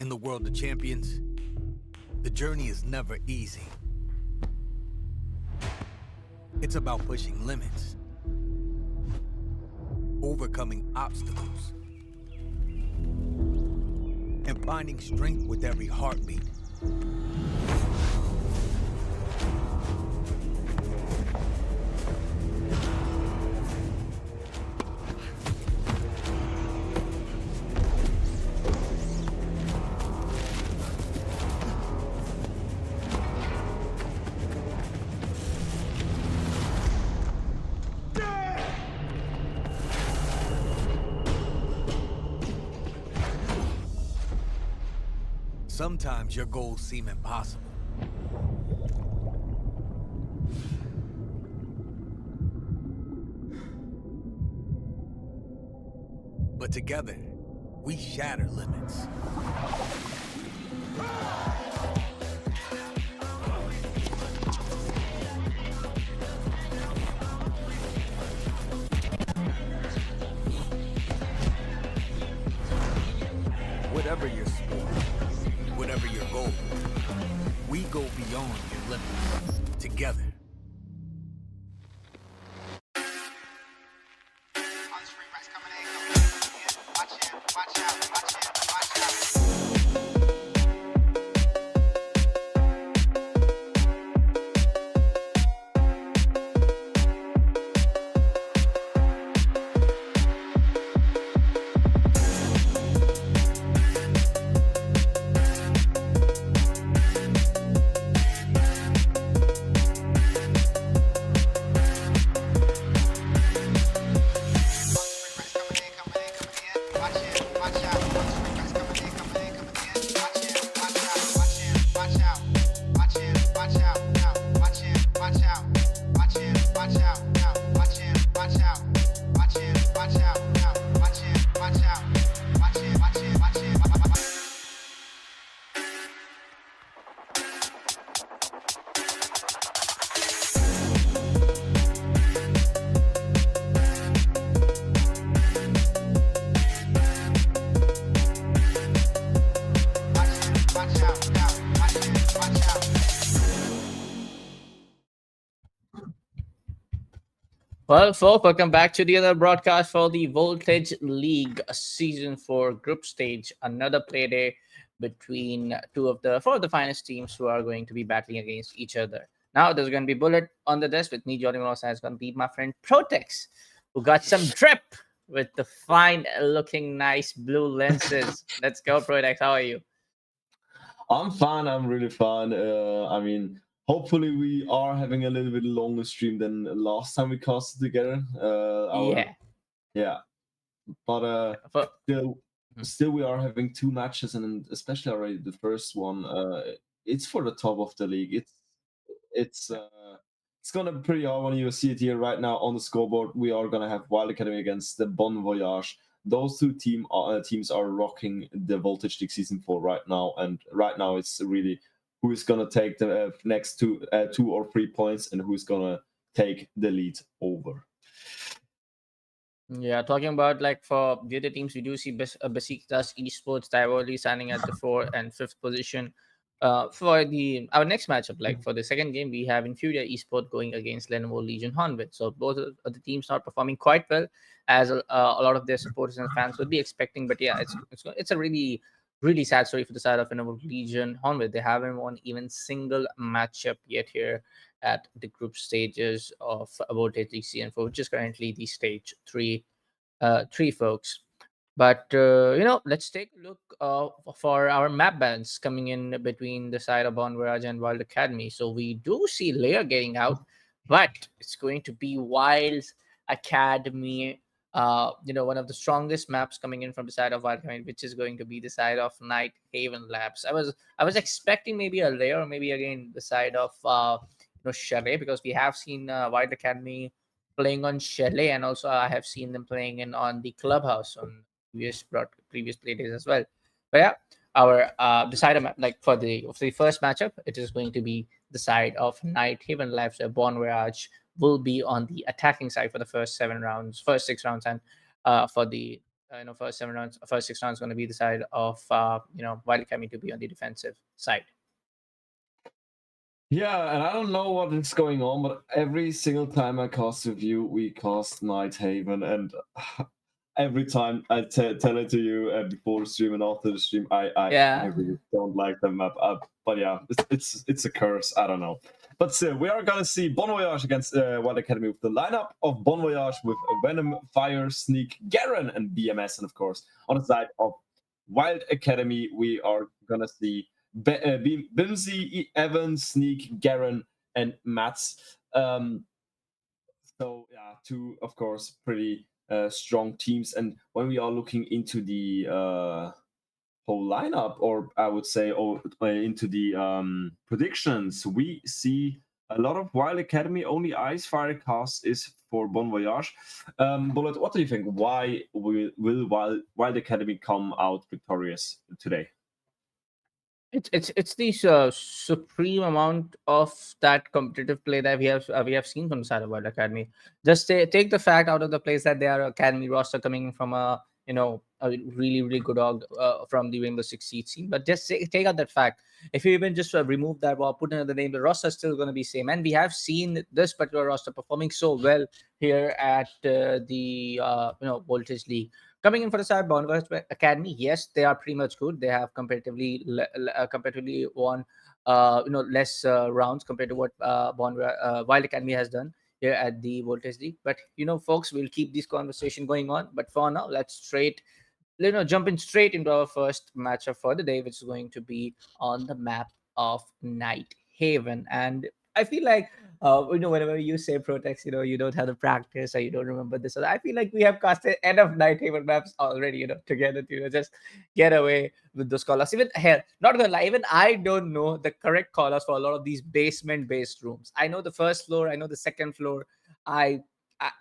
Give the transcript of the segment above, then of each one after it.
In the world of champions, the journey is never easy. It's about pushing limits, overcoming obstacles, and finding strength with every heartbeat. Sometimes your goals seem impossible. But together, we shatter limits. Whatever your sport, whatever your goal, we go beyond your limits together. Well, folks, welcome back to the other broadcast for the Voltage League Season 4 Group Stage. Another play day between four of the finest teams who are going to be battling against each other. Now, there's going to be Bullet on the desk with me, Johnny Moss, and it's going to be my friend Protex, who got some drip with the fine-looking, nice blue lenses. Let's go, Protex. How are you? I'm fine. I'm really fine. Hopefully we are having a little bit longer stream than last time we casted together. Yeah. But For- still we are having two matches, and especially already the first one. It's for the top of the league. It's gonna be pretty hard when you see it here right now on the scoreboard. We are gonna have Wild Academy against the Bon Voyage. Those two teams are rocking the Voltage League Season 4 right now, and right now it's really who is gonna take the next two or 3 points and who's gonna take the lead over. Yeah, talking about like for the other teams, we do see Besiktas Esports Tivoli signing at the 4th and 5th position. For our next matchup, like for the second game, we have Infuria Esport going against Lenovo Legion Honved. So both of the teams are performing quite well, as a lot of their supporters and fans would be expecting. But yeah, it's a really sad story for the side of Lenovo Legion Honved. They haven't won even single matchup yet here at the group stages of Voltage League CN4, which is currently the stage 3, folks. But let's take a look for our map bans coming in between the side of Bon Voyage and Wild Academy. So we do see Layer getting out, but it's going to be Wild's Academy one of the strongest maps coming in from the side of Valkyrie, which is going to be the side of Night Haven Labs. I was expecting maybe a layer, or maybe again the side of Chalet, because we have seen Wild Academy playing on Chalet, and also I have seen them playing in on the Clubhouse on previous play days as well. But yeah, our the side of map, like for the first matchup, it is going to be the side of Night Haven Labs, where Bon Voyage will be on the attacking side for the first 6 rounds, and for the first 6 rounds going to be the side of Wild Academy to be on the defensive side. Yeah, and I don't know what is going on, but every single time I cast a view, we cast Night Haven, and every time I tell it to you before the stream and after the stream, I Yeah. really don't like the map. But yeah, it's a curse. I don't know. But still, we are gonna see Bon Voyage against Wild Academy with the lineup of Bon Voyage with Venom, Fire, Sneak, Garen, and BMS, and of course on the side of Wild Academy, we are gonna see Bimsy, Evans, Sneak, Garen, and Mats. So yeah, two of course pretty strong teams. And when we are looking into the whole lineup, or I would say, into the predictions, we see a lot of Wild Academy. Only Ice Fire cast is for Bon Voyage. Bullet, what do you think? Why will Wild Academy come out victorious today? It's the supreme amount of that competitive play that we have seen from the side of World Academy. Just take the fact out of the place that they are academy roster coming from a really good org from the Rainbow Six Siege team. But just take out that fact. If you even just remove that or put another name, the roster is still going to be same. And we have seen this particular roster performing so well here at the Voltage League. Coming in for the side Bonvers Academy, yes, they are pretty much good. They have comparatively won less rounds compared to what Wild Academy has done here at the Voltage League. But folks, we'll keep this conversation going on. But for now, let's jumping straight into our first matchup for the day, which is going to be on the map of Night Haven. And I feel like whenever you say Protex, you don't have the practice or you don't remember this. So I feel like we have casted enough Night Haven maps already, together to just get away with those call-outs. Even hell, not gonna lie, even I don't know the correct call-outs for a lot of these basement-based rooms. I know the first floor, I know the second floor. I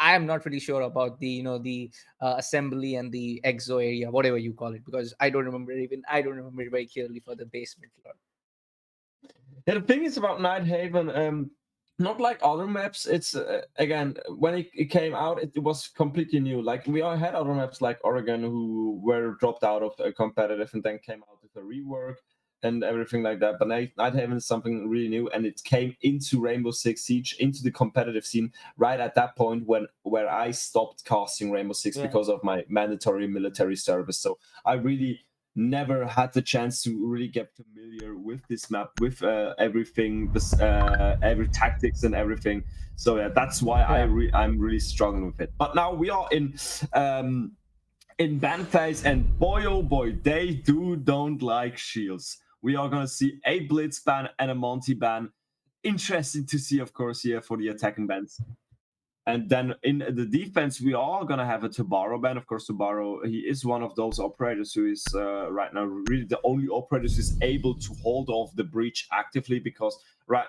am not really sure about the assembly and the exo area, whatever you call it, because I don't remember it very clearly for the basement floor. Yeah, the thing is about Night Haven, not like other maps. It's again, when it came out, it was completely new. Like we all had other maps like Oregon who were dropped out of competitive and then came out with a rework and everything like that. But Night Haven is something really new, and it came into Rainbow Six Siege, into the competitive scene right at that point where I stopped casting Rainbow Six because of my mandatory military service. So I really never had the chance to really get familiar with this map, with everything, every tactics and everything. So yeah, that's why I'm really struggling with it. But now we are in ban phase, and boy oh boy, they don't like shields. We are gonna see a blitz ban and a Monty ban. Interesting to see, of course, here for the attacking bans. And then in the defense, we are going to have a Tabaro ban. Of course, Tabaro, he is one of those operators who is right now really the only operator who is able to hold off the breach actively, because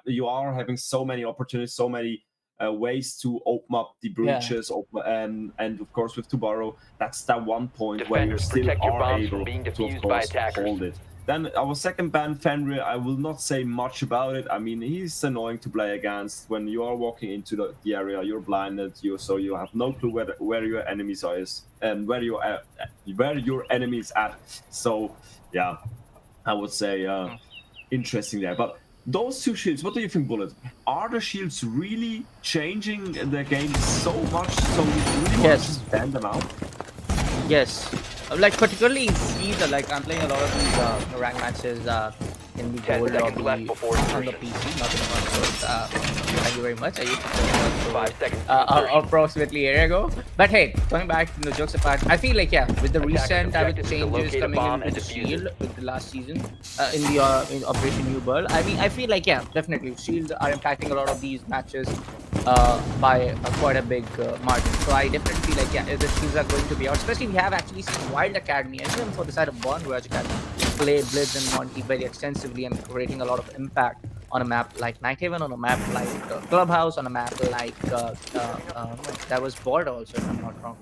you are having so many opportunities, so many ways to open up the breaches. And of course, with Tabaro, that's that one point where you still are able to, of course, hold it. Then our second ban, Fenrir, I will not say much about it. I mean, he's annoying to play against. When you are walking into the area, you're blinded, so you have no clue where your enemies are and where your enemies at. So yeah, I would say interesting there. But those two shields, what do you think, Bullet? Are the shields really changing the game so much? So we really want to stand them out? Yes. Like particularly in Siege, like I'm playing a lot of these rank matches in the 10 goal seconds lobby left before on the insertion. PC, not in the console. Thank you very much. I used to play console 5 seconds to insertion. approximately a year ago. But hey, going back, jokes apart, I feel like, yeah, with the Attackers' recent objective is to changes locate a coming bomb into and the defuse it. Shield with the last season in Operation New World, I mean, I feel like, yeah, definitely Shield are impacting a lot of these matches by quite a big margin. So I definitely feel like, yeah, the Shields are going to be out. Especially we have actually seen Wild Academy and even for the side of Born Voyage Academy play Blitz and Monty very extensively and creating a lot of impact on a map like Nighthaven, on a map like Clubhouse, on a map like that was Border also, if I'm not wrong.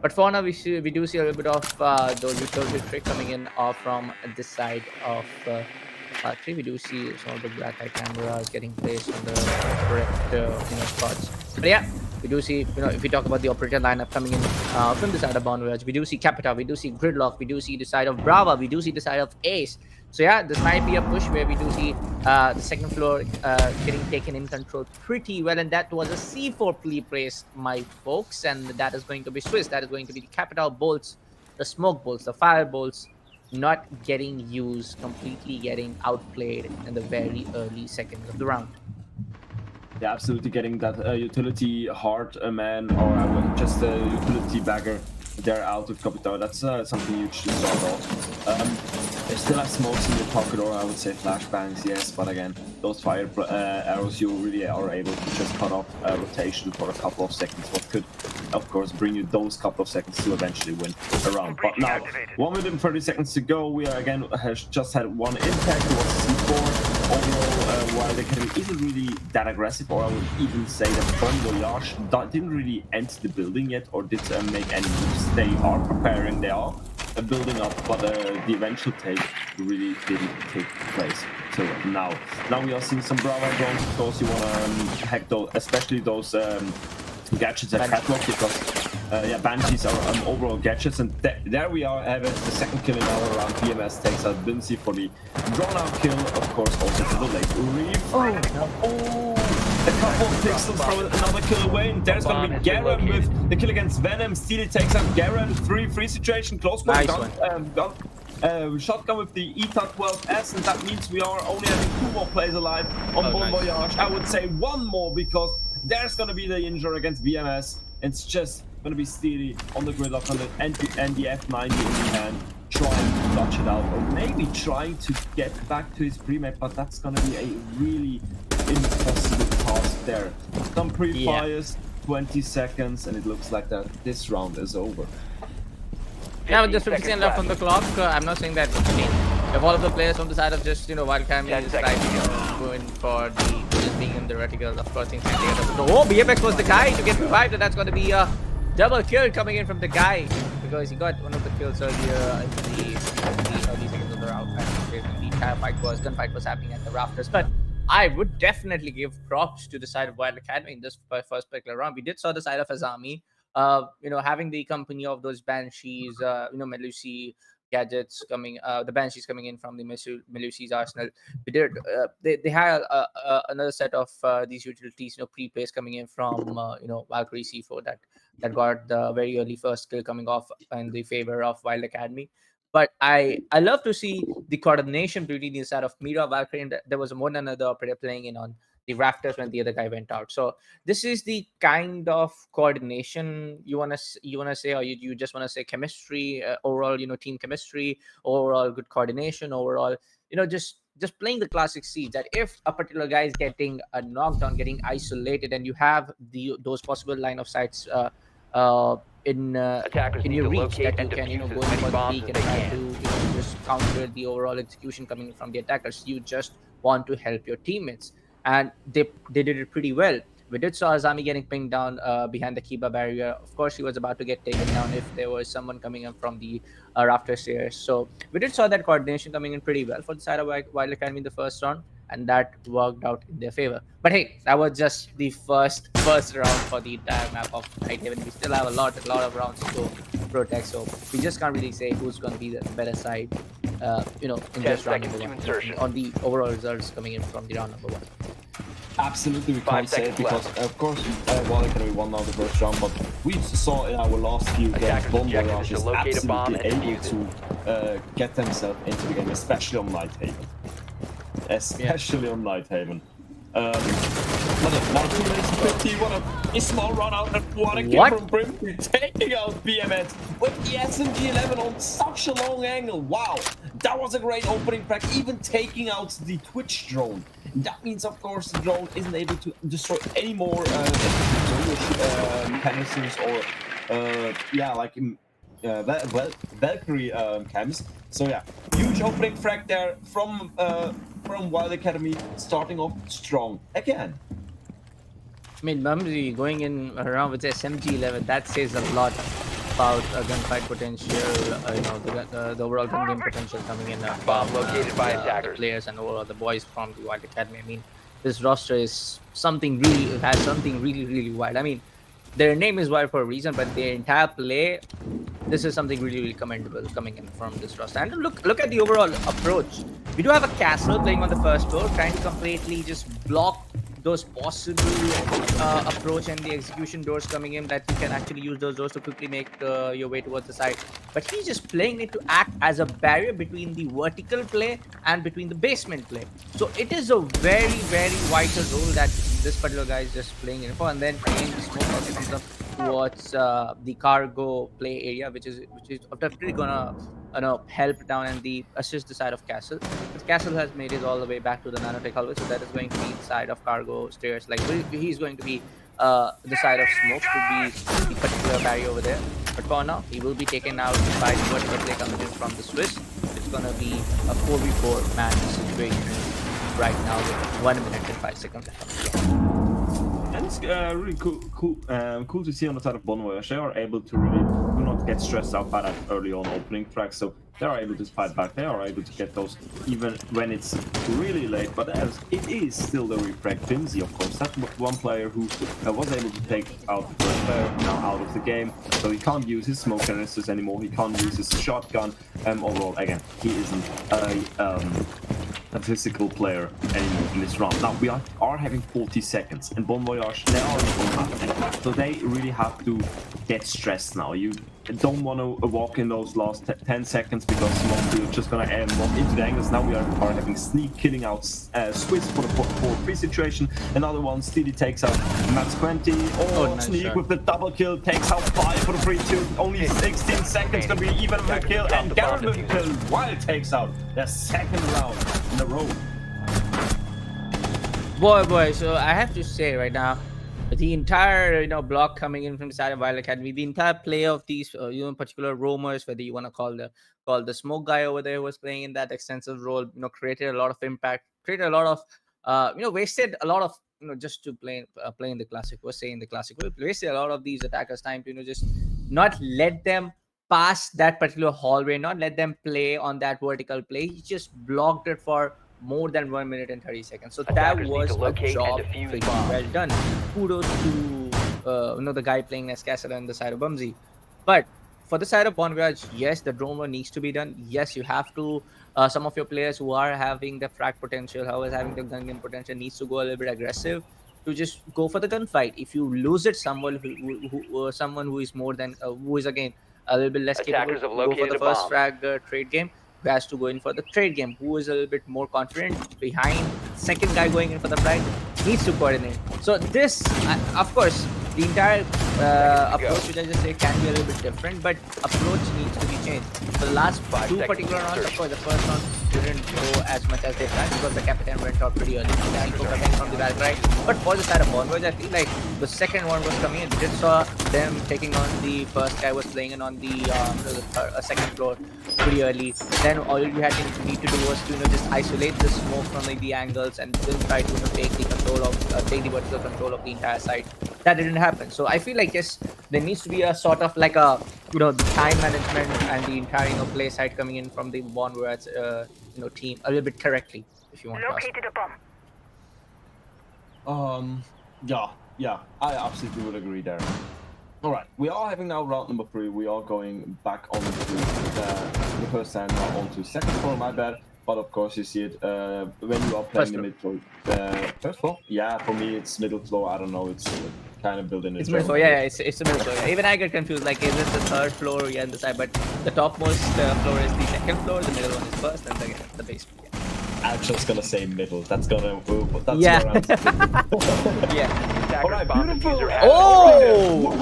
But for now, we do see a little bit of those utility trick coming in from this side of factory. We do see some of the black eye cameras getting placed on the correct spots. But yeah, we do see, if we talk about the operator lineup coming in from the side of Bonvoyage, we do see Capita, we do see Gridlock, we do see the side of Brava, we do see the side of Ace. So yeah, this might be a push where we do see the second floor getting taken in control pretty well, and that was a C4 play place, my folks, and that is going to be Swiss. That is going to be the Capital bolts, the smoke bolts, the fire bolts, not getting used, completely getting outplayed in the very early seconds of the round. Yeah, absolutely getting that utility hard man or just a utility bagger there out with Capitao. That's something huge to start off. They still have smokes in your pocket, or I would say flashbangs, yes, but again, those fire arrows, you really are able to just cut off rotation for a couple of seconds, what could, of course, bring you those couple of seconds to eventually win a round. But now, 1 minute and 30 seconds to go, we are again, has just had one impact, it was C4. Overall, Wild Academy isn't really that aggressive, or I would even say that Bon Voyage didn't really enter the building yet, or did make any moves. They are preparing, they are building up, but the eventual take really didn't take place. So now we are seeing some Bravo drones. Of course, you want to hack those, especially those gadgets at Catwalk, because yeah, Banshees are overall gadgets, and there we are, have it, the second kill in our round. BMS takes out Bincy for the drawn-out kill, of course, also to the late reef. A couple of pixels from another kill away, and there's going to be Garen with the kill against Venom. Steely takes out Garen, 3-3 situation, close one. Nice Shotgun with the ETA-12S, and that means we are only having 2 more players alive on Bon Voyage. I would say 1 more, because there's going to be the injury against BMS. It's just going to be Steely on the gridlock on the NDF-90 in the hand, trying to dodge it out, or maybe trying to get back to his pre-mate, but that's going to be a really impossible task there. Some pre-fires, 20 seconds, and it looks like that this round is over. Yeah, with just 50 seconds left on the clock, I'm not saying that, I mean, if all of the players from the side of just, Wild Academy decide to go in for the just being in the reticle, of course, things can take it. Oh, BMX was the guy to get revived, and that's going to be a double kill coming in from the guy, because he got one of the kills earlier in the early seconds of the round. The entire gunfight was happening at the rafters. But I would definitely give props to the side of Wild Academy in this first particular round. We did saw the side of Azami, having the company of those Banshees, Melusi gadgets coming, the Banshees coming in from the Melusi's arsenal. We did, they had another set of these utilities, pre-plays coming in from, Valkyrie C4 that got the very early first kill coming off in the favor of Wild Academy. But I love to see the coordination between the side of Mira, Valkyrie, and there was one another operator playing in on the rafters when the other guy went out. So this is the kind of coordination you wanna say, or you just wanna say chemistry, overall, team chemistry, overall good coordination, overall, just playing the classic seeds, that if a particular guy is getting knocked down, getting isolated, and you have those possible line of sights in your reach, that you can go in for the peak and try to just counter the overall execution coming from the attackers. You just want to help your teammates, and they did it pretty well. We did saw Azami getting pinged down behind the Kiba barrier. Of course, he was about to get taken down if there was someone coming in from the rafter stairs. So we did saw that coordination coming in pretty well for the side of Wild Academy in the first round, and that worked out in their favor. But hey, that was just the first round for the entire map of Nighthaven. We still have a lot of rounds to go protect, so we just can't really say who's going to be the better side, in this round number 1, on the overall results coming in from the round number 1. Absolutely, we can't say it, because of course Wild Academy won now the first round, but we saw in our last few games Bon Voyage is absolutely able to get themselves into the game, especially on Nighthaven. especially on Nighthaven. What a 2 minutes 50, what a small run out, and what a kill from Brim, taking out BMS with the SMG-11 on such a long angle. Wow, that was a great opening frag, even taking out the Twitch drone. That means, of course, the drone isn't able to destroy any more mechanisms or Valkyrie camps. So yeah, huge opening frag there from Wild Academy, starting off strong again. I mean, Bumsy going in around with SMG-11, that says a lot about gunfight potential, the overall gun game potential coming in from the players and all the boys from the Wild Academy. I mean, this roster is something really wild. I mean, their name is wild for a reason, but their entire play, this is something really commendable coming in from this roster. And look at the overall approach. We do have a castle playing on the first floor, trying to completely just block those possible approach and the execution doors coming in, that you can actually use those doors to quickly make your way towards the side. But he's just playing it to act as a barrier between the vertical play and between the basement play. So it is a very vital role that this particular guy is just playing in for. And then again, the smoke also comes up towards the cargo play area, which is definitely gonna help down and assist the side of Castle. But Castle has made it all the way back to the nanotech hallway, so that is going to be the side of cargo stairs. Like he's going to be the side of smoke to be the particular barrier over there. But for now, he will be taken out by the vertical play coming in from the Swiss. It's gonna be a 4v4 man situation right now with 1 minute and 5 seconds left on the game. And it's really cool to see on the side of Bonvoyage. They are able to really do not get stressed out by that early on opening frag, so they are able to fight back. They are able to get those even when it's really late. But as it is still the refrag Bimsy, of course. That's one player who was able to take out the first player now out of the game, so he can't use his smoke canisters anymore. He can't use his shotgun. Overall, again, he isn't a physical player anymore in this round. Now we are having 40 seconds, and Bon Voyage, they are on nothing, so they really have to get stressed now. You don't want to walk in those last 10 seconds because you're just gonna walk into the angles. Now we are having Sneak killing out Swiss for the 4-3 situation. Another one, Steely takes out Max 20. Nice Sneak shot with the double kill takes out 5 for the 3-2. Only 16 seconds gonna be even with a kill, and Garrett with a kill while takes out the second round in a row. Boy, so I have to say right now, the entire block coming in from the side of Wild Academy, the entire play of these particular roamers, whether you want to call the smoke guy over there who was playing in that extensive role, created a lot of impact, created a lot of wasted a lot of just to play in the classic, was saying the classic, wasted a lot of these attackers' time to just not let them pass that particular hallway, not let them play on that vertical play. He just blocked it for more than 1 minute and 30 seconds. So that was a job pretty well done. Kudos to the guy playing as Castle on the side of Bumsy. But for the side of Bon Voyage, yes, the drone war needs to be done. Yes, you have to. Some of your players who are having the frag potential, who is having the gun game potential, needs to go a little bit aggressive to just go for the gunfight. If you lose it, someone who is more than who is again a little bit less capable, go for the first frag trade game, who has to go in for the trade game, who is a little bit more confident behind second guy going in for the frag, needs to coordinate. So this, of course, the entire approach, which I just say, can be a little bit different, but approach needs to be changed. For the last 2 particular rounds, of course, the first round didn't go as much as they planned because the captain went out pretty early. Coming from the back right. But for the side of Bonvoyage, I feel like the second one was coming in. We just saw them taking on the first guy was playing in on the second floor pretty early. Then all you had to need to do was to just isolate the smoke from the angles and then try to take the vertical control of the entire site. That didn't happen. So I feel like yes, there needs to be a sort of like a the time management and the entire play side coming in from the Bon Voyage team a little bit correctly, if you want to ask. Yeah, I absolutely would agree there. All right, we are having now round number 3. We are going back on to the first time now onto second floor. My bad. But of course, you see it when you are playing the mid floor. First floor? Yeah, for me it's middle floor. I don't know. It's kind of building. It's middle floor. Yeah, it's the middle floor. Yeah. Even I get confused. Like, is it the third floor? Yeah, on the side, but the topmost floor is the second floor. The middle one is first, and the basement. Yeah. I'm just gonna say middle. That's gonna move. That's Yeah. where I'm Yeah. All right, beautiful. Oh!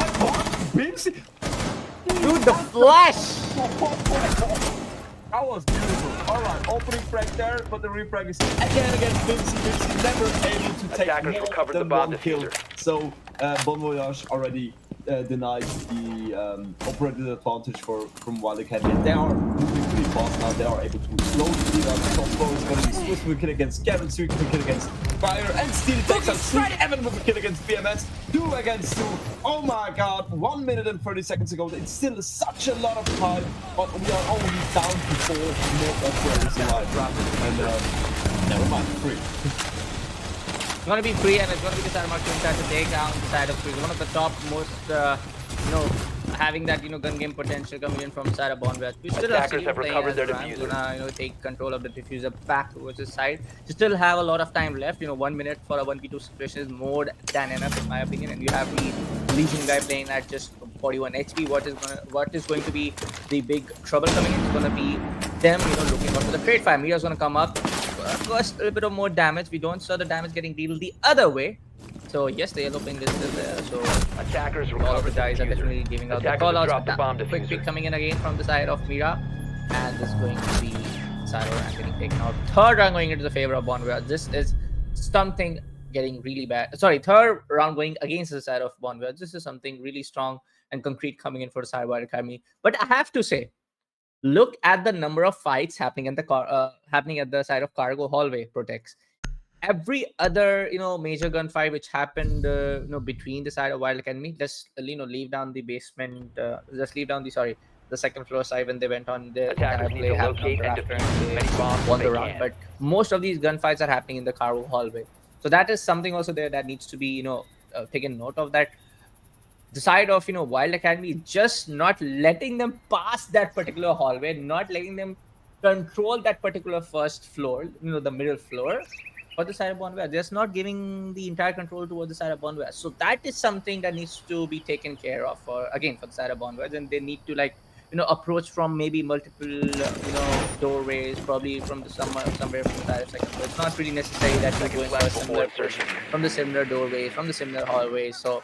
Bimsy. Dude, the flash! That was beautiful. All right, opening frag there, but the refrag is again against Bimsy. Bimsy never able to take Attackers more recovered the than bomb one kill. diffuser. So Bon Voyage already denied the operated advantage from Wild Academy. They are moving pretty fast now. They are able to slowly clear out the top floor. It's going to be Swiss with a kill against Gavin, Sweet with a kill against Fire, and Steel takes out Sweet. Evan with a kill against BMS. 2 against 2. Oh my god, 1 minute and 30 seconds ago. It's still such a lot of time, but we are only down to 4 more players alive. And never mind, 3. It's gonna be free, and it's gonna be the side of Mark to take down the side of free. One of the top most, having that gun game potential coming in from side of Bonwell. We still Attackers have have recovered their Rams diffuser. gonna take control of the diffuser back towards his side. You still have a lot of time left. 1 minute for a 1v2 situation is more than enough in my opinion. And you have the Legion guy playing at just 41 HP. What is going to be the big trouble coming in is gonna be them, looking out for the trade fire. Mira's gonna come up. Cost a little bit of more damage. We don't saw the damage getting dealt the other way. So yes, the yellow ping is still there. So Attackers all of the recovered guys the are diffuser. definitely giving out the Attackers call have outs. dropped the bomb Quick diffuser. pick coming in again from the side of Mira. And this is going to be Saro and getting taken out. Third round going into the favor of Bonwell. This is something getting really bad. Sorry, third round going against the side of Bonwell. This is something really strong and concrete coming in for the Cyber Academy. But I have to say, look at the number of fights happening at the side of Cargo Hallway Protects. Every other major gunfight which happened between the side of Wild Academy, just leave down the basement, just leave down the second floor side when they went on the Attackers need play to happened on locate the and rafter defuse and as they many bombs as won the they round. can. But most of these gunfights are happening in the Cargo Hallway, so that is something also there that needs to be taken note of, that the side of Wild Academy is just not letting them pass that particular hallway, not letting them control that particular first floor, the middle floor for the side of Bonware. Just not giving the entire control towards the side of Bonware. So that is something that needs to be taken care of for the side of Bonware. And they need to approach from maybe multiple doorways, probably from the somewhere from the side of second floor. It's not really necessary that you're going for a similar push from the similar doorways, from the similar hallways. So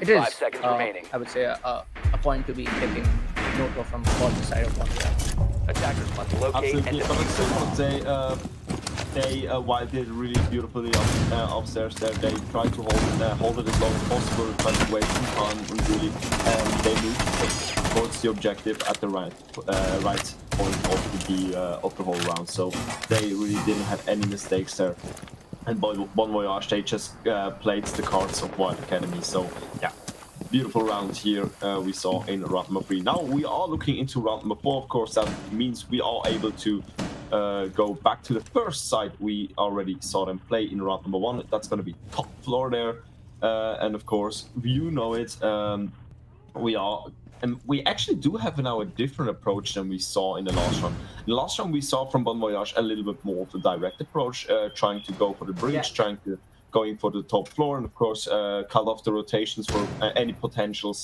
it is, 5 seconds remaining. I would say, a point to be taken note of from both the side of Bonware. Attackers must locate and Absolutely, but defuse the I bomb. would say they Wild did really beautifully upstairs there. They tried to hold it as long as possible, trying to waste some time and really they moved towards the objective at the right point of the whole round. So they really didn't have any mistakes there. And Bon Voyage, they just played the cards of Wild Academy. So yeah, beautiful round here we saw in round number 3. Now we are looking into round number 4. Of course, that means we are able to go back to the first site we already saw them play in round number 1. That's going to be top floor there. And of course, you know it. We actually do have now a different approach than we saw in the last round. In the last round, we saw from Bon Voyage a little bit more of the direct approach, trying to go for the bridge, trying to going for the top floor, and of course, cut off the rotations for any potential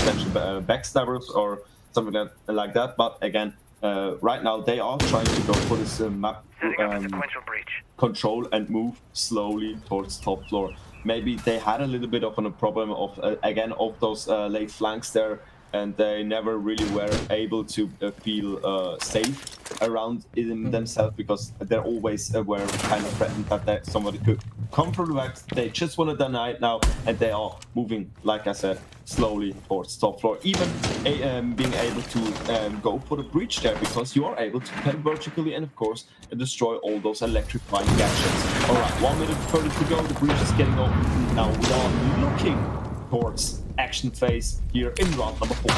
backstabbers or something like that. But again, right now they are trying to go for this map control and move slowly towards top floor. Maybe they had a little bit of a problem of again of those late flanks there, and they never really were able to feel safe around themselves, because they're always were kind of threatened that somebody could come from the back. They just want to deny it now, and they are moving, like I said, slowly towards top floor, even being able to go for the breach there, because you are able to pen vertically and of course destroy all those electrifying gadgets. All right, 1 minute 30 to go. The breach is getting open. Now we are looking towards action phase here in round number 4.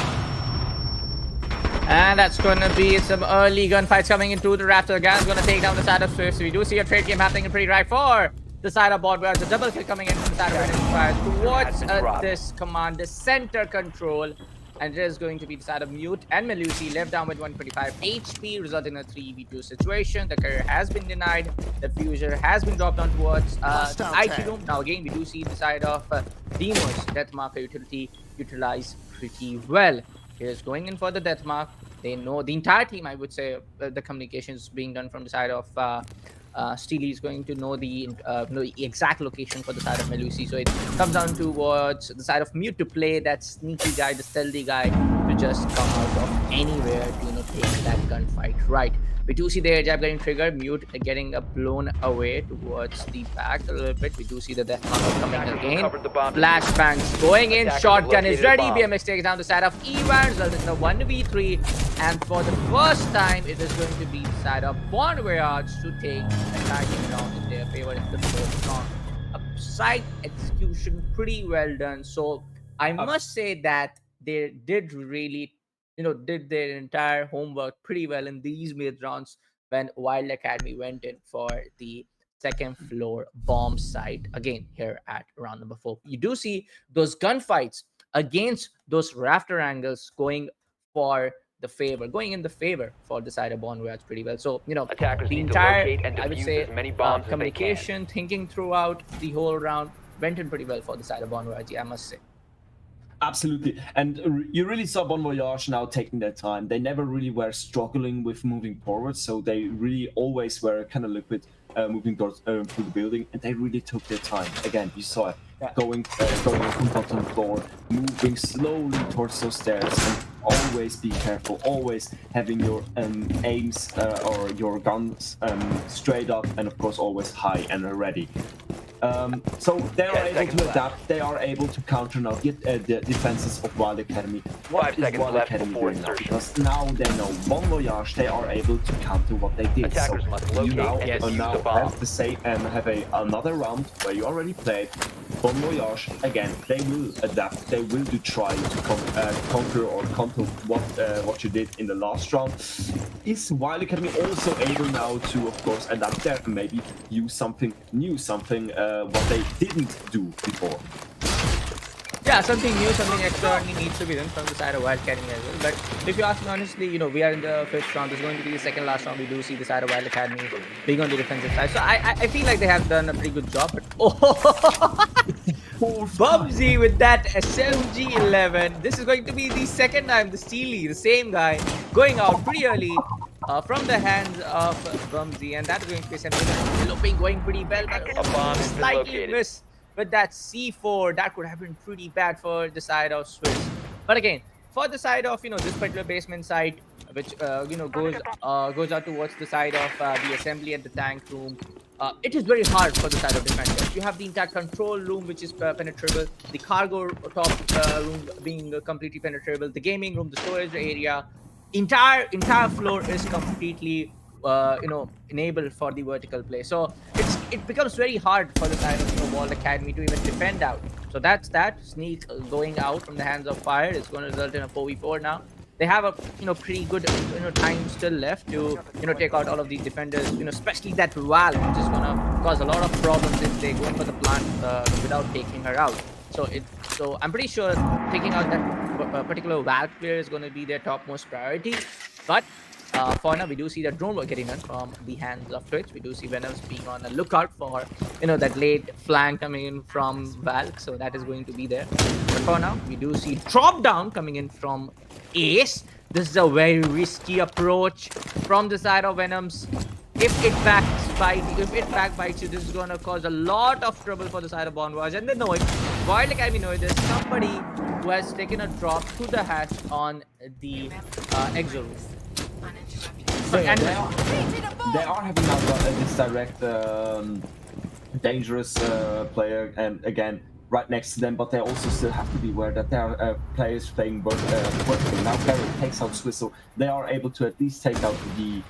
And that's going to be some early gunfights coming into the Raptor. Guy's going to take down the side of Swift. So we do see a trade game happening in pretty right for the side of Bondware. The double kill coming in from the side of Fire towards this commander center control. And it is going to be the side of Mute and Melusi, left down with 125 HP, resulting in a 3v2 situation. The carrier has been denied. The fuser has been dropped down towards the IT room. Now again, we do see the side of Demo's Death Marker utility utilized pretty well. He is going in for the Death Mark. They know the entire team. I would say the communications being done from the side of Steely is going to know the exact location for the side of Melusi. So it comes down towards the side of Mute to play that sneaky guy, the stealthy guy, to just come out of anywhere to take that gunfight. Right. We do see the air jab getting triggered, Mute getting blown away towards the back a little bit. We do see the death marker coming Attackers again. recovered the bomb. Flashbangs going in, Attackers have shotgun is located a ready. bomb. BMX takes down the side of Evan, resulting in a 1v3. And for the first time, it is going to be the side of Bon Voyage to take the attacking round in their favor in the first round. A side execution pretty well done. So I must say that they did really, did their entire homework pretty well in these mid rounds when Wild Academy went in for the second floor bomb site again here at round number 4. You do see those gunfights against those rafter angles going in the favor for the side of Bon Voyage pretty well. So Attackers the need to entire, locate and I would defuse say, as many bombs as they can. communication, thinking throughout the whole round went in pretty well for the side of Bon Voyage, I must say. Absolutely, and you really saw Bon Voyage now taking their time. They never really were struggling with moving forward, so they really always were kind of liquid, moving towards through the building, and they really took their time. Again, you saw it going from bottom floor, moving slowly towards those stairs, and always be careful. Always having your aims or your guns straight up, and of course always high and ready. So they are able to adapt. They are able to counter now the defenses of Wild Academy. What 5 is seconds Wild left Academy before doing now? insertion. Because now they know Bon Voyage. They are able to counter what they did. Attackers so must you locate now, and defuse now the bomb. have to say have another round where you already played. Bon Voyage again. They will adapt. They will try to conquer or counter what you did in the last round. Is Wild Academy also able now to, of course, adapt there and maybe use something new, something what they didn't do before? Yeah, something new, something extraordinary needs to be done from the side of Wild Academy as well. But if you ask me honestly, we are in the 5th round. This is going to be the second last round. We do see the side of Wild Academy being on the defensive side. So I feel like they have done a pretty good job. But Bubsy with that SMG 11. This is going to be the second time the Steely, the same guy, going out pretty early from the hands of Bumsy, and that is going to be SMG going pretty well. But A bomb has been slightly located. missed with that C4. That could have been pretty bad for the side of Swiss. But again, for the side of this particular basement site, which goes out towards the side of the assembly and the tank room, it is very hard for the side of defenders. You have the entire control room, which is penetrable, the cargo top room being completely penetrable, the gaming room, the storage area, entire floor is completely enabled for the vertical play. So it becomes very hard for the side of Wild Academy to even defend out. So that's that sneak going out from the hands of Fire is going to result in a 4v4 now. They have a pretty good time still left to take out all of these defenders, especially that Val, which is going to cause a lot of problems if they go in for the plant without taking her out. So I'm pretty sure taking out that particular Val player is going to be their topmost priority. But for now, we do see that drone work getting done from the hands of Twitch. We do see Venoms being on the lookout for that late flank coming in from Valk, so that is going to be there. But for now, we do see drop down coming in from Ace. This is a very risky approach from the side of Venoms. If it backbites you, this is gonna cause a lot of trouble for the side of Bon Voyage, and they know it. Wild Academy know it. There's somebody who has taken a drop through the hatch on the exo roof. So yeah, they are having now this direct dangerous player, and again right next to them, but they also still have to be aware that there are players playing vertically. Now Barrett takes out Swiss, so they are able to at least take out the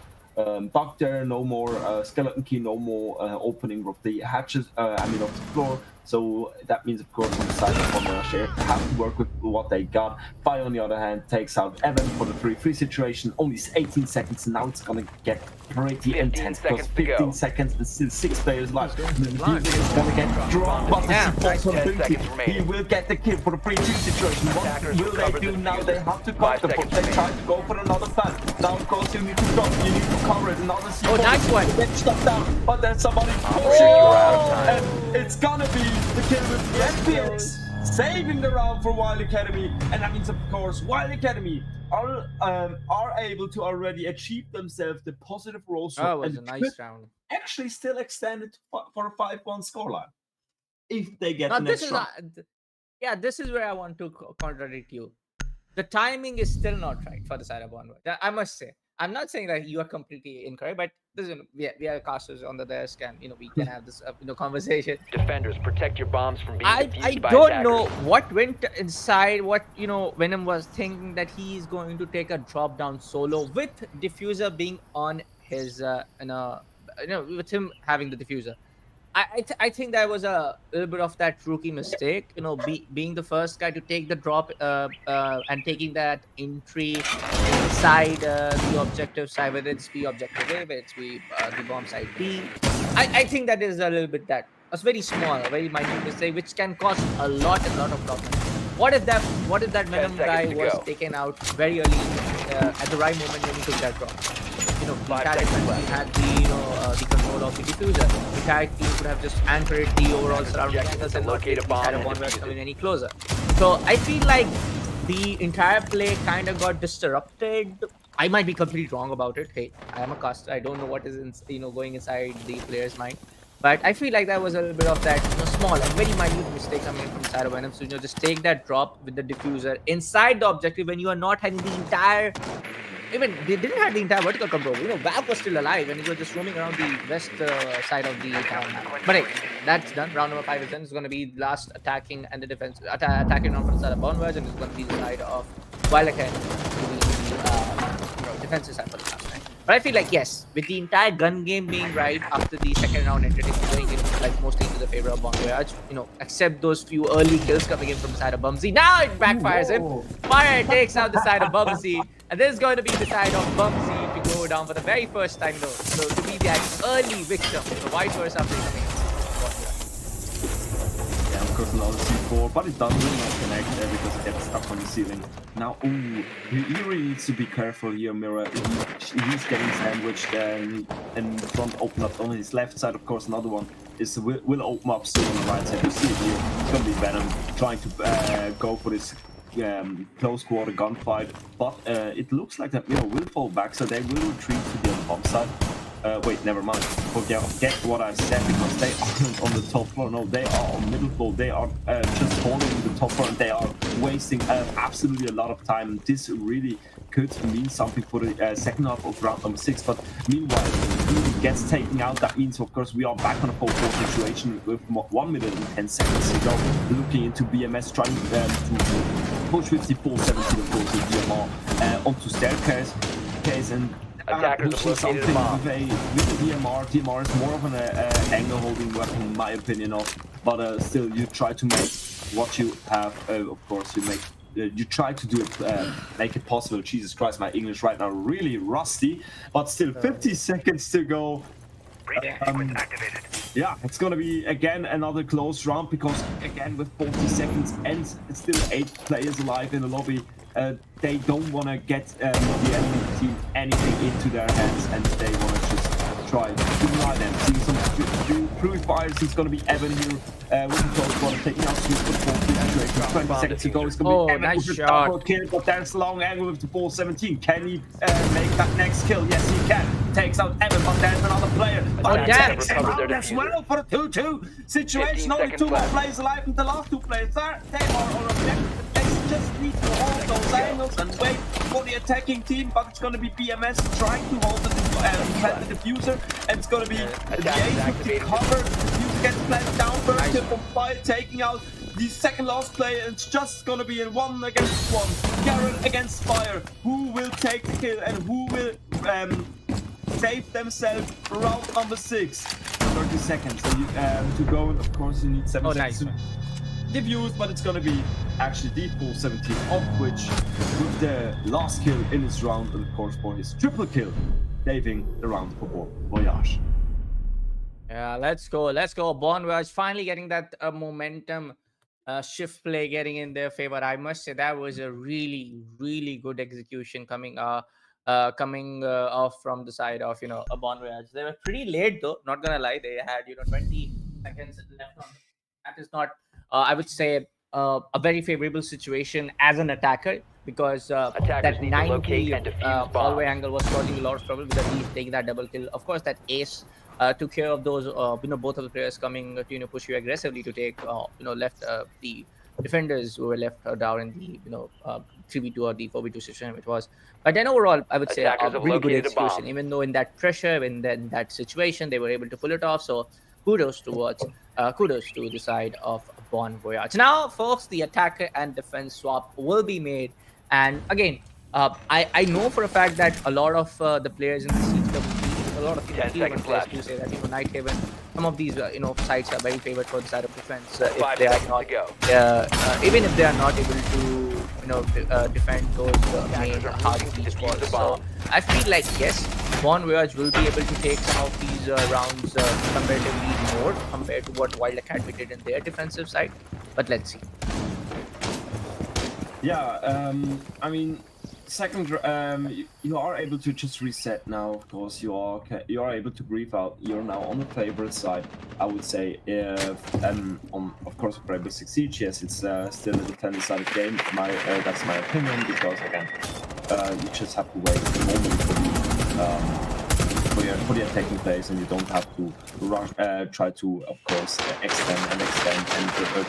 Doctor, no more Skeleton Key, no more opening of the hatches, of the floor. So that means, of course, on the side of Bomberage, they have to work with what they got. Fire, on the other hand, takes out Evan for the 3-3 situation. Only 18 seconds, and now it's gonna get pretty intense because 15 seconds and still 6 players left. He's gonna get dropped, but the possibility he will get the kill for the 3-2 situation. What will they do now? They have to cover the They try to go for another plan. Now, of course, you need to drop, you need to cover it. Another C4. Oh, nice one. Get shut down, but there's somebody pushing you out, and it's gonna be the kill with the FPX. saving the round for Wild Academy, and that means, of course, Wild Academy are able to already achieve themselves the positive roll That swap, was and a it could nice round. actually still extend it for a 5-1 scoreline if they get Now the this next is round. yeah, this is where I want to contradict you. The timing is still not right for the side of Bonwood. I must say. I'm not saying that you are completely incorrect, but this is, we are casters on the desk, and we can have this conversation. Defenders, protect your bombs from being I defused by don't attackers. know what went inside. What Venom was thinking that he is going to take a drop down solo with diffuser being on his with him having the diffuser. I think that was a little bit of that rookie mistake. Being the first guy to take the drop and taking that entry inside the objective side, whether it's B objective A, whether it's B the bomb side B. I think that is a little bit that a very small, a very minute mistake, which can cost a lot of problems. What if that 10 Venom seconds guy to was go. taken out very early at the right moment when he took that drop? The 5 entire seconds team left. had the control of the diffuser. The entire team could have just anchored the overall surrounding Objective angles is to and not locate let a the bomb side of and Bonware defuse come it. in any closer. So I feel like the entire play kind of got disrupted. I might be completely wrong about it. Hey, I am a caster. I don't know what is going inside the player's mind. But I feel like that was a little bit of that small and very minute mistake coming from the side of Venom. So just take that drop with the diffuser inside the objective when you are not having the entire, even they didn't have the entire vertical control. Valve was still alive and he was just roaming around the west side of the town map. But hey, that's done. Round number 5 is done. It's going to be the last attacking and the defense attacking round for the side of Bonverge, and it's going to be the side of Wild Academy to be the defensive side for the last time. But I feel like yes, with the entire gun game being right after the second round ended, it's going in like mostly into the favor of Bon Voyage. Except those few early kills coming in from the side of Bumsy. Now it backfires him. Whoa. Fire takes out the side of Bumsy, and this is going to be the side of Bumsy to go down for the very first time though. So to be that early victim, the vice versa after coming in. Yeah, of course, another C4, but it does not connect because it gets stuck on the ceiling. Now, ooh, he really needs to be careful here, Mirror. He's getting sandwiched and the front open up on his left side. Of course, another one will open up soon on the right side. You see it here. It's going to be Venom trying to go for this close quarter gunfight, but it looks like that Mirror will fall back, so they will retreat to the bomb side. Wait, never mind. Forget what I said, because they aren't on the top floor. No, they are on middle floor. They are just holding the top floor, and they are wasting absolutely a lot of time. This really could mean something for the second half of round number 6. But meanwhile, if he gets taken out, that means, of course, we are back on a 4-4 situation with 1 minute and 10 seconds to go. Looking into BMS, trying to push with the 470, of course, with DMR onto staircase. And Attackers have pushing located a something bomb. with the DMR. DMR is more of an angle holding weapon, in my opinion, but still, you try to make what you have. Of course, you try to do it, make it possible. Jesus Christ, my English right now really rusty, but still 50 seconds to go. Yeah, it's gonna be again another close round, because again with 40 seconds and it's still 8 players alive in the lobby, they don't want to get the enemy team anything into their hands, and they want to just try to deny them. Seeing some purifiers. It's gonna be Evan here with the close one, taking out Swift for 40. 20 seconds to go. It's gonna be Evan nice with a shot. double kill, but there's long angle with the ball 17. Can he make that next kill? Yes, he can. Takes out Evan, but there's another player. But Oh, it damn. takes him Recovered their out as diffuser. well for a 2-2 situation. 15 Only seconds 2 more left. players alive, and the last 2 players there, they are on objective. They just need to hold those angles and wait for the attacking team, but it's going to be BMS trying to hold the diffuser, and it's going to be the ace with the cover. The diffuser gets planted down first, Nice. kill from Fire, taking out the second last player, and it's just going to be in 1 against 1. Garrett against Fire. Who will take the kill and who will save themselves for round number 6? 30 seconds to go, and of course you need 7 Oh, seconds nice. to diffuse, but it's gonna be actually D4 17, of which with the last kill in his round, and of course for his triple kill, saving the round for Bon Voyage. Yeah, let's go. Let's go. Bonwell finally getting that momentum shift play getting in their favor. I must say that was a really, really good execution coming off from the side of a Bonwell. They were pretty late though, not gonna lie. They had 20 seconds left on. That is not I would say a very favorable situation as an attacker, because Attackers that need to locate 90 and defuse hallway bombs. angle was causing a lot of trouble because he's taking that double kill. Of course, that ace took care of those, both of the players coming to push you aggressively to take left the defenders who were left down in the 3v2 or the 4v2 situation it was. But then overall, I would say Attackers a have really good located a bomb. execution, even though in that pressure, in that situation, they were able to pull it off. So kudos to the side of Bon Voyage. Now, folks, the attacker and defense swap will be made. And again, I know for a fact that a lot of the players in the CWP, a lot of the 10 tier 1 seconds players left. do say that Night Haven, some of these sites are very favored for the side of defense. 5 if they are seconds not, to go. even if they are not able to defend those main Attackers are hard moving to beach defuse walls. the So bomb. I feel like yes, Bon Voyage will be able to take some of these rounds comparatively more compared to what Wild Academy did in their defensive side. But let's see. Yeah, I mean, you are able to just reset now. Of course, you are able to breathe out. You're now on the favorite side, I would say. On of course, for Rainbow Six Siege, yes, it's still a defender-sided game. That's my opinion, because again, you just have to wait a moment for the attacking phase, and you don't have to rush, try to, of course, extend and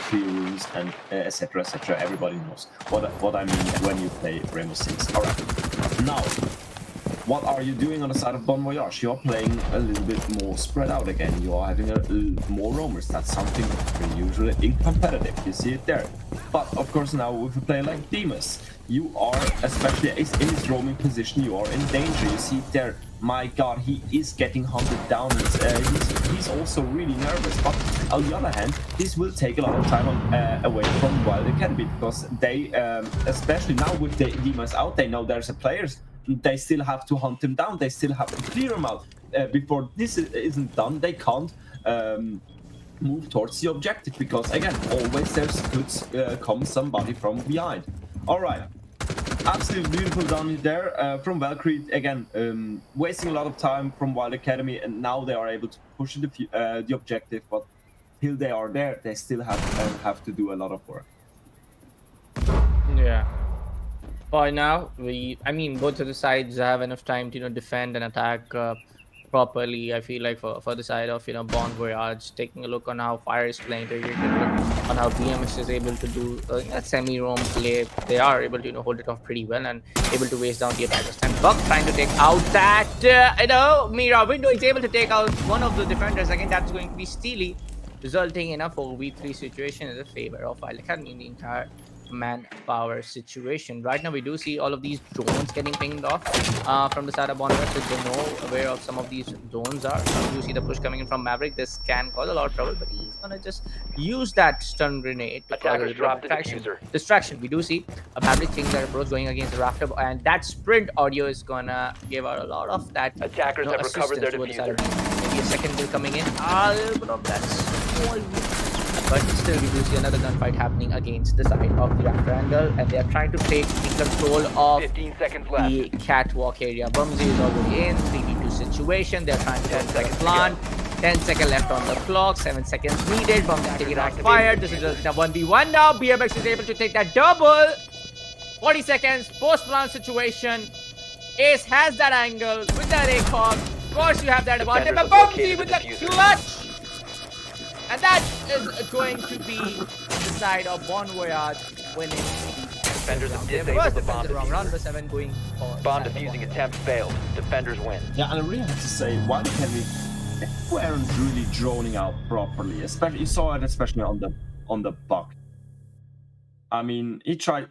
clear rooms and etc. etc. Everybody knows what I mean when you play Rainbow Six. All right, now, what are you doing on the side of Bon Voyage? You're playing a little bit more spread out again. You are having more roamers. That's something usually in competitive. You see it there. But of course, now with a player like Demus, you are, especially in his roaming position, you are in danger. You see it there. My God, he is getting hunted down. He's also really nervous. But on the other hand, this will take a lot of time away from Wild Academy, because they, especially now with the Demus out, they know there's a players. They still have to hunt him down. They still have to clear him out. Before this isn't done, they can't move towards the objective, because again, always could come somebody from behind. All right, absolutely beautiful done there from Valkyrie. Again, wasting a lot of time from Wild Academy, and now they are able to push the objective. But till they are there, they still have to do a lot of work. Yeah. For now, both of the sides have enough time to defend and attack properly. I feel like for the side of Bon Voyage, taking a look on how Fire is playing, taking a look on how BMS is able to do a semi-roam play. They are able to hold it off pretty well and able to waste down the attackers. And Buck trying to take out that Mira window. Is able to take out one of the defenders. Again, that's going to be Steely, resulting in a 4v3 situation in the favor of Wild Academy in the entire manpower situation. Right now, we do see all of these drones getting pinged off from the side of Bonner, so they know where of some of these drones are. You see the push coming in from Maverick. This can cause a lot of trouble, but he's gonna just use that stun grenade to cause a Attackers little drop the distraction. diffuser. We do see a Maverick taking that approach, going against the rafter, and that sprint audio is gonna give out a lot of that Attackers have recovered their assistance over the side diffuser. of maybe a second kill coming in. A little bit of that small, but still we do see another gunfight happening against the side of the rafter angle, and they are trying to take the control of 15 seconds left. the catwalk area. Bumsy is already in 3v2 situation. They're trying to 10 get the seconds to plant. 10 seconds left on the clock. 7 seconds needed. Bumsy taking out fire. This is just a 1v1 now. BMX is able to take that double. 40 seconds post plant situation. Ace has that angle with that ACOG. Of course, you have that advantage. But Bumsy with the clutch. And that is going to be the side of Bon Voyage winning. Defenders have Their disabled first the bomb defensive round, round diffuser. number 7 going for Bomb the side of defusing Bon. attempt failed. Defenders win. Yeah, and I really have to say, Wild Academy weren't really droning out properly. Especially, you saw it especially on the Buck. I mean, he tried.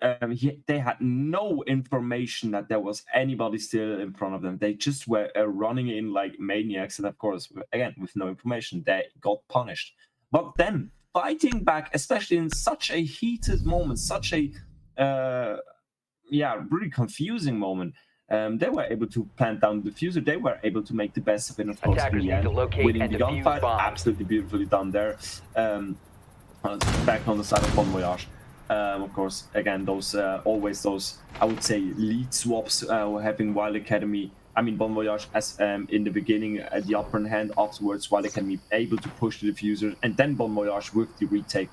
They had no information that there was anybody still in front of them. They just were running in like maniacs, and of course, again with no information, they got punished. But then fighting back, especially in such a heated moment, such a really confusing moment. They were able to plant down the diffuser. They were able to make the best of it, of course, in Attackers the need to end, locate winning and the defuse gunfight. bombs. Absolutely beautifully done there. Back on the side of Bon Voyage. Of course, again, those always those, I would say, lead swaps having Wild Academy. I mean, Bon Voyage as in the beginning at the upper hand. Afterwards, Wild Academy able to push the diffuser, and then Bon Voyage with the retake.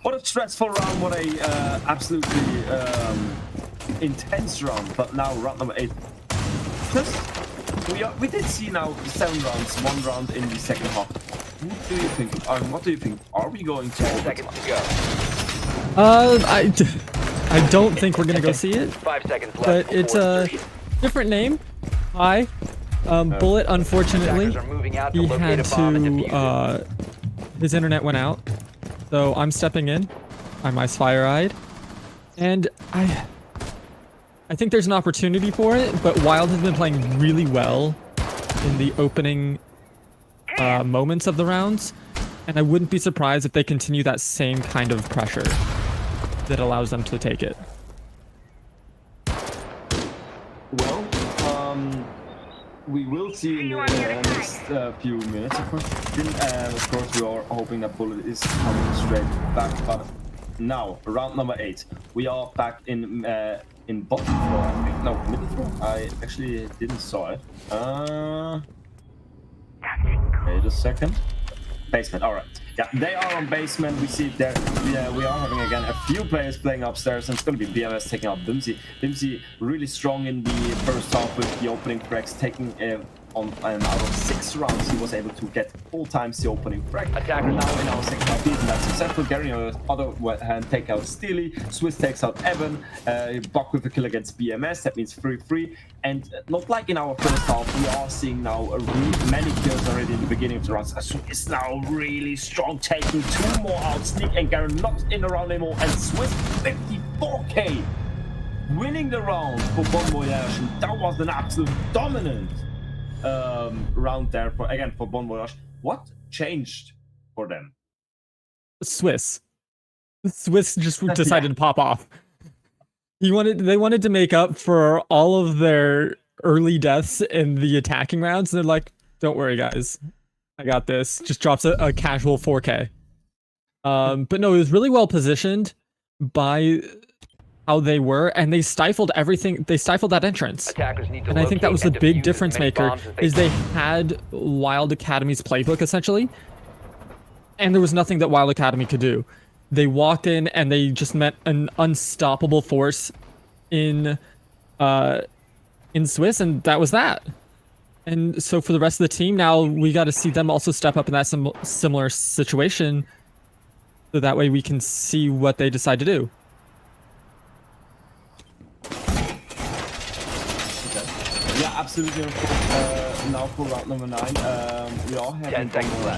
What a stressful round, what a absolutely intense round. But now round number 8. We did see now 7 rounds, 1 round in the second half. What do you think? What do you think? Are we going to 10 seconds to go. I don't think we're gonna go see it. 5 seconds left. But it's a different name. Hi. Bullet, unfortunately, Attackers are moving out to he locate had a bomb and defuse it. to, his internet went out. So I'm stepping in. I'm Ice Fire-Eyed. And I think there's an opportunity for it, but Wild has been playing really well in the opening moments of the rounds. And I wouldn't be surprised if they continue that same kind of pressure that allows them to take it. Well, we will see in the next few minutes, of course. Of course, we are hoping that Bullet is coming straight back. But now, round number 8, we are back in bottom floor, I think. No, middle floor. I actually didn't saw it. Wait a second. Basement. All right. Yeah, they are on basement. We see there. Yeah, we are having again a few players playing upstairs, and it's going to be BMS taking out Dimsy. Dimsy really strong in the first half with the opening cracks, taking on out of 6 rounds he was able to get 4 times the opening crack. Attacker now in our second half, beating that successful. Gary on the other hand take out Steely. Swiss takes out Evan. Buck with a kill against BMS. That means 3-3. And not like in our first half, we are seeing now many kills already in the beginning of the rounds. Swiss is now really strong, taking 2 more out. Sneak and Garen not in the round anymore. And Swiss 54k, winning the round for Bon Voyage. And that was an absolute dominant round there for Bon Voyage. What changed for them? Swiss just decided to pop off. They wanted to make up for all of their early deaths in the attacking rounds. And they're like, don't worry, guys. I got this. Just drops a casual 4K. But no, it was really well positioned by how they were, and they stifled everything. They stifled that entrance. Attackers need to And I think that was the locate and big defuse difference as many maker, bombs as is they had Wild Academy's playbook, essentially. And there was nothing that Wild Academy could do. They walked in and they just met an unstoppable force in Swiss, and that was that. And so for the rest of the team, now we got to see them also step up in that similar situation, so that way we can see what they decide to do. Yeah, absolutely. Now for round number 9, we are having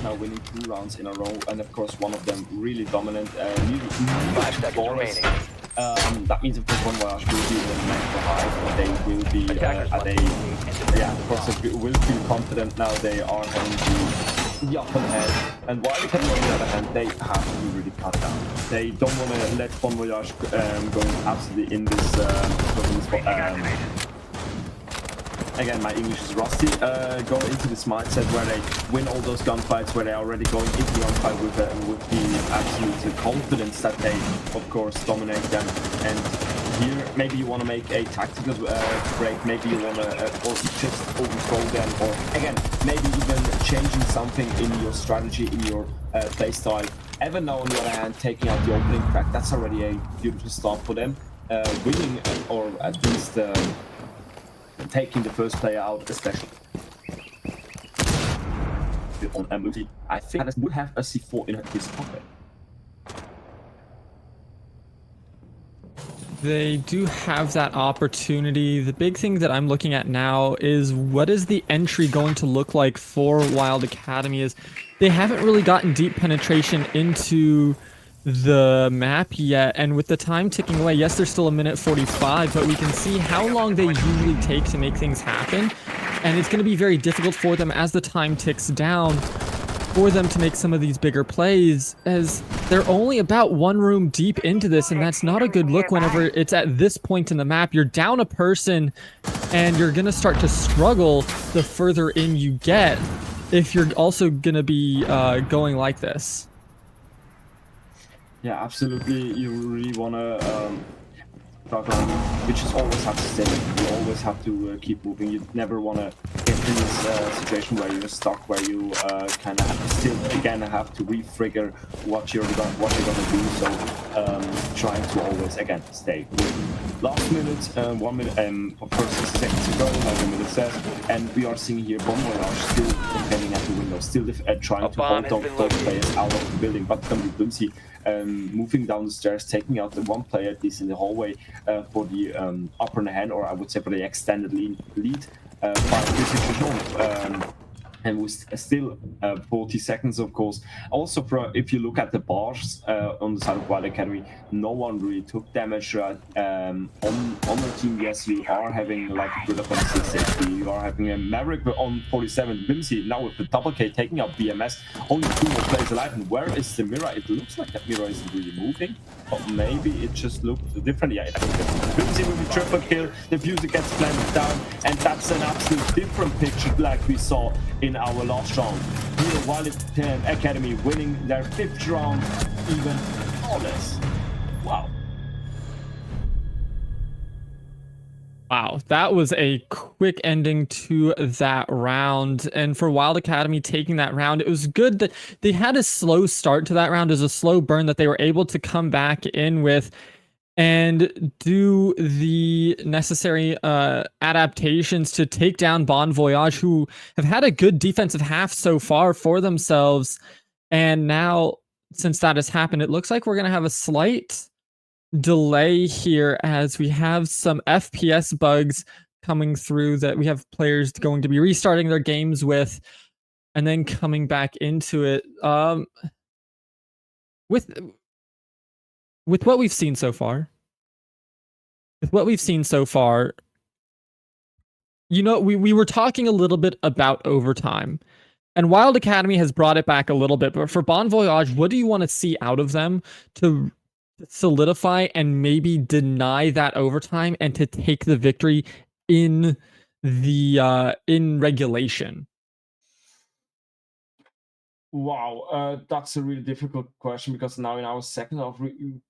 now winning 2 rounds in a row, and of course one of them really dominant. 5 seconds remaining. That means of course Bon Voyage will be in the next high. They will be of course they will feel confident now. They are having the upper hand, and while they can on the other hand, they have to really cut down. They don't want to let Bon Voyage go absolutely in this again, my English is rusty. Go into this mindset where they win all those gunfights, where they are already going into the gunfight with the absolute confidence that they, of course, dominate them. And here, maybe you want to make a tactical break. Maybe you want to just overthrow them, or again, maybe even changing something in your strategy, in your play style. Evan now, on the other hand, taking out the opening crack. That's already a beautiful start for them. Winning, or at least taking the first player out, especially on MOT. I think that would have a C4 in his pocket. They do have that opportunity. The big thing that I'm looking at now is what is the entry going to look like for Wild Academy. Is they haven't really gotten deep penetration into the map yet, and with the time ticking away, yes, there's still 1:45, but we can see how long they usually take to make things happen, and it's going to be very difficult for them as the time ticks down for them to make some of these bigger plays, as they're only about 1 room deep into this, and that's not a good look whenever it's at this point in the map. You're down a person, and you're going to start to struggle the further in you get if you're also going to be going like this. Yeah, absolutely. You really want to struggle. You just always have to stay. You always have to keep moving. You never want to get in this situation where you're stuck, where you kind of still again have to refigure what you're gonna do. So trying to always again stay. Last minute, 1 minute, of course, 60 seconds ago, like the minute says, and we are seeing here Bon Voyage still defending at the window, still trying to hold those players out of the building, but Bloomsy moving down the stairs, taking out the one player at least in the hallway for the upper hand, or I would say for the extended lead by precision. And with still 40 seconds, of course. Also, if you look at the bars on the side of Wild Academy, no one really took damage. On the team, yes, you are having like a good offensive safety. You are having a Maverick on 47. Bimsy now with the double K taking out BMS. Only 2 more players alive. And where is the mirror? It looks like that mirror isn't really moving, but maybe it just looked different. Yeah, Bimsy with a triple kill. The Fuser gets planted down, and that's an absolute different picture like we saw in our last round. Here, Wild Academy winning their 5th round, even flawless. Wow. Wow, that was a quick ending to that round. And for Wild Academy taking that round, it was good that they had a slow start to that round. It was a slow burn that they were able to come back in with and do the necessary adaptations to take down Bon Voyage, who have had a good defensive half so far for themselves. And now, since that has happened, it looks like we're going to have a slight delay here as we have some FPS bugs coming through that we have players going to be restarting their games with and then coming back into it. With what we've seen so far, you know, we were talking a little bit about overtime, and Wild Academy has brought it back a little bit. But for Bon Voyage, what do you want to see out of them to solidify and maybe deny that overtime and to take the victory in the in regulation? Wow, that's a really difficult question because now in our second half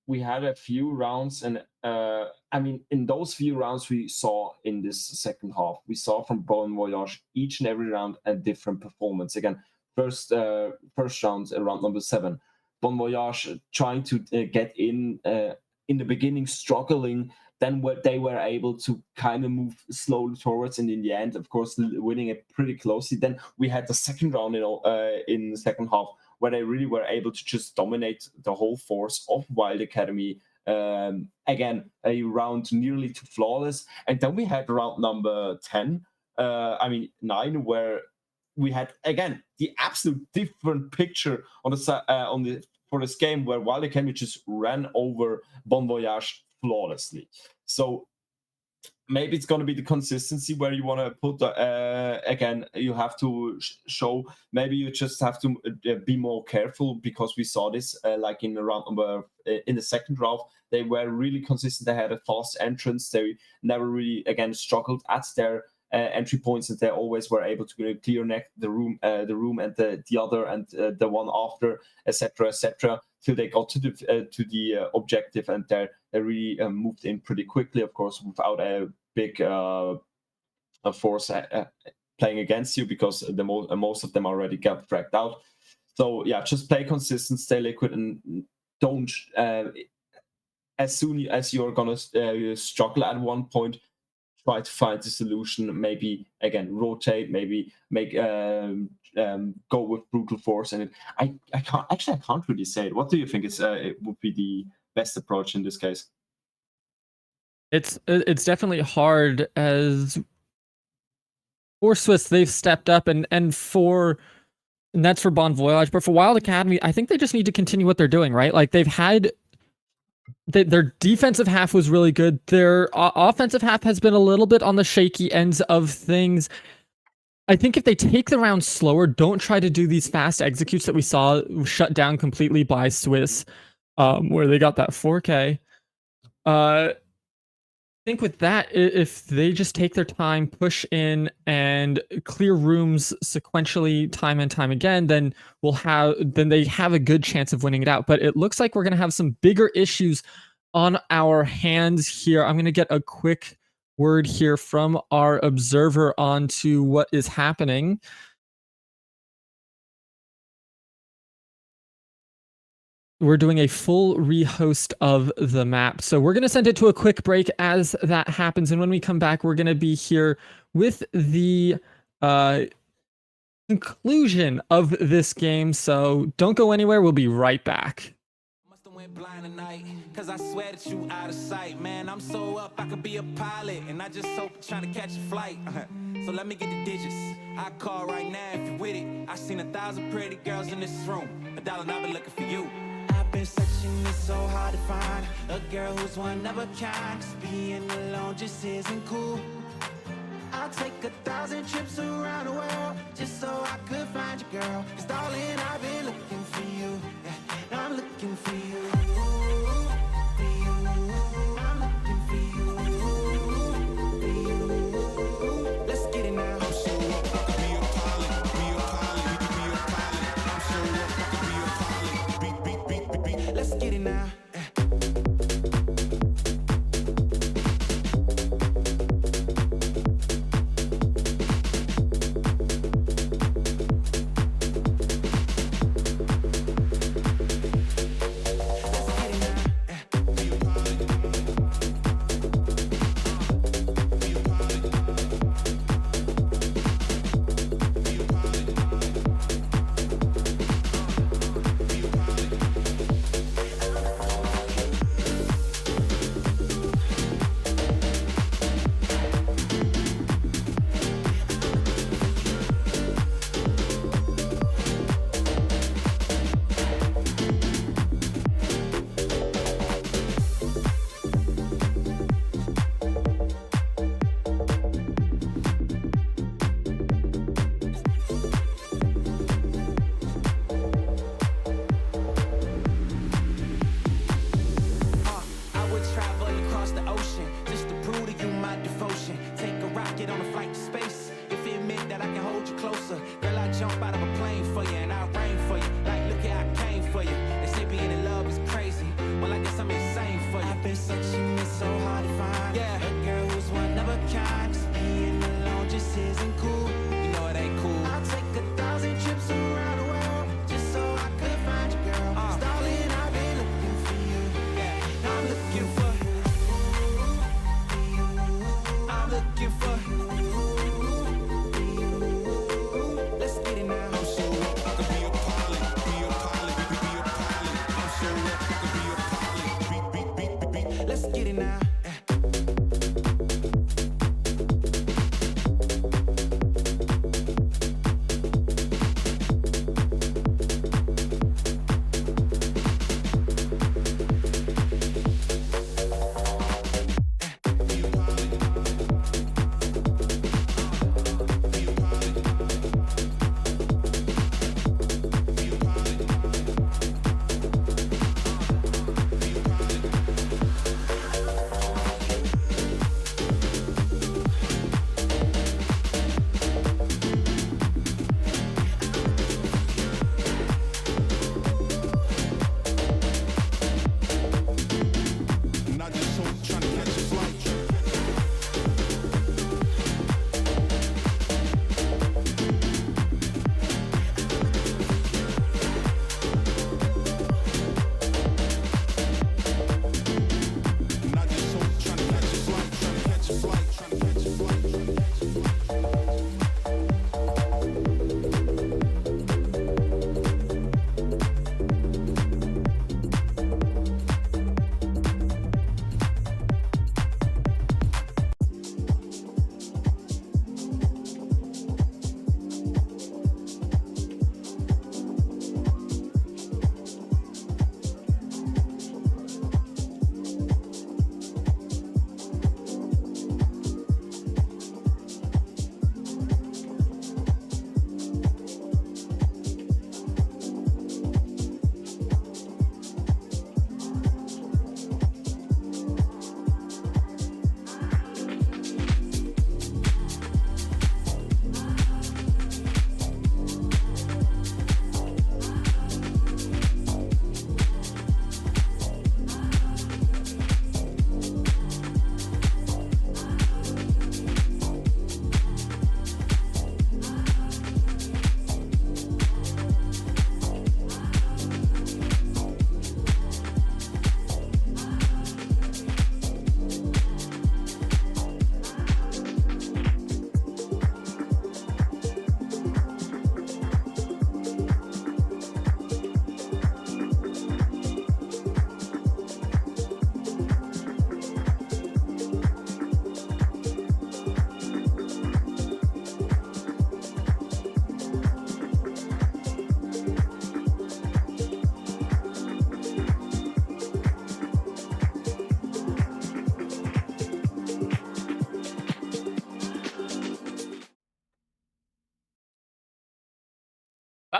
we had a few rounds, and I mean in those few rounds we saw in this second half, we saw from Bon Voyage each and every round a different performance. Again, first round, round number 7, Bon Voyage trying to get in the beginning, struggling. Then they were able to kind of move slowly towards, and in the end, of course, winning it pretty closely. Then we had the second round in the second half where they really were able to just dominate the whole force of Wild Academy. Again, a round nearly to flawless. And then we had round number 10, 9, where we had again the absolute different picture on the for this game, where Wild Academy just ran over Bon Voyage flawlessly. So maybe it's going to be the consistency where you want to put again, you have to show, maybe you just have to be more careful, because we saw this like in the round number in the second round, they were really consistent. They had a fast entrance. They never really again struggled at their entry points, and they always were able to clear the room and the other and the one after, etc., till they got to the objective, and they really moved in pretty quickly, of course, without a big force playing against you, because most of them already got fragged out. So yeah, just play consistent, stay liquid, and don't as soon as you're gonna struggle at one point, try to find the solution. Maybe again rotate, maybe make go with brutal force. And I can't really say it. What do you think it would be the best approach in this case? It's definitely hard, as for Swiss they've stepped up, and that's for Bon Voyage. But for Wild Academy, I think they just need to continue what they're doing, right? Like they've had their defensive half was really good. Their offensive half has been a little bit on the shaky ends of things. I think if they take the round slower, don't try to do these fast executes that we saw shut down completely by Swiss, where they got that 4K. I think with that, if they just take their time, push in, and clear rooms sequentially time and time again, then they have a good chance of winning it out. But it looks like we're going to have some bigger issues on our hands here. I'm going to get a quick word here from our observer on to what is happening. We're doing a full rehost of the map. So we're going to send it to a quick break as that happens. And when we come back, we're going to be here with the conclusion of this game. So don't go anywhere. We'll be right back. Must have went blind tonight, cause I swear that you out of sight. Man, I'm so up, I could be a pilot, and I just hope you're trying to catch a flight. So let me get the digits. I call right now if you're with it. I seen 1,000 pretty girls in this room. $1 and I've been looking for you. I've been searching, it's so hard to find a girl who's one of a kind. 'Cause being alone just isn't cool. I'll take 1,000 trips around the world just so I could find you, girl. 'Cause darling, I've been looking for you. Yeah, I'm looking for you. For you. I'm looking for you. For you. Let's get it now. I'm so up, I could be a pilot. Be a pilot. We could be a pilot. I'm so up, I could be a pilot. Beat. Let's get it now.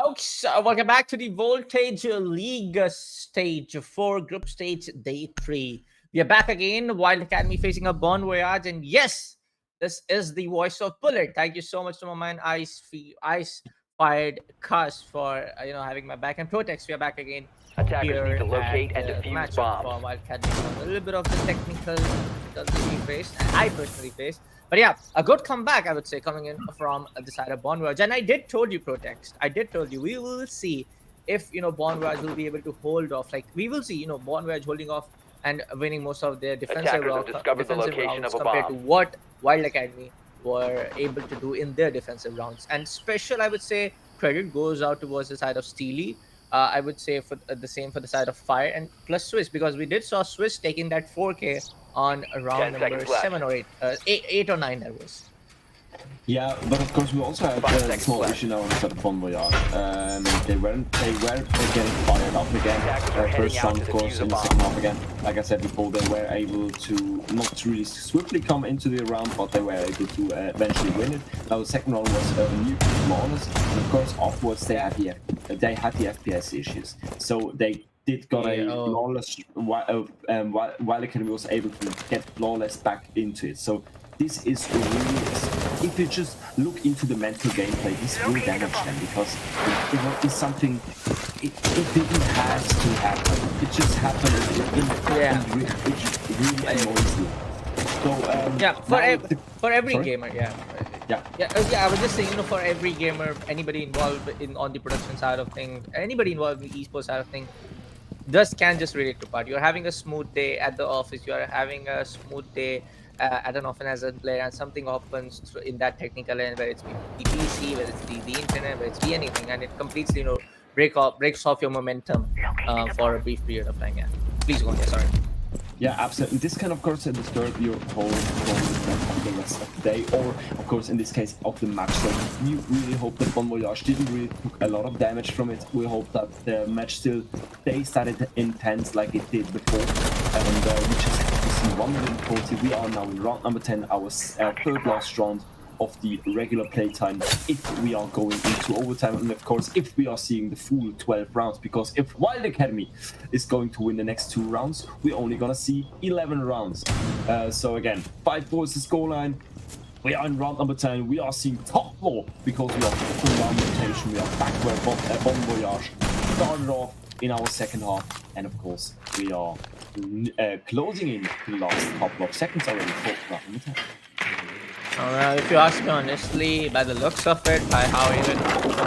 Folks, welcome back to the Voltage League stage 4, Group Stage Day 3. We are back again, Wild Academy facing a Bon Voyage, and yes, this is the voice of Bullet. Thank you so much to my man Ice Fired Cuss for having my back, and Protex. We are back again Attackers need here to locate at and the defuse matchup for bombs. Wild Academy. A little bit of the technical difficulties we faced, and I personally faced. But yeah, a good comeback, I would say, coming in from the side of Bonraj. And I did told you, Protext. I did told you we will see if Bonraj will be able to hold off. Like we will see, Bonraj holding off and winning most of their Attackers have discovered the location rounds of a compared to bomb. what Wild Academy were able to do in their defensive rounds. And special, I would say, credit goes out towards the side of Steely. I would say for the same for the side of Fire and plus Swiss, because we did saw Swiss taking that 4K on 10 round number seconds left. 7 or 8, eight or 9 that was. Yeah, but of course we also had 5 a seconds small left. issue now on the side of Bon Voyage. They were getting fired up again. Attackers are First heading out round, to of course, defuse a in the bomb. second half again. Like I said before, they were able to not really swiftly come into the round, but they were able to eventually win it. Now the second round was new flawless, and of course afterwards they had the FPS issues. So they did got a flawless while Academy was able to get flawless back into it. So this is really, if you just look into the mental gameplay, this will damage them, because it is something, it didn't have to happen. It just happened, and it really annoys you. So for every sorry? gamer, yeah. I was just saying, for every gamer, anybody involved on the production side of things, anybody involved in the esports side of things, can just relate to part. You're having a smooth day at the office. You are having a smooth day at an often as a player, and something happens in that technical end, where it's the PC, whether it's the internet, whether it's the anything, and it completely breaks off your momentum for a brief period of time. Yeah, please go on. Yeah, sorry. Yeah, absolutely. This can, of course, disturb your whole performance of the rest of the day, or, of course, in this case, of the match. So we really hope that Bon Voyage didn't really took a lot of damage from it. We hope that the match still stays that intense like it did before. And we just have to see 140. We are now in round number 10, our third last round of the regular playtime, if we are going into overtime, and of course if we are seeing the full 12 rounds, because if Wild Academy is going to win the next 2 rounds, we're only gonna see 11 rounds. So again, 5-4 is the scoreline. We are in round number 10. We are seeing top floor, because we are full round rotation. We are back where Bon Voyage started off in our second half, and of course we are closing in the last couple of seconds already for round number 10. If you ask me honestly, by the looks of it, by how even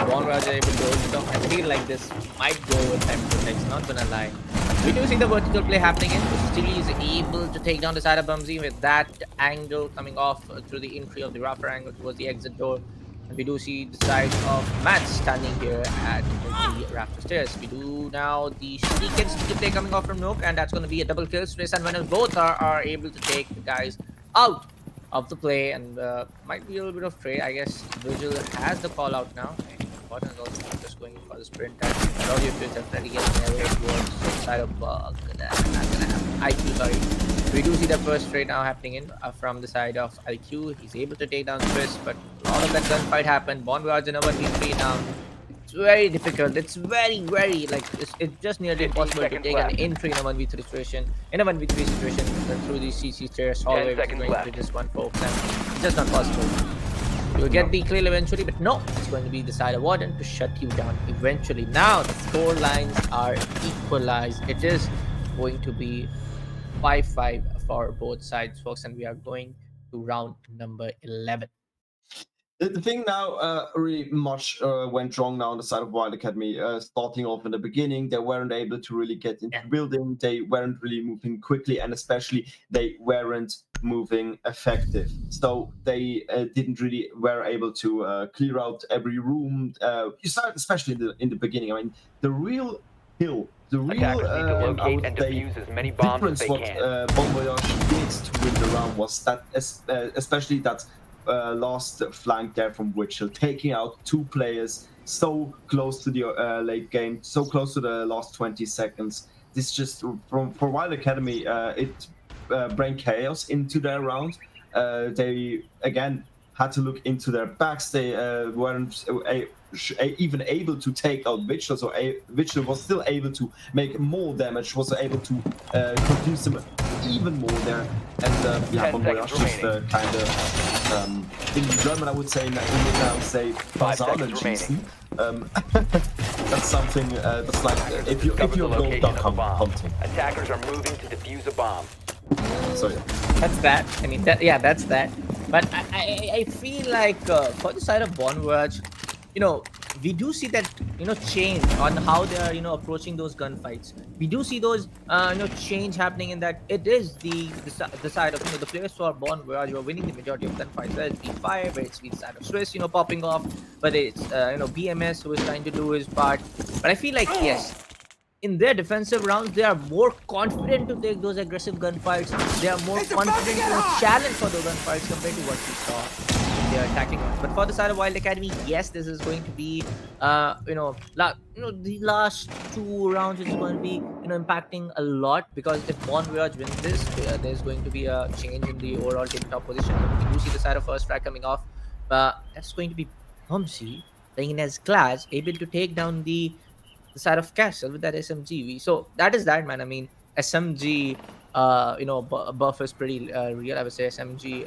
Bonraj are able to hold it off, I feel like this might go with time Protex, not gonna lie. We do see the vertical play happening in. Steely is able to take down the side of Bumsy with that angle coming off through the entry of the rougher angle towards the exit door. And we do see the side of Matt standing here at the Raptor stairs. We do now the sneak play coming off from Nook, and that's going to be a double kill. Swiss and Venom both are able to take the guys out of the play, and might be a little bit of trade. I guess Virgil has the call out now. Gordon is also just going for the sprint, and Claudio is definitely getting away towards the side of not gonna happen. IQ, sorry. We do see the first trade now happening in from the side of IQ. He's able to take down Swiss, but a lot of that gunfight happened. Bonraj in a 1v3 now. It's very difficult. It's very like it's just nearly impossible to take an entry in a 1v3 situation. In a 1v3 situation through these CC stairs, hallway, which is going to be just one folks, and it's just not possible. You'll get the kill eventually, but no, it's going to be the side of Warden to shut you down eventually. Now the score lines are equalized. It is going to be 5-5 for both sides, folks, and we are going to round number 11. The thing now really much went wrong now on the side of Wild Academy. Starting off in the beginning, they weren't able to really get into the building. They weren't really moving quickly, and especially they weren't moving effective. So they didn't really were able to clear out every room. You saw it especially in the beginning. I mean, the real hill. The real locate and defuse as many bombs difference as they what can. Bon Voyage did to win the round was that, especially that last flank there from Witchell, taking out 2 players so close to the late game, so close to the last 20 seconds. This just for Wild Academy, it bring chaos into their round. They again had to look into their backs. They weren't even able to take out Vigil, so Vigil was still able to make more damage, was able to confuse them even more there. And yeah, 10 Bon seconds Voyage is remaining. kind of, in German I would say, in English I would say, 5 seconds Fasanenschießen. That's something that's like if you Discovered go the location duck of a bomb. hunting. Attackers are moving to defuse a bomb. So yeah. That's that. I mean, that's that. But I feel like for the side of Bon Voyage, we do see that change on how they are approaching those gunfights. We do see those change happening in that it is the side of the players who are Bon Voyage who are winning the majority of gunfights. Whether it's B5, whether it's the side of Swiss popping off, but it's BMS who is trying to do his part. But I feel like yes, in their defensive rounds, they are more confident to take those aggressive gunfights. They are more confident to challenge for those gunfights compared to what we saw in their attacking rounds. But for the side of Wild Academy, yes, this is going to be, the last 2 rounds is going to be, impacting a lot, because if Bon Voyage wins this, there's going to be a change in the overall tabletop position. We do see the side of first track coming off, but that's going to be Bumsy playing as Clash, able to take down the side of Castle with that SMG. So that is that, man. I mean, SMG, buff is pretty real. I would say SMG,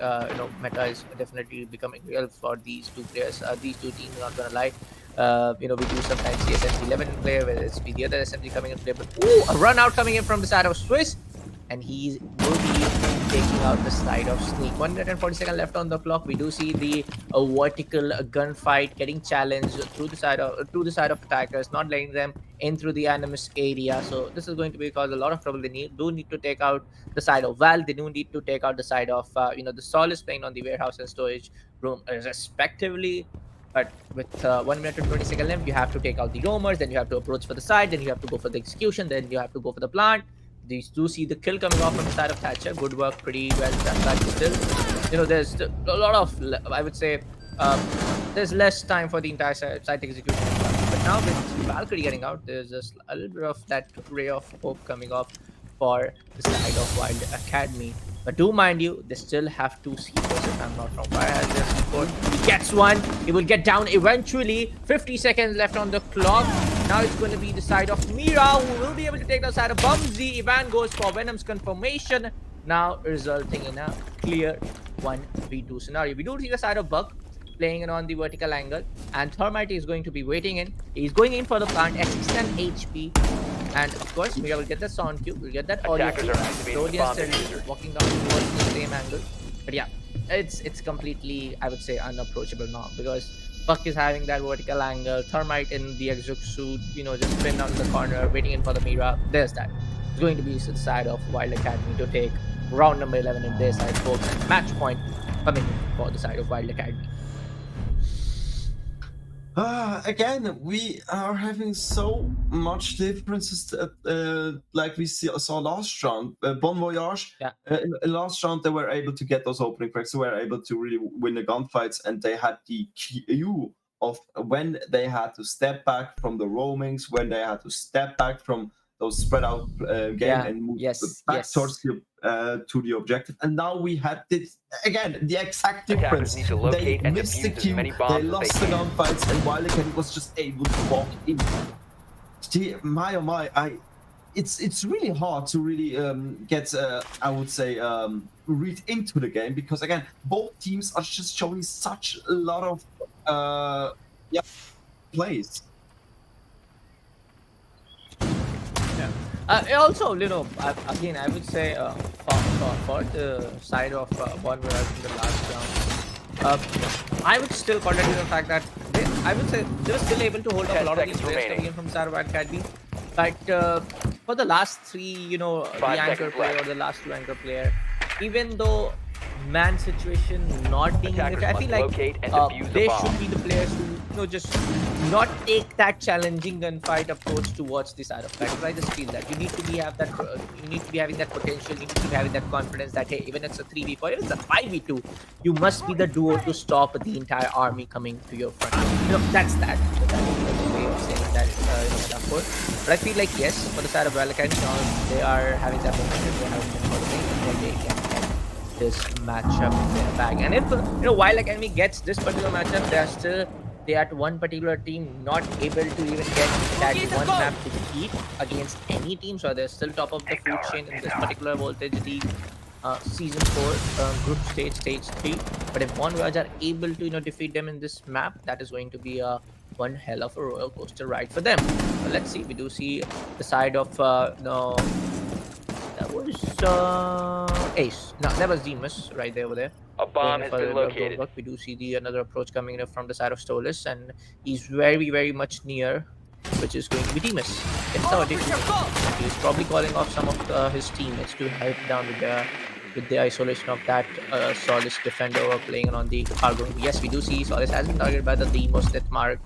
meta is definitely becoming real for these two players. These two teams, not gonna lie. We do sometimes see SMG 11 in play, whether it's be the other SMG coming in play. But a run out coming in from the side of Swiss, and he will be taking out the side of Sneak. 1 minute and 40 seconds left on the clock. We do see the vertical gunfight getting challenged through the side of attackers, not letting them in through the animus area. So this is going to be cause a lot of trouble. They do need to take out the side of Val. They do need to take out the side of the Solace playing on the warehouse and storage room respectively. But with 1 minute and 20 seconds left, you have to take out the roamers, then you have to approach for the side, then you have to go for the execution, then you have to go for the plant. These do see the kill coming off from the side of Thatcher. Good work, pretty well done. But still, there's a lot of, I would say, there's less time for the entire site execution. But now with Valkyrie getting out, there's just a little bit of that ray of hope coming off for the side of Wild Academy. But do mind you, they still have 2 C4s if I'm not wrong. Fire has their C4. He gets one. He will get down eventually. 50 seconds left on the clock. Now it's going to be the side of Mira, who will be able to take the side of Bumsy. Ivan goes for Venom's confirmation, now resulting in a clear 1v2 scenario. We do see the side of Buck playing it on the vertical angle, and Thermite is going to be waiting in. He's going in for the plant at 610 HP. And of course, Mira will get the sound cue, we'll get that audio Attackers cue. are activating Slowly the and bomb steadily diffuser. walking down towards the same angle. But yeah, it's completely, I would say, unapproachable now, because Buck is having that vertical angle, Thermite in the exotic suit, just pinned on the corner, waiting in for the Mira. There's that. It's going to be the side of Wild Academy to take round number 11 in their side, folks, and match point coming for the side of Wild Academy. Again, we are having so much differences that, like we saw last round. Bon Voyage, Yeah. in last round, they were able to get those opening cracks. They were able to really win the gunfights, and they had the cue of when they had to step back from the roamings, when they had to step back from those spread out game and move back towards the to the objective. And now we had this again, the exact difference. Attackers need to They locate and missed the defuse as cue, many they bombs as lost they the can. gunfights, and Wild Academy was just able to walk in. Gee, my oh my, it's really hard to really get I would say read into the game, because again, both teams are just showing such a lot of plays. Also, again, I would say for the side of Bon Voyage in the last round, I would still contradict the fact that I would say they were still able to hold up a 10 lot of these seconds players remaining. coming in from side of Wild Academy. But for the last 3, the 5 anchor seconds player left. or the last 2 anchor player, even though man situation not being in Attackers it, I must feel like locate and defuse the they bomb. should be the players who just not take that challenging gunfight approach towards the side of battle. I just feel that you need to be having that potential, you need to be having that confidence that hey, even it's a 3v4, even it's a 5v2, you must be the duo to stop the entire army coming to your front. That's that. That is the way of saying that metaphor. But I feel like yes, for the side of Wild Academy, now they are having that momentum, they are having that motivation, and they can this matchup in their bag. And if Wild Academy gets this particular matchup, they at one particular team not able to even get that one map defeat against any team, so they're still top of the food chain in this particular Voltage League season 4 group stage 3. But if Von Voyage are able to defeat them in this map, that is going to be one hell of a roller coaster ride for them. But let's see. We do see the side of no, that was Ace. No, that was Demus right there over there. A bomb Going has for been the located. block. We do see another approach coming in from the side of Stolas, and he's very, very much near, which is going to be Demus. It's our He's probably calling off some of his teammates to help down with the isolation of that Solis defender who are playing on the cargo. Yes, we do see Solis has been targeted by the Demos that mark.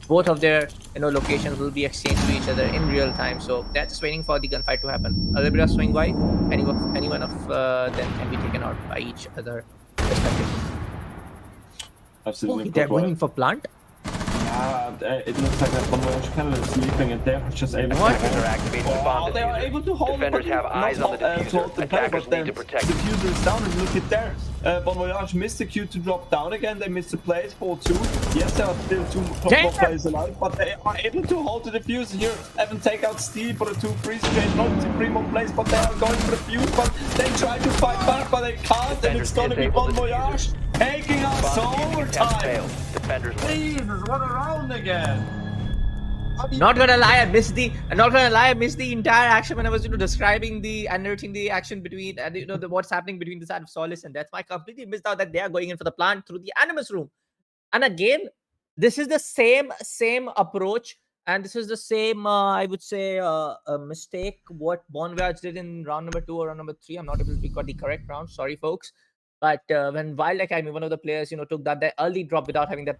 Both of their locations will be exchanged to each other in real time, so they're just waiting for the gunfight to happen. A little bit of swing by, any one of them can be taken out by each other respectively. Absolutely. They're going for plant. It looks like that Von Voyage kind of sleeping, and they're just able What? to They're activating the bomb they are diffuser. able to hold Defenders have eyes on the diffuser. Attackers need to protect it. diffuser is down, and look at there. Von Voyage missed the Q to drop down again. They missed the place for 2. Yes, there are still 2 more players alive, but they are able to hold the diffuser here. Even take out Steve for the 2 freeze trade, not 3 more plays, but they are going for the fuse. But they try to fight back, but they can't, and it's gonna be Von Voyage taking us overtime. Defenders win. Jesus, what a round again! Not gonna lie, I missed the entire action when I was describing and narrating the action between what's happening between the side of Solis, and that's why I completely missed out that they are going in for the plant through the Animus room. And again, this is the same approach, and this is the same I would say mistake what Bon Voyage did in round number 2 or round number 3. I'm not able to pick out the correct round, sorry folks. But when Wild Academy, one of the players, took that early drop without having that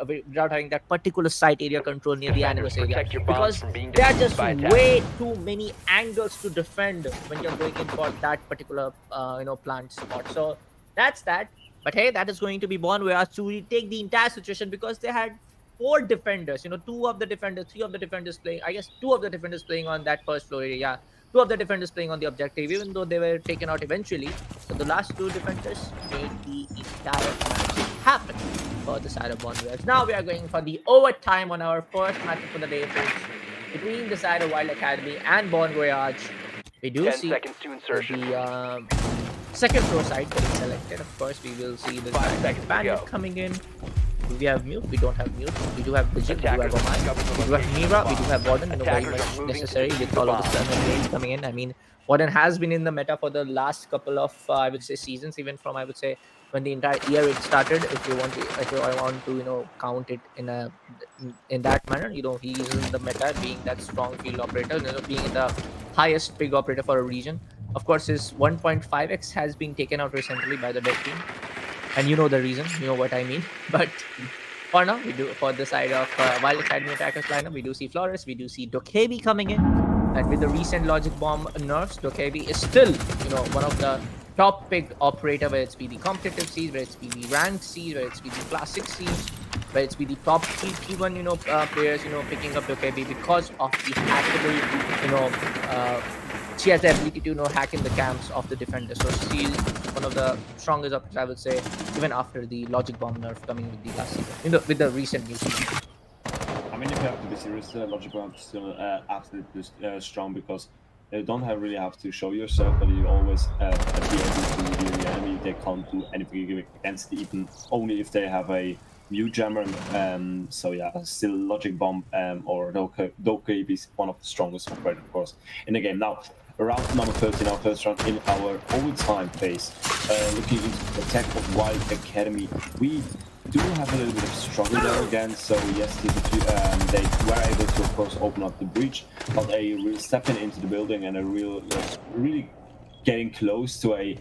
without having that particular site area control near the Animus area, protect your bombs because from being there are defused just by attackers. way too many angles to defend when you're going in for that particular plant spot. So that's that. But hey, that is going to be Bon Voyage to retake the entire situation, because they had 4 defenders. 2 of the defenders, 3 of the defenders playing. I guess 2 of the defenders playing on that first floor area. Yeah. 2 of the defenders playing on the objective, even though they were taken out eventually. So the last 2 defenders made the entire match happen for the side of Bon Voyage. Now we are going for the overtime on our first matchup for the day, folks, between the side of Wild Academy and Bon Voyage. We do 10 see seconds to insertion. the second floor side getting selected. Of course, we will see the 5 seconds to Bandit go. coming in. Do we have Mute? We don't have Mute. We do have Vigil. We do have Attackers Omai. discovered the We do have location Mira. of We the do have Warden. Very Attackers are much moving to necessary defuse with the all of the bomb. Sun raids coming in. I mean, Warden has been in the meta for the last couple of, I would say, seasons, even from, I would say, when the entire year it started. If you want to count it in that manner, he is in the meta, being that strong field operator, being the highest pig operator for a region. Of course, his 1.5x has been taken out recently by the dev team, and you know the reason, you know what I mean. But for now, we do for the side of Wild Academy attackers lineup, we do see Flores, we do see Dokebi coming in, and with the recent Logic Bomb nerfs, Dokebi is still one of the top pick operator, whether it's be the competitive seeds, whether it's be the ranked seeds, whether it's be the classic seeds, whether it's be the top T1 players picking up Dokebi because of the hackable she has the ability to hack in the camps of the defenders. So she is one of the strongest operators, I would say, even after the Logic Bomb nerf coming with the last season, with the recent new season. I mean, if you have to be serious, Logic Bomb is still absolutely strong, because you don't really have to show yourself, but you always be able to heal the enemy. They can't do anything against it, even only if they have a Mute Jammer. So yeah, still Logic Bomb or Dokebi is one of the strongest operators, of course, in the game. Now, round number 13, our first round in our overtime phase. Looking into the attack of Wild Academy, we do have a little bit of struggle there again. So yes, they were able to, of course, open up the breach, but a real stepping into the building and a really getting close to a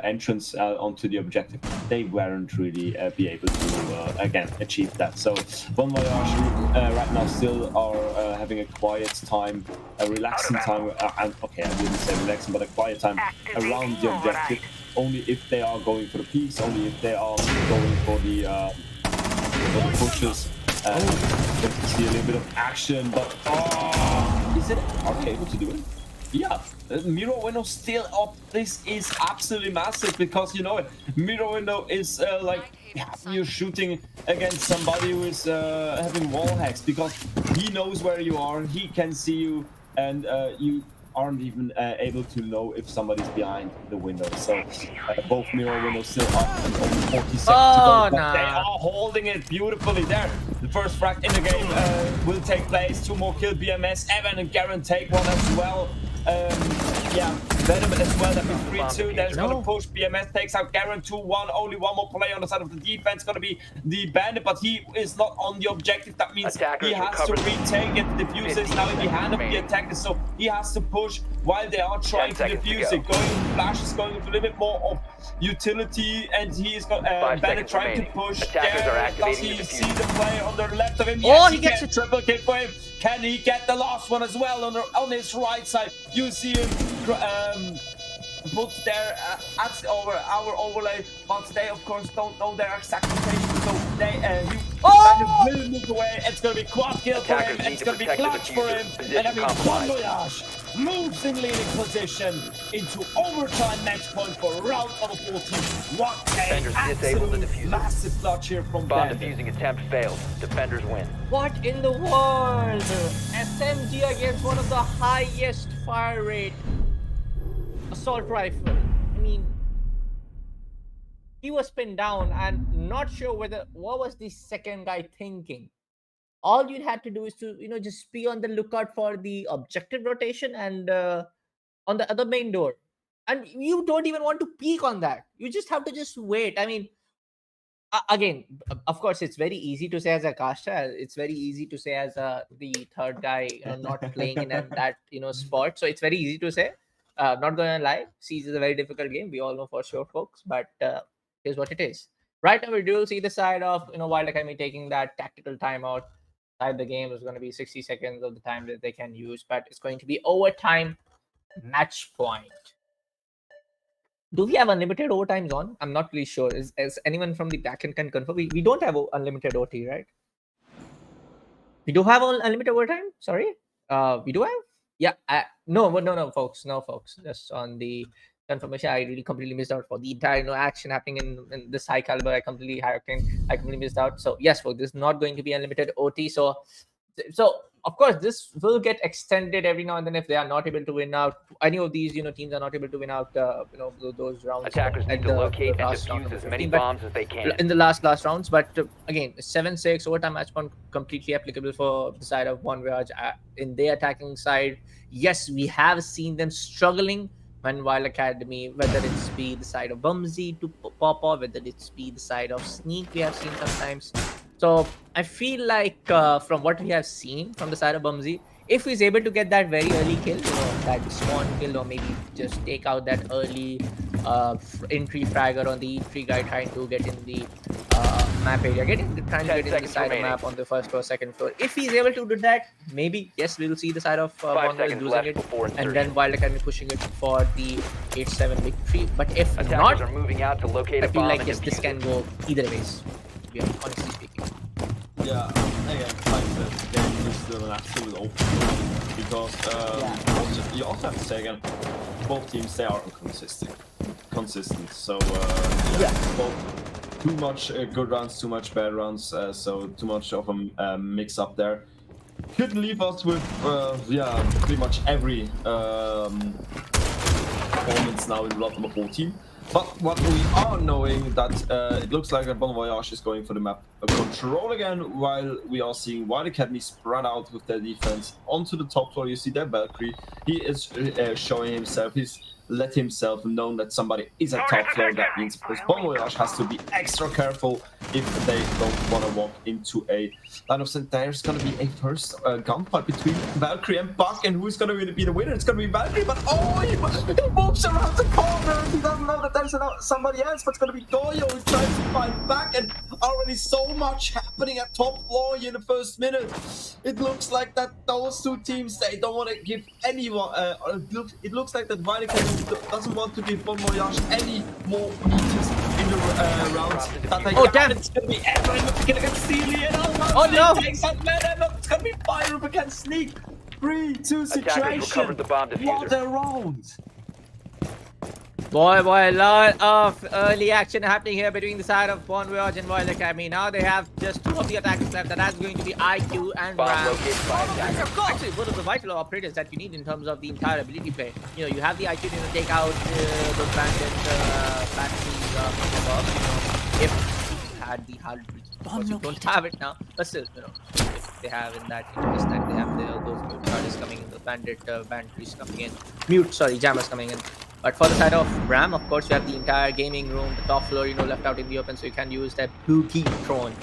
entrance onto the objective, they weren't really be able to again achieve that. So Bon Voyage right now still are having a quiet time, a relaxing time, and okay, I didn't say relaxing, but a quiet time around the objective. Only if they are going for the peaks, only if they are going for the pushes. Get to see a little bit of action, but is it? Are they able to do it? Yeah, mirror window still up. This is absolutely massive because you know it. Mirror window is like you're shooting against somebody who is having wall hacks because he knows where you are, he can see you, and you aren't even able to know if somebody's behind the window. So both mirror windows still up and only 40 seconds to go, but they are holding it beautifully there. The first frag in the game will take place. 2 more kill. BMS, Evan and Garen take one as well. Yeah, Venom as well. That means 3-2. There's gonna push. BMS takes out Garen 2-1. Only one more player on the side of the defense. Gonna be the Bandit, but he is not on the objective. That means Attackers he has to retake it. The diffuser is now in the hand of the attacker, so he has to push while they are trying to defuse it. Flash is going with a little bit more of utility, and he is Bandit trying to push. Does he see the player on the left of him? Yes, he gets a triple kill for him. Can he get the last one as well on his right side? You see him put their our overlay, but they of course don't know their exact location, so they will move away. It's gonna be quad kill for him, and it's gonna be clutch for him, and I mean Bon Voyage moves in leading position into overtime match point for round number 14. What an absolute massive clutch here from Bomb Bandit. defusing attempt failed. Defenders win. What in the world? SMG against one of the highest fire rate assault rifle. I mean, he was pinned down and not sure what was the second guy thinking. All you had to do is to just be on the lookout for the objective rotation and on the other main door, and you don't even want to peek on that. You just have to just wait. I mean, again, of course, it's very easy to say as a caster. It's very easy to say as the third guy not playing in that spot. So it's very easy to say. Not gonna lie, Siege is a very difficult game. We all know for sure, folks. But here's what it is. Right now, we do see the side of Wild Academy taking that tactical timeout. Side the game is going to be 60 seconds of the time that they can use, but it's going to be overtime match point. Do we have unlimited overtimes on? I'm not really sure. Is anyone from the backend can confirm? We don't have unlimited OT, right? We do have unlimited overtime? Sorry? We do have? Yeah. No, folks. No, folks. Just on the confirmation, I really completely missed out for the entire action happening in this high caliber. I completely missed out. So yes, folks, this is not going to be unlimited OT. So of course this will get extended every now and then if they are not able to win out. Any of these teams are not able to win out those rounds. Attackers need to locate and defuse as many bombs as they can in the last rounds. But again, 7-6 overtime match point completely applicable for the side of Bon Voyage in their attacking side. Yes, we have seen them struggling when Wild Academy, whether it's be the side of Bumsy to pop off, whether it's be the side of Sneak, we have seen sometimes. So I feel like from what we have seen from the side of Bumsy, if he's able to get that very early kill, that spawn kill, or maybe just take out that early entry fragger on the E3 guy trying to get in the map area, trying to get in the side of map on the first or second floor. If he's able to do that, maybe yes, we'll see the side of Bon Voyage losing it, and then Wild Academy pushing it for the 8-7 victory. But if not, are moving out to locate I feel like yes, this can go either ways. Yeah, honestly speaking. Yeah, again, like the game is still an absolute open because you also have to say again, both teams, they are consistent. So both too much good rounds, too much bad rounds, so too much of a mix up there. Could leave us with pretty much every performance now in round number 14. But what we are knowing that it looks like Bon Voyage is going for the map control again, while we are seeing Wild Academy spread out with their defense onto the top floor. You see there Valkyrie, he is showing himself, he's let himself know that somebody is at top floor. That means of course Bon Voyage has to be extra careful if they don't want to walk into a line of sight. There's going to be a first gunfight between Valkyrie and Buck, and who's going to really be the winner? It's going to be Valkyrie, but he moves around the corner. He doesn't know that there's somebody else, but it's going to be Goyo who tries to fight back, and already so much happening at top floor here in the first minute. It looks like that those two teams, they don't want to give anyone, it looks like that Wild Academy doesn't want to give Bon Voyage any more meters in the rounds. Damn! It's gonna be Evan looking against Steely, and oh no! Takes out Venom. It's gonna be Fire against Sneak. 3-2 Attackers situation. recovered the bomb What diffuser. a round. Boy, a lot of early action happening here between the side of Bon Voyage and Royal Academy. Now they have just two of the attackers left, and that's going to be IQ and Bomb Ram. located by attackers. Actually, one of the vital operators that you need in terms of the entire ability play. You know, you have the IQ to take out those bandit batteries from above. You know, if you had the HAL, because you don't have it now, but still, you know, if they have in that interest that they have those mute charges coming in, the bandit batteries coming in, jammers coming in. But for the side of Ram, of course, you have the entire gaming room, the top floor, you know, left out in the open, so you can use that boogie drone.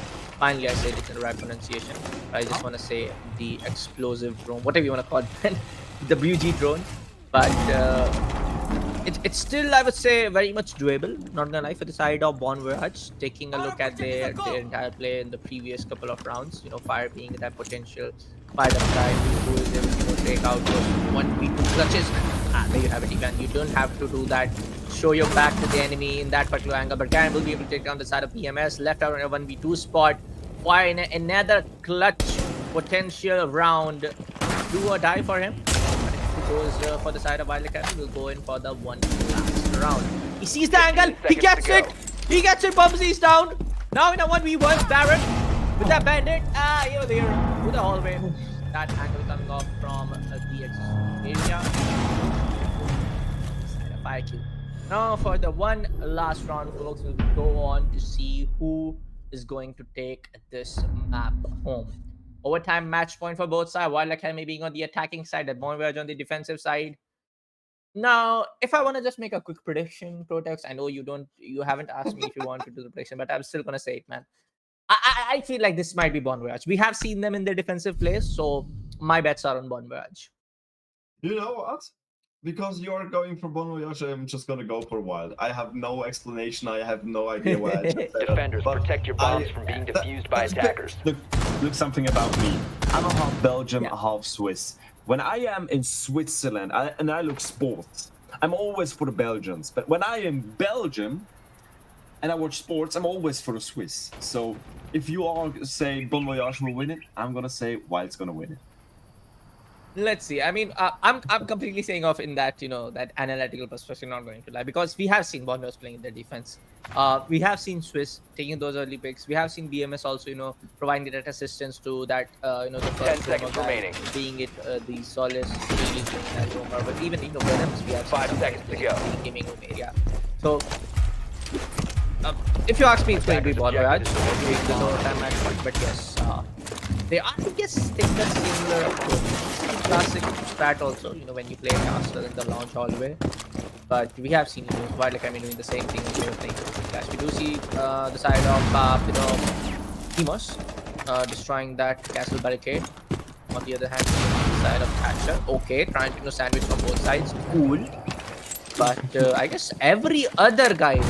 Finally, I said it in the right pronunciation. I just want to say the explosive drone, whatever you want to call it, the boogie drone. But it's still, I would say, very much doable. Not gonna lie, for the side of Bon Voyage, taking a look at their entire play in the previous couple of rounds. You know, Fire being that potential fired up guy who is able to, you know, take out those 1v2 clutches. There you have it, Ivan. You don't have to do that. Show your back to the enemy in that particular angle, but Karen will be able to take down the side of BMS, left out on a 1v2 spot. Fire in another clutch potential round. Do or die for him. But if he goes for the side of Wild Academy, we'll go in for the one last round. He sees the angle. He gets it. He gets it. Bubsy's down. Now in a 1v1, Barrett with that bandit. You're there. To the hallway. That angle coming off from the exit area. Fire kill. Now for the one last round, folks, we'll go on to see who is going to take this map home. Overtime match point for both sides. Wild Academy being on the attacking side, and Bon Voyage on the defensive side. Now, if I want to just make a quick prediction, Protex, I know you haven't asked me if you want to do the prediction, but I'm still gonna say it, man. I feel like this might be Bon Voyage. We have seen them in their defensive plays, so my bets are on Bon Voyage. You know what? Because you're going for Bon Voyage, I'm just gonna go for Wild. I have no explanation. I have no idea why I just said that. Defenders, But protect your bombs from being diffused by attackers. Look, something about me. I'm a half Belgium, Yeah. half Swiss. When I am in Switzerland and I look sports, I'm always for the Belgians. But when I am Belgium and I watch sports, I'm always for the Swiss. So if you all say Bon Voyage will win it, I'm gonna say Wild's gonna win it. Let's see. I mean, I'm completely saying off in that, you know, that analytical perspective, not going to lie, because we have seen Bon Voyage playing in their defense. We have seen Swiss taking those early picks. We have seen BMS also, you know, providing that assistance to that, you know, the 10 first seconds remaining. being it the Solace, really doing that room, but even, you know, Venoms, we have 5 seen seconds to go. in the gaming room area. So, if you ask me, it's going to be Bon Voyage. There's no time match, but yes, they are, I guess, take that similar approach. Classic strat also, you know, when you play castle in the launch hallway. But we have seen, you know, Wild Academy doing the same thing when they were playing Clash. We do see the side of, you know, Timos destroying that castle barricade. On the other hand, the side of Thatcher, okay, trying to, you know, sandwich from both sides, cool. But I guess every other guy,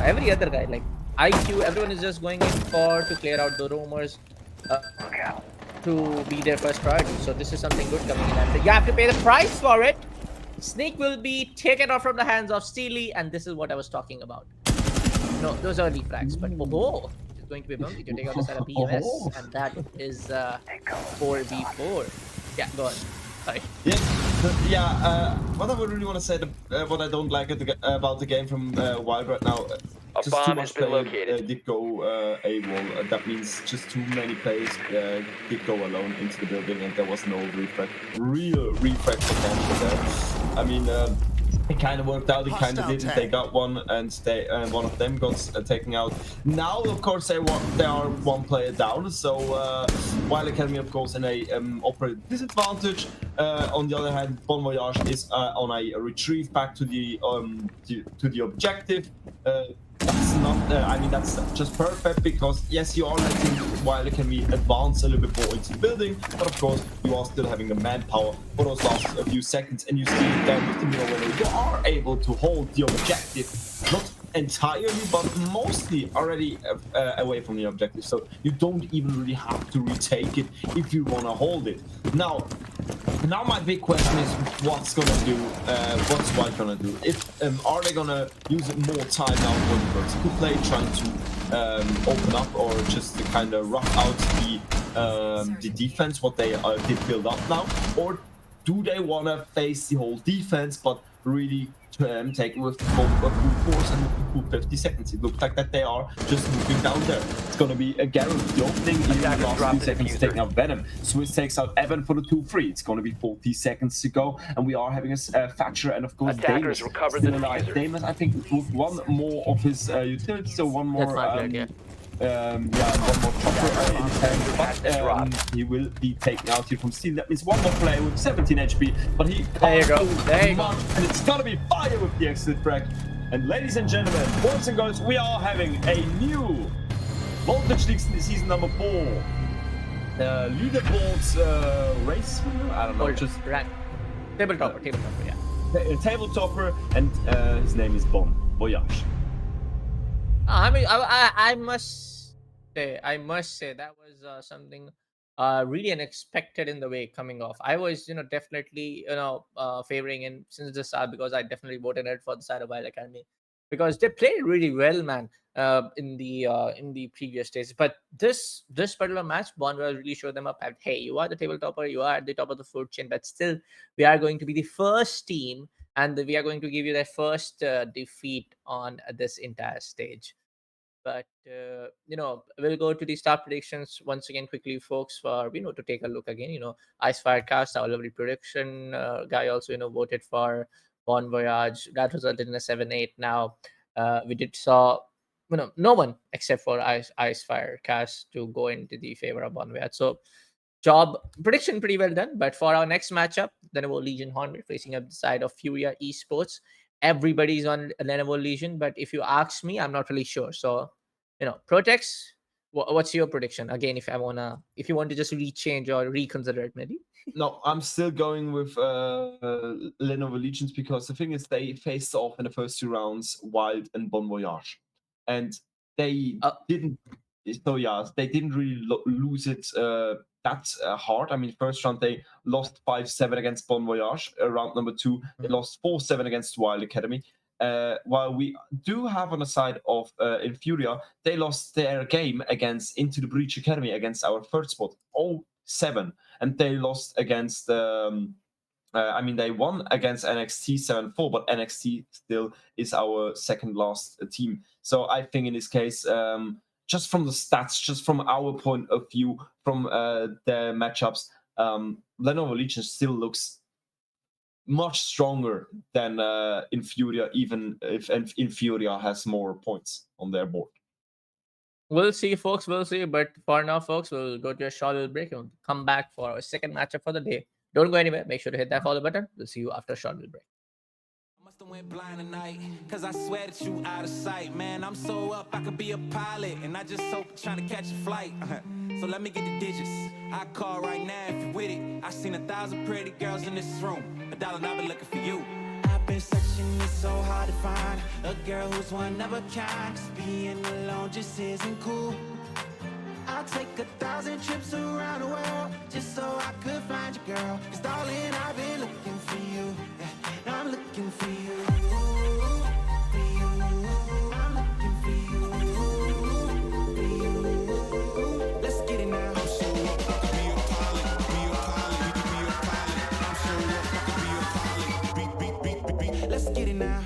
every other guy, like IQ, everyone is just going in to clear out the rumors. To be their first priority. So this is something good coming in, and you have to pay the price for it. Snake will be taken off from the hands of Steely, and this is what I was talking about. No, those are early flags, but it's going to be bumpy to take out the side of BMS, and that is 4v4. Yeah, go on. Sorry. What I would really want to say, what I don't like about the game from Wild right now, A just too bomb much has been play located. did go AWOL. That means just too many players did go alone into the building, and there was no real refresh potential there. I mean, it kind of worked out. It kind of didn't. They got one, and one of them got taken out. Now, of course, they are one player down. So Wild Academy, of course, in a operative disadvantage. On the other hand, Bon Voyage is on a retrieve back to the objective. That's not. I mean, that's just perfect because yes, you are letting Wild Academy advance a little bit more into the building, but of course, you are still having the manpower for those last few seconds, and you see that with the middle winner, you are able to hold the objective, not entirely, but mostly already away from the objective. So you don't even really have to retake it if you want to hold it. Now my big question is what's Wild gonna do? If are they gonna use more time now on vertical play, trying to open up, or just to kind of rough out the defense, what they did build up now, or do they want to face the whole defense but really take it with full force and full 50 seconds? It looks like that they are just moving down there. It's going to be a Garrett, the opening in the Attackers last drop few the seconds, diffuser. taking out Venom. Swiss takes out Evan for the 2-3. It's going to be 40 seconds to go, and we are having a Thatcher and of course Attackers Damus recovered still the alive. diffuser. Damus, I think, with one more of his utilities, so one more That's my one more chopper in his hand, but he will be taken out here from Steel. That means one more player with 17 HP, but he There you can't go. do There you go. much, and it's gonna be fire with the exit frag. And ladies and gentlemen, boys and girls, we are having a new Voltage League season number 4. Leaderboards race winner? I don't know, just Rank. Tabletopper, yeah. Table topper, and his name is Bon Voyage. I mean, I must say that was something really unexpected in the way coming off. I was, definitely, favoring him since the start because I definitely voted it for the side of Wild Academy because they played really well, man, in the previous days. But this particular match, Bonwell really showed them up at, hey, you are the table topper, you are at the top of the food chain, but still, we are going to be the first team and we are going to give you that first defeat on this entire stage. But we'll go to the start predictions once again quickly, folks, for to take a look again. Ice Firecast, our lovely prediction guy, also voted for Bon Voyage. That resulted in a 7-8. Now we did saw no one except for Ice Firecast to go into the favor of Bon Voyage. So job prediction pretty well done. But for our next matchup, Lenovo Legion Hornet facing up the side of Furia Esports. Everybody's on Lenovo Legion, but if you ask me, I'm not really sure. So, Protex, what's your prediction? Again, if you want to just rechange or reconsider it, maybe. No, I'm still going with Lenovo Legions because the thing is they faced off in the first 2 rounds Wild and Bon Voyage, and they didn't. So yeah, they didn't really lose it that hard. I mean, first round they lost 5-7 against Bon Voyage. Round number 2 they lost 4-7 against Wild Academy. While we do have on the side of Infuria, they lost their game against Into the Breach Academy against our third spot, 0-7, and they lost against. They won against NXT 7-4, but NXT still is our second last team. So I think in this case, just from the stats, just from our point of view, from the matchups, Lenovo Legion still looks much stronger than Infuria, even if Infuria has more points on their board. We'll see, folks. We'll see. But for now, folks, we'll go to a short little break and come back for our second matchup for the day. Don't go anywhere. Make sure to hit that follow button. We'll see you after a short little break. Must have went blind tonight, cause I swear that you out of sight. Man, I'm so up, I could be a pilot, and I just hope trying to catch a flight. So let me get the digits. I call right now if you with it. I seen 1,000 pretty girls in this room. $1 and I've been looking for you. I've been searching, it's so hard to find a girl who's one of a kind. 'Cause being alone just isn't cool. I'll take 1,000 trips around the world just so I could find you, girl. 'Cause darling, I've been looking for you. Yeah, I'm looking for you. For you. I'm looking for you. For you. Let's get it now. I'm so up, I could be a pilot. Be a pilot. Be a pilot. I'm so up, I could be a pilot. Beat. Let's get it now.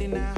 it now.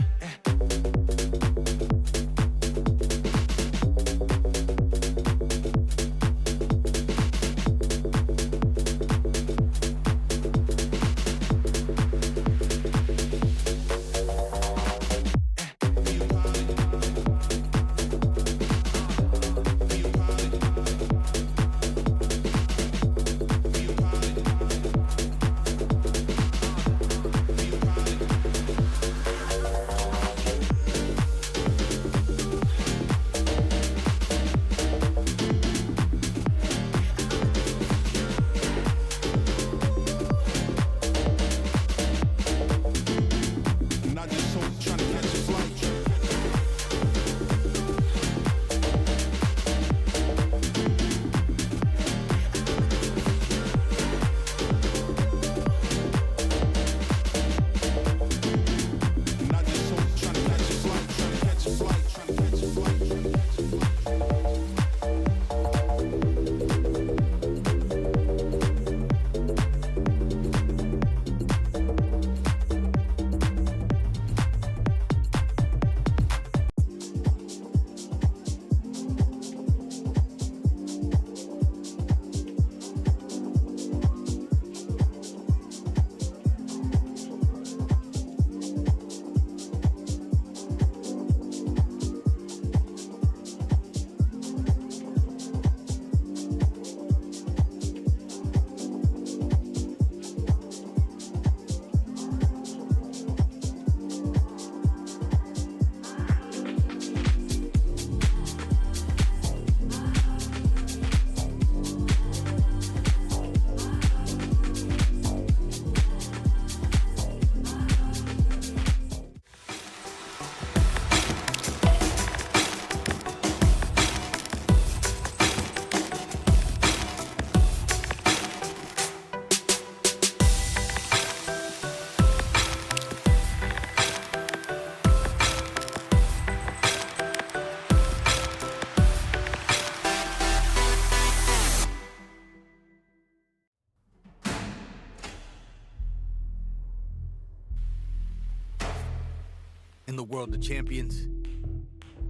In the world of champions,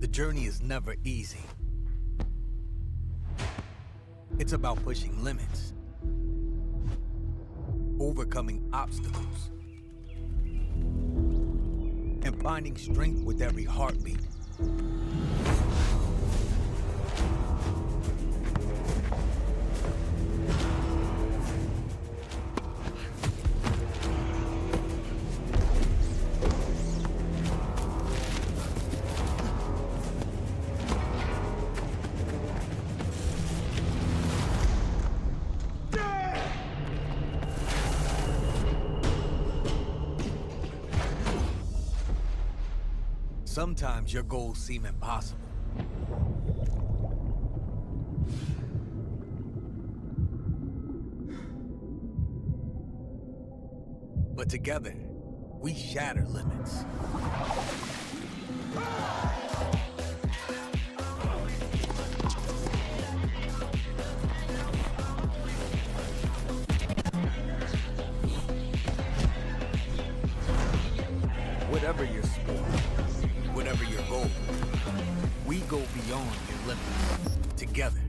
the journey is never easy. It's about pushing limits, overcoming obstacles, and finding strength with every heartbeat. Sometimes your goals seem impossible. But together, we shatter limits. Whatever your sport, whatever your goal, we go beyond your limits together.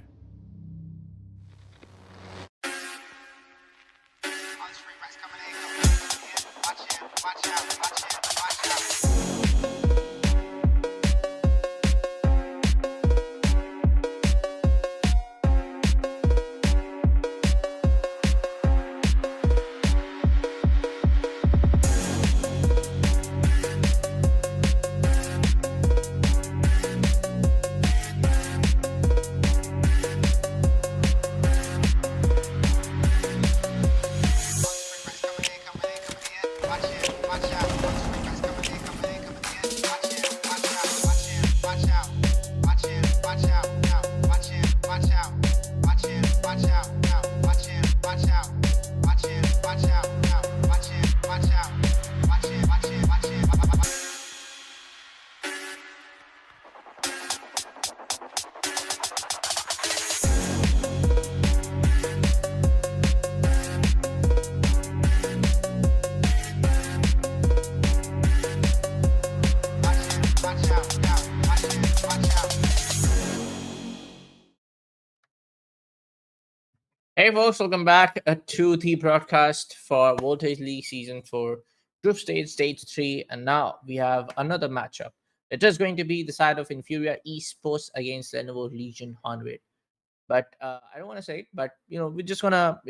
Hey folks, welcome back to the broadcast for Voltage League Season 4, Group Stage 3, and now we have another matchup. It is going to be the side of Inferior Esports against Lenovo Legion 100. But I don't want to say it, but we're just gonna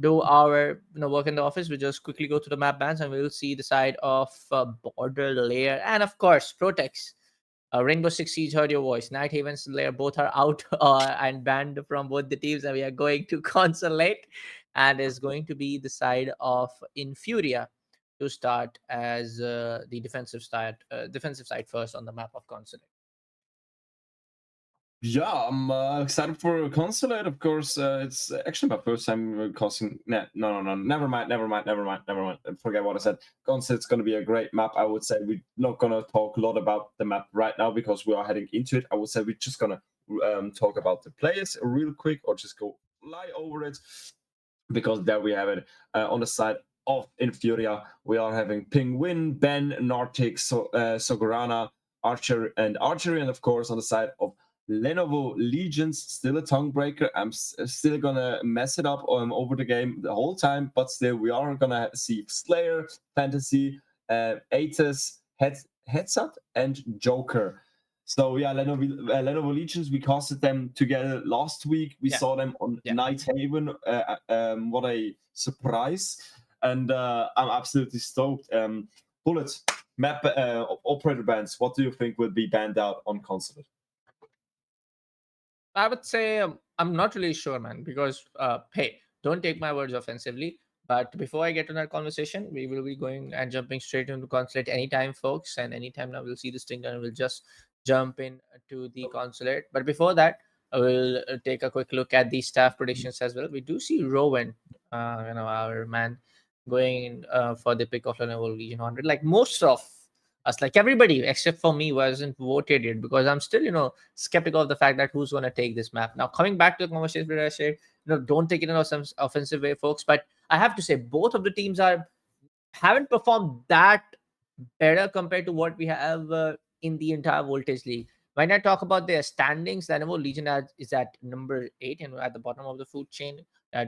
do our work in the office. We just quickly go to the map bands and we'll see the side of Border Layer and of course Protex. Rainbow Six Siege heard your voice. Night Haven's Lair both are out and banned from both the teams, and we are going to consolate, and is going to be the side of Infuria to start as the defensive side first on the map of consolate. Yeah, I'm excited for Consulate. Of course, it's actually my first time causing. No. Never mind. Forget what I said. Consulate's going to be a great map. I would say we're not going to talk a lot about the map right now because we are heading into it. I would say we're just going to talk about the players real quick or just go lie over it because there we have it on the side of Infuria. We are having Penguin, Ben, Nartic, Sogorana, Archery, and of course on the side of Lenovo Legions, still a tongue breaker. I'm still gonna mess it up over the game the whole time, but still we are gonna see Slayer, Fantasy, Atis, Headset, and Joker. So yeah, Lenovo Legions, we casted them together last week. We saw them on Night Haven. What a surprise! And I'm absolutely stoked. Bullet, map operator bans. What do you think will be banned out on console? I would say I'm not really sure, man, because hey, don't take my words offensively. But before I get to that conversation, we will be going and jumping straight into consulate anytime, folks. And anytime now we'll see this thing and we'll just jump in to the consulate. But before that, I will take a quick look at the staff predictions as well. We do see Rowan, our man, going in for the pick of Lenovo Legion 100. Like most of us, like everybody except for me, wasn't voted yet because I'm still, skeptical of the fact that who's going to take this map. Now, coming back to the conversation where I said, don't take it in some offensive way, folks. But I have to say, both of the teams haven't performed that better compared to what we have in the entire Voltage League. When I talk about their standings, Lenovo Legion is at number 8 and at the bottom of the food chain.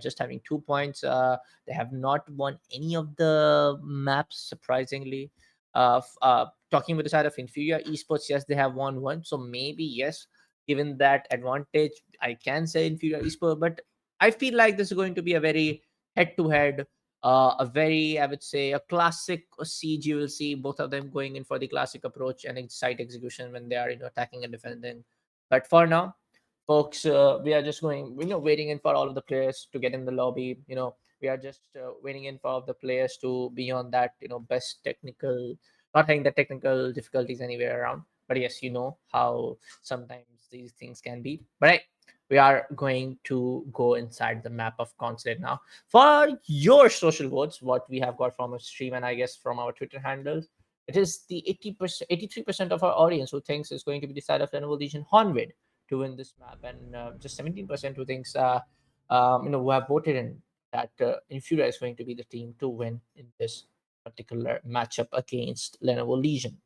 Just having 2 points. They have not won any of the maps, surprisingly. Talking with the side of Inferior Esports, yes, they have won one. So maybe, yes, given that advantage, I can say Inferior Esports. But I feel like this is going to be a very head to head, a very, I would say, a classic siege. You will see both of them going in for the classic approach and site execution when they are attacking and defending. But for now, folks, we are just going, waiting in for all of the players to get in the lobby. We are just waiting in for all of the players to be on that, best technical, not having the technical difficulties anywhere around. But yes, you know how sometimes these things can be. But hey, we are going to go inside the map of consulate now. For your social votes, what we have got from a stream and I guess from our Twitter handles, it is the 80%, 83% of our audience who thinks it's going to be the side of Lenovo Legion 100 to win this map, and just 17% who thinks, who have voted in that Infura is going to be the team to win in this particular matchup against Lenovo Legion.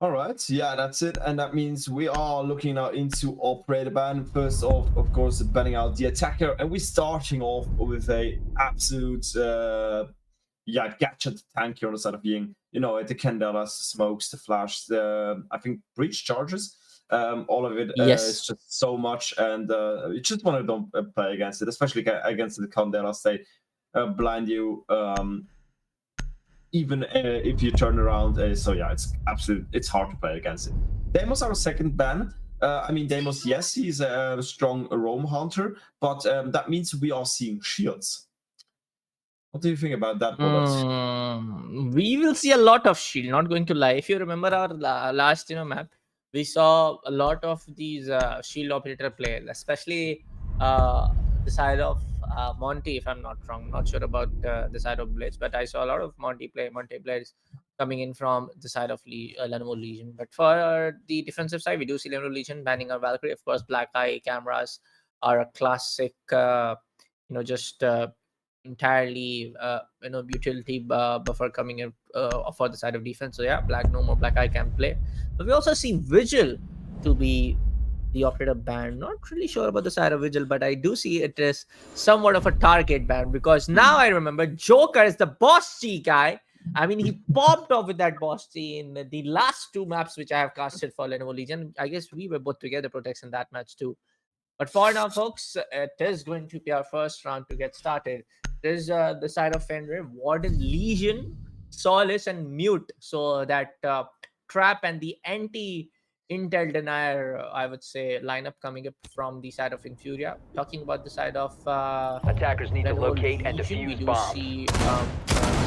All right, yeah, that's it, and that means we are looking now into operator ban. First off, of course, banning out the attacker, and we're starting off with a absolute gadget tank here on the side of Ying. The Candelas, smokes, the flash, the I think breach charges. All of it is just so much, and you just want to don't play against it, especially against the Candelas. They blind you. Even if you turn around, so yeah, it's hard to play against it. Demos our second ban. Demos, yes, he's a strong roam hunter, but that means we are seeing shields. What do you think about that, Bullet? We will see a lot of shield, not going to lie. If you remember our last map, we saw a lot of these shield operator players, especially the side of Monty, if I'm not wrong. Not sure about the side of Blitz, but I saw a lot of Monty players coming in from the side of Lenovo Legion. But for the defensive side, we do see Lenovo Legion banning our Valkyrie. Of course, Black Eye cameras are a classic, just entirely utility buffer coming in for the side of defense. So yeah, no more Black Eye can play. But we also see Vigil to be the operator ban. Not really sure about the side of Vigil, but I do see it is somewhat of a target ban because now I remember Joker is the boss G guy. I mean, he popped off with that boss G in the last two maps which I have casted for Lenovo Legion. I guess we were both together, Protex, in that match too. But for now, folks, it is going to be our first round to get started. There's the side of Fenrir, Warden, Legion, Solace, and Mute. So that Trap and the anti-Intel Denier, I would say, lineup coming up from the side of Infuria. Talking about the side of Attackers need to Lenovo locate and Legion, we defuse do bombs. see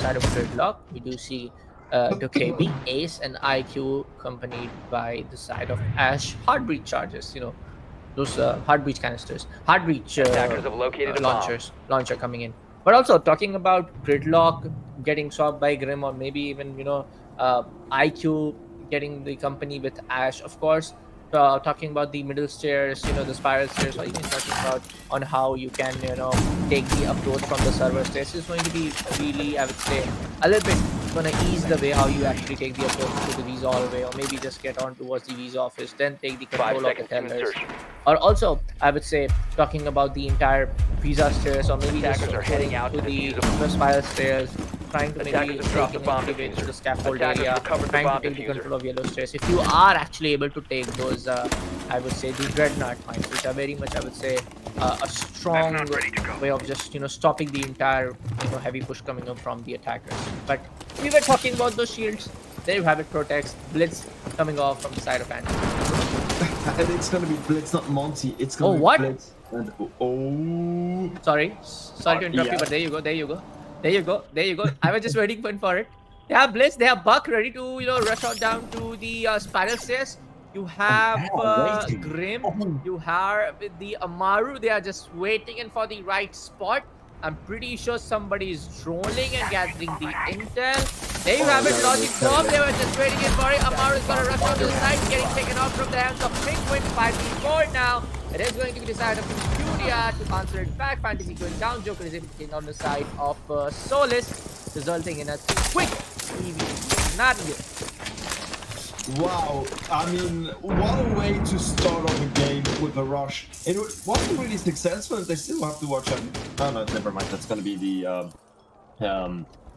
side of Gridlock. We do see Dokebi, Ace, and IQ accompanied by the side of Ash Heartbreach charges. Those Heartbreach canisters, Heartbreach Attackers have located a bomb. launcher coming in. But also talking about Gridlock getting swapped by Grim, or maybe even IQ getting the company with Ash, of course. Talking about the middle stairs, the spiral stairs, or even talking about on how you can take the approach from the server stairs is going to be really, I would say, a little bit gonna ease the way how you actually take the approach to the visa all the way, or maybe just get on towards the visa office, then take the 5 control of the seconds to tellers. insertion. Or also, I would say, talking about the entire visa stairs, or maybe just Attackers are heading out to to the defuse a- spiral stairs, trying to maybe Attackers have dropped take the bomb an entry way to diffuser. the scaffold Attackers area, recovered the trying bomb to take the diffuser. control of yellow stairs. If you are actually able to take those, I would say, the dreadnought mines, which are very much, I would say, a strong way of just stopping the entire heavy push coming up from the attackers. But we were talking about those shields. There you have it, Protects, Blitz coming off from the side of Andy. And it's gonna be Blitz, not Monty. It's gonna Oh, be what? Blitz. And Sorry to interrupt you, yeah. but there you go. I was just waiting for it. They have Blitz, they have Buck ready to rush out down to the spiral stairs. You have waiting. Grim, you have the Amaru. They are just waiting in for the right spot. I'm pretty sure somebody is trolling and gathering the intel. There you have it, Logic Bomb. They were just waiting in for it. Amaru is going to rush out to the side, getting taken off from the hands of Penguin. 5v4 now. It is going to be the side of Infuria to answer it back. Fantasy going down. Joker is able to get on the side of Solace, resulting in a quick EV. Not good. Wow, I mean, what a way to start off a game with a rush. It wasn't really successful. They still have to watch them. Oh no, never mind. That's gonna be the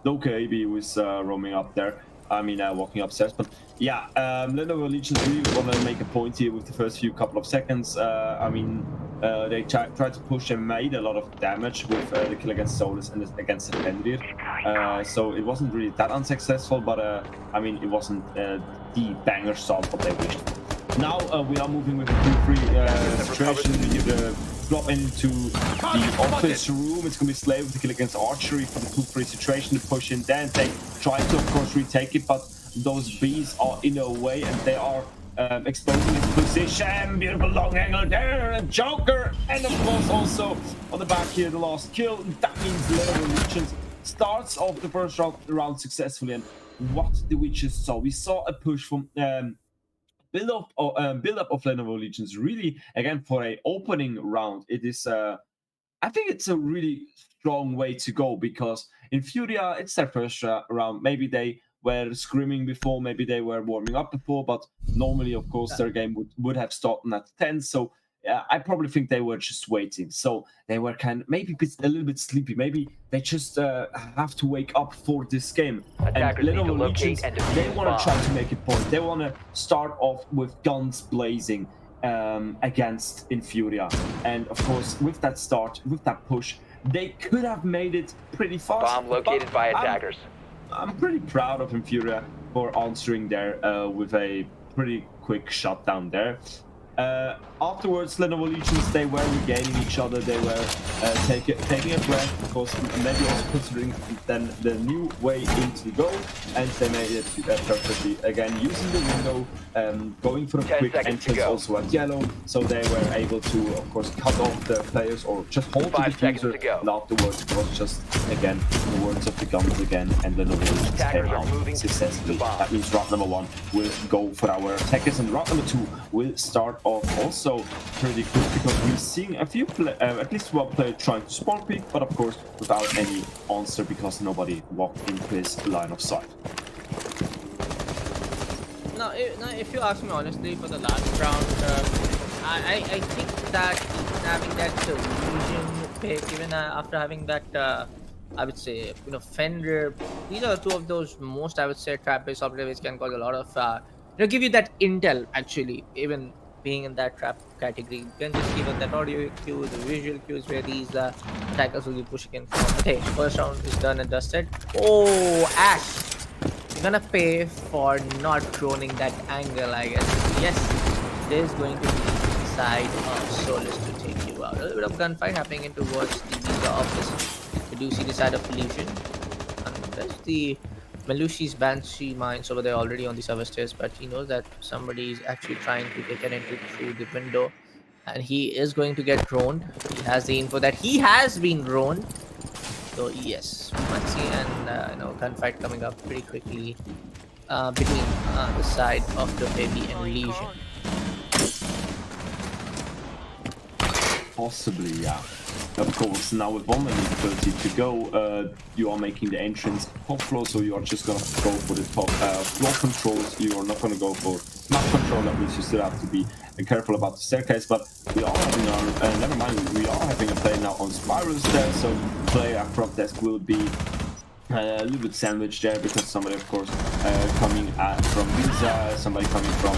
Loka AB who is roaming up there. I mean, walking upstairs. But yeah, Lenovo Legion really want to make a point here with the first couple of seconds. I mean, they tried to push and made a lot of damage with the kill against Solus and against the Fenrir. So it wasn't really that unsuccessful, but I mean, it wasn't the banger song what they wished. Now we are moving with a 2-3 situation. You drop into the office room. It's gonna be Slave with the kill against Archery for the 2-3 situation to push in there. And they try to, of course, retake it, but those bees are in a way and they are exposing his position. Beautiful long angle there, and Joker, and of course also on the back here the last kill. That means Lenovo Legion starts off the first round successfully. And what did we just saw? We saw a push from build up of Lenovo Legions. Really, again, for a opening round, it is I think it's a really strong way to go, because in Furia it's their first round. Maybe they were screaming before, maybe they were warming up before, but normally, of course, their game would have started at 10. So I probably think they were just waiting. So they were maybe a little bit sleepy. Maybe they just have to wake up for this game. Attackers and need to Lenovo locate Legions, and defuse they want to try bombs. to make a point. They want to start off with guns blazing against Infuria. And of course, with that start, with that push, they could have made it pretty fast. Bomb located by attackers. I'm pretty proud of Infuria for answering there with a pretty quick shutdown there. Afterwards, Lenovo Legions, they were regaining each other. They were taking a breath, of course, maybe also considering then the new way into the goal, and they made it perfectly. Again, using the window, going for a 10 quick seconds to entrance go. also at yellow, so they were able to, of course, cut off the players or just hold 5 the seconds diffuser. to go. And afterwards, it was just, again, the words of the guns again, and Lenovo Legions Attackers came are out moving to successfully. the bomb. That means round number 1 will go for our attackers, and round number 2 will start off also pretty quick, because we're seeing a few at least one player trying to spawn peek, but of course without any answer because nobody walked into his line of sight. Now, if you ask me honestly, for the last round, I think that even having that illusion pick, even after having that, I would say, Fender, these are two of those most, I would say, trap-based operators which can cause a lot of, give you that intel, actually, even being in that trap category. You can just give it that audio cues, the visual cues where these attackers will be pushing in from. But hey, first round is done and dusted. Oh, Ash! You're gonna pay for not droning that angle, I guess. Yes, there's going to be side of Solus to take you out. A little bit of gunfight happening in towards the Visa office. We do see the side of Illusion. And there's the Melushi's Banshee mines over there already on the server stairs, but he knows that somebody is actually trying to take an entry through the window. And he is going to get droned. He has the info that he has been droned. So yes, we might see an gunfight coming up pretty quickly between the side of the Baby and Legion. Possibly, yeah. Of course, now with 1 minute 30 to go, you are making the entrance top floor, so you are just gonna go for the top floor controls. You are not gonna go for map control. That means you still have to be careful about the staircase. But we are having our never mind. We are having a play now on spirals there, so play at front desk will be a little bit sandwiched there because somebody, of course, coming from Visa, somebody coming from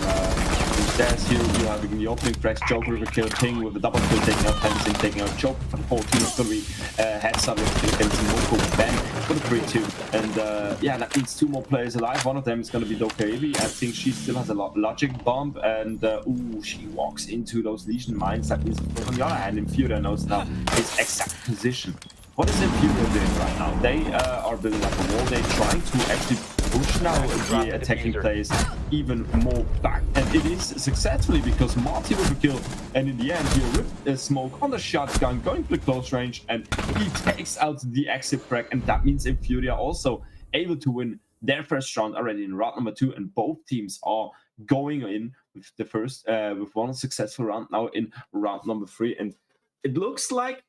stairs here. You having the opening press, Joker with a kill, Ting with a double kill, taking out Tenzin, taking out Joker for the 14. It's going to be heads up against Moko Ben for the 3-2. And yeah, that means 2 more players alive. One of them is going to be Dokevi. I think she still has a logic bomb, and ooh, she walks into those Legion mines. That means, on the other hand, Infura knows now his exact position. What is Infura doing right now? They are building up a wall. They're trying to actually push now the attacking players even more back. And it is successfully because Marty with a kill. And in the end, he ripped a smoke on the shotgun, going to the close range, and he takes out the exit frag. And that means Infura also able to win their first round already in round number 2. And both teams are going in with the first, with one successful round now in round number 3. And it looks like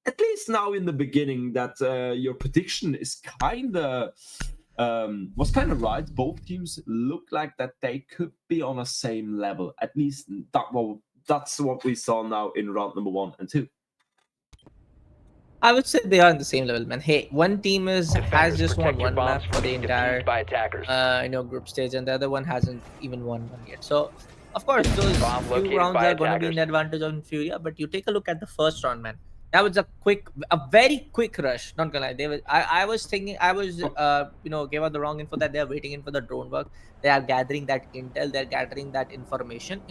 at least now in the beginning that your prediction is was kind of right. Both teams look like that they could be on the same level. At least that's what we saw now in round number 1 and 2. I would say they are on the same level, man. Hey, one team has just won one map for the entire group stage, and the other one hasn't even won one yet. So of course those few rounds are going to be an advantage on Furia, but you take a look at the first round, man. That was a very quick rush. Not gonna lie, I was thinking, gave out the wrong info that they are waiting in for the drone work. They are gathering that intel, they're gathering that information,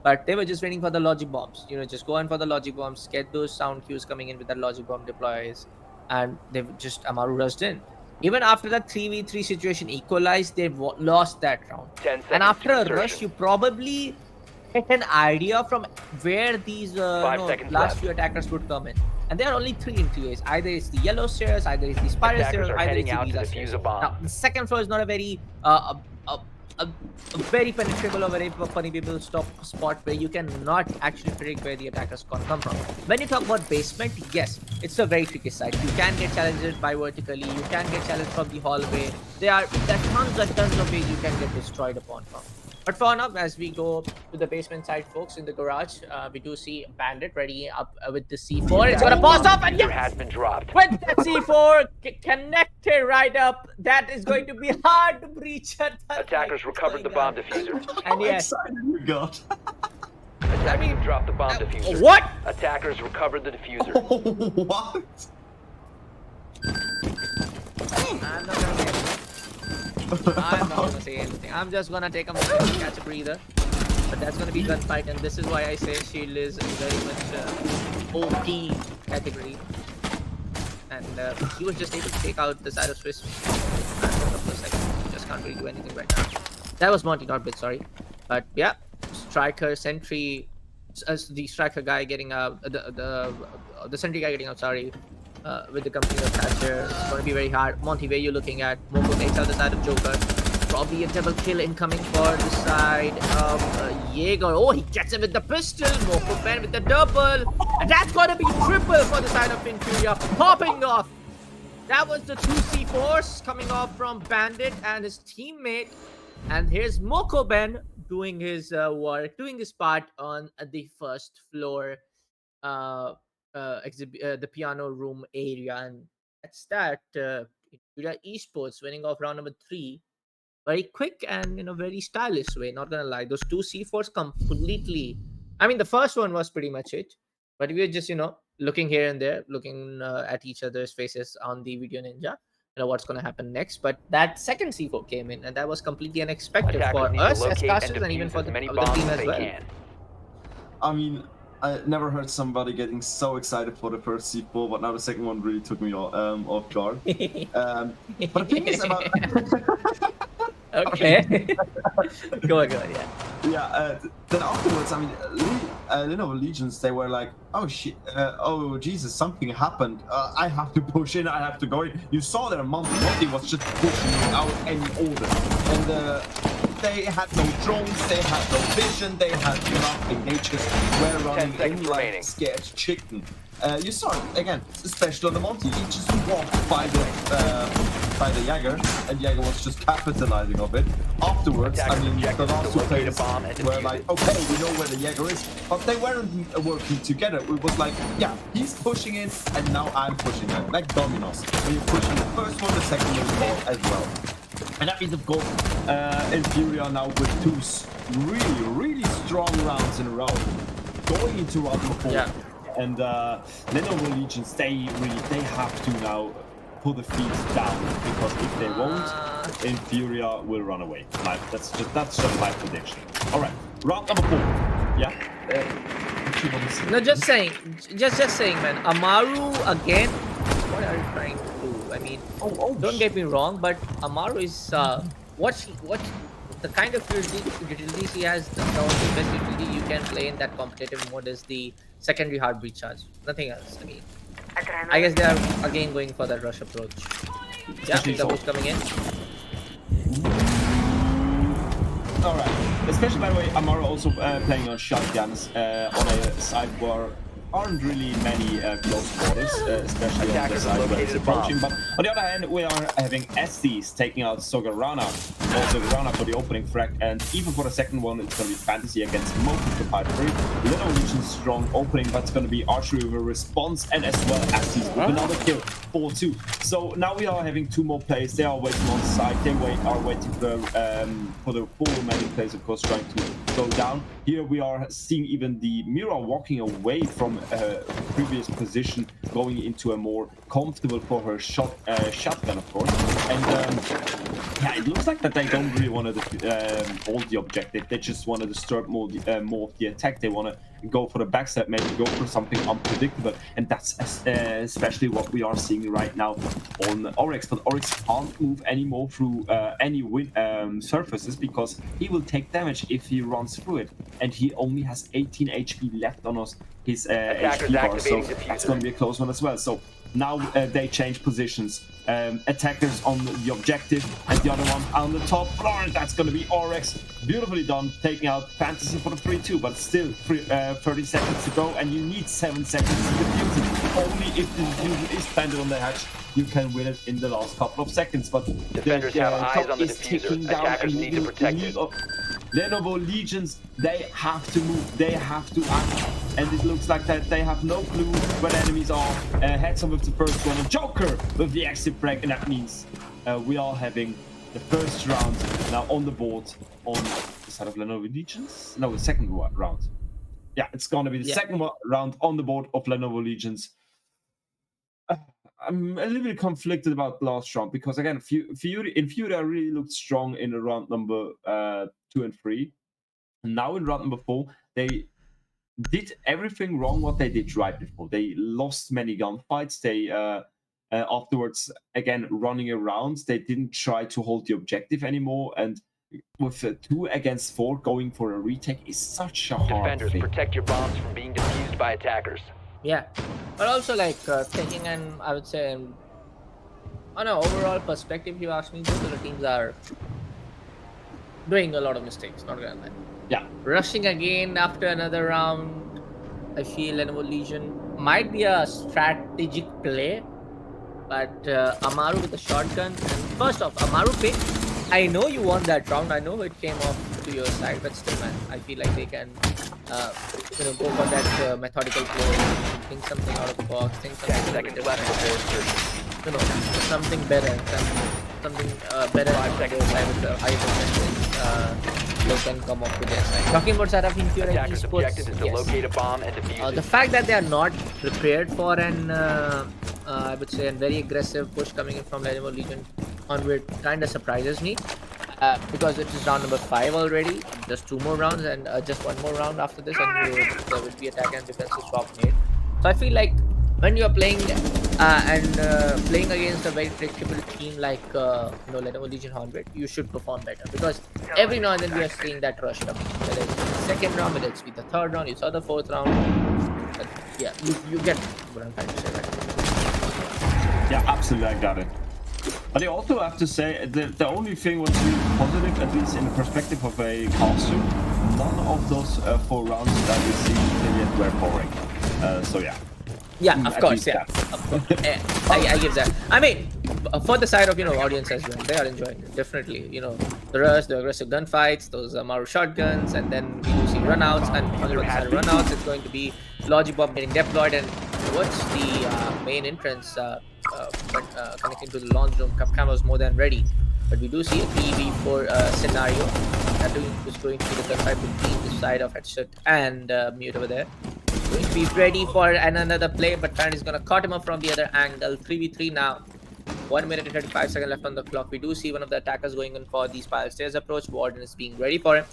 but they were just waiting for the logic bombs. Just go in for the logic bombs, get those sound cues coming in with the logic bomb deploys, and they've just Amaru rushed in. Even after that 3v3 situation equalized, they've lost that round. And after a rush, you probably get an idea from where these last few attackers would come in. And there are only 3 entryways. Either it's the yellow stairs, either it's the spiral stairs, either it's the Visa stairs. Now, the second floor is not a very a very penetrable or very funny people spot where you cannot actually predict where the attackers can come from. When you talk about basement, yes, it's a very tricky side. You can get challenged by vertically, you can get challenged from the hallway. There are tons of ways you can get destroyed upon from. But for now, as we go to the basement side, folks, in the garage, we do see Bandit ready up with the C4. It's gonna pass off, and yes, has been dropped. with that C4 connected right up, that is going to be hard to breach. Attackers recovered the bomb diffuser. And yes, excited you got. Attackers dropped the bomb diffuser. What? Attackers recovered the diffuser. What? I'm not gonna say anything. I'm not gonna say anything. I'm just gonna take a moment to catch a breather. But that's gonna be gunfight, and this is why I say Shield is very much OP category. And he was just able to take out the side of Swiss for a couple of seconds. Just can't really do anything right now. That was Monty, not Bit, sorry. But yeah, striker, sentry, the striker guy getting out, the sentry guy getting out, sorry. With the company of Thatcher, it's going to be very hard. Monty, where you looking at? Moko takes out the side of Joker. Probably a double kill incoming for the side of Jaeger. Oh, he gets him with the pistol. Moko Ben with the double. And that's going to be triple for the side of Infuria. Popping off. That was the 2 C4s coming off from Bandit and his teammate. And here's Moko Ben doing his work, doing his part on the first floor, the piano room area, and that's that. Infuria Esports winning off round number 3 very quick and in a very stylish way. Not gonna lie, those two C4s completely. I mean, the first one was pretty much it, but we were just looking here and there, looking at each other's faces on the video ninja. What's gonna happen next? But that second C4 came in, and that was completely unexpected Attackers for need to us as locate and casters and even defuse for as many the bombs team as as they well. can. I mean, I never heard somebody getting so excited for the first C4, but now the second one really took me off guard. But the thing is about Okay. Go on, yeah. yeah. Then afterwards, I mean, Lenovo Legions, they were like, oh shit, oh Jesus, something happened. I have to push in. I have to go in. You saw their Monty was just pushing without any order, and they had no drones, they had no vision, they had nothing. They just were running 10 seconds in like remaining. scared chicken. You saw it again, especially on the Monty. He just walked by the Jäger, and Jäger was just capitalizing of it. Afterwards, I mean, the Objective last is two to locate a players bomb and were defuse like, it. okay, we know where the Jäger is, but they weren't working together. It was like, yeah, he's pushing in, and now I'm pushing in, like dominoes. When you're pushing the first one, the second one as well. And that means, of course, Infuria now with two really strong rounds in a row, going into round number 4. Yeah. And Lenovo Legions, they have to now put the feet down, because if they won't, Infuria will run away. That's just my prediction. All right, round number 4. Yeah. What you want to say? No, just saying, man. Amaru again. What are you trying to do? I mean, don't get me wrong, but Amaru is what the kind of utilities he has. The best utility you can play in that competitive mode is the secondary heartbeat charge. Nothing else. I mean, I guess they are again going for that rush approach. Yeah, Especially doubles so. coming in. All right. Especially, by the way, Amaro also playing on shotguns on a side where aren't really many close quarters, especially on the Attackers side where it's located a bomb. approaching. But on the other hand, we are having Estes taking out Sogarana, for the opening frag, and even for the second one, it's going to be Fantasy against most of the Pipery. Little Legion strong opening, but it's going to be Archery with a response, and as well Estes with another kill, 4-2. So now we are having two more players. They are waiting on side. They are waiting for the full remaining players, of course, trying to go down. Here we are seeing even the Mira walking away from previous position, going into a more comfortable for her shotgun, of course. And yeah, it looks like that they don't really want to hold the objective. They just want to disturb more of the attack. They want to go for the backstab, maybe go for something unpredictable, and that's especially what we are seeing right now on Oryx. But Oryx can't move anymore through any surfaces, because he will take damage if he runs through it, and he only has 18 HP left on his HP bar, so that's going to be a close one as well. So now they change positions. Attackers on the objective, and the other one on the top floor, and that's going to be Oryx. Beautifully done, taking out Fantasy for the 3-2, but still 30 seconds to go, and you need 7 seconds to defuse it. Only if the diffuser is planted on the hatch, you can win it in the last couple of seconds. But Defenders have eyes on the is ticking diffuser. down, Attackers and need to protect it. Lenovo Legions, they have to move, they have to act, and it looks like that they have no clue where the enemies are. Heads up with the first one, and Joker with the exit frag, and that means we are having the first round now on the board on the side of Lenovo Legions. No, the second round. Yeah, it's gonna be the second round on the board of Lenovo Legions. I'm a little bit conflicted about the last round, because again, Furia really looked strong in the round number 2 and 3. Now in round number 4, they did everything wrong what they did right before. They lost many gunfights. They afterwards, again, running around, they didn't try to hold the objective anymore, and with 2 against 4 going for a retake is such a hard Defenders, thing. protect your bombs from being defused by attackers. Yeah, but also like taking an, I would say, on an overall perspective, you ask me, both of the teams are doing a lot of mistakes. Not gonna lie. Yeah. Rushing again after another round, I feel Lenovo Legion might be a strategic play, but Amaru with the shotgun. And first off, Amaru pick. I know you won that round. I know it came off to your side, but still, man, I feel like they can, go for that methodical play, think something out of the box, think something 10 seconds left before insertion. something better, something better on their side with the high percentage. They can come up with their side. Talking about setup in Fury Attacker's objective is esports, to locate a bomb and defuse the it. fact that they are not prepared for an, I would say, a very aggressive push coming in from Lenovo Legion onward kind of surprises me. Because it is round number 5 already, just 2 more rounds and just 1 more round after this, and there will be attack and defensive swap made. So I feel like when you are playing playing against a very predictable team like Lenovo Legion 100, you should perform better, because every now and then we are seeing that rush coming. Whether it's the second round, whether it's the third round, you saw the fourth round. But yeah, you get what I'm trying to say, right? Yeah, absolutely, I got it. But I also have to say the only thing what's really positive, at least in the perspective of a costume, none of those 4 rounds that we see yet were boring. So yeah. Yeah, of At course, least yeah. that. Of course. I give that. I mean, for the side of audience as well, they are enjoying it, definitely. The rush, the aggressive gunfights, those Maru shotguns, and then we do see runouts, and on the other side of runouts, it's going to be Logic Bomb getting deployed, and what's the main entrance connecting to the launch room. Capcom was more than ready, but we do see a 3v4 scenario that is going to be the gunfight between the side of Headshot and Mute over there. Going to be ready for another play, but Fan is going to cut him up from the other angle. 3v3 now. 1 minute and 35 seconds left on the clock. We do see one of the attackers going in for the spiral stairs approach. Warden is being ready for him.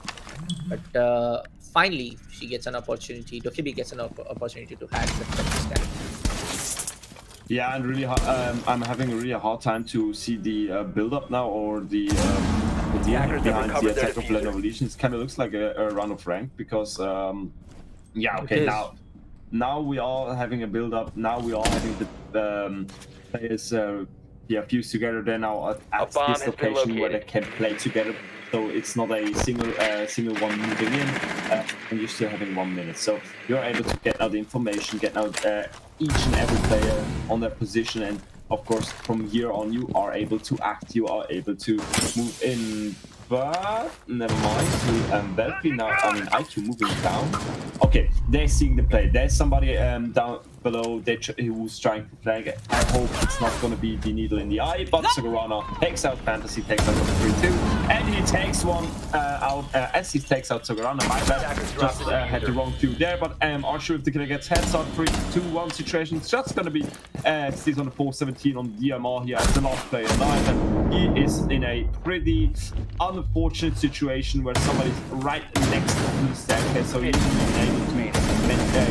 But finally, she gets an opportunity. Dokibi gets an opportunity to hack the scan. Yeah, and really, I'm having a really hard time to see the build-up now, or the Attackers have behind the recovered their attack of diffuser. Lenovo Legion. It kind of looks like a run of rank, because yeah, okay, now we are having a build-up. Now we are having the players fused together. They're now at bomb this has been location where they located. can play together. So it's not a single one moving in, and you're still having 1 minute. So you're able to get out the information, get out each and every player on their position, and of course from here on you are able to act. You are able to move in. But never mind. Valkyrie now, I mean IQ moving down. Okay, they're seeing the play. There's somebody down below who's trying to flank. I hope it's not going to be the needle in the eye, but Sagurana takes out Fantasy, takes out number 3-2, and he takes one out as he takes out Sagurana. My bad, just had the wrong cue there, but Archer if the killer gets heads up, 3-2-1 situation. It's just going to be stays on the 417 on the DMR here as the last player alive, and he is in a pretty unfortunate situation where somebody's right next to the staircase, so he's able to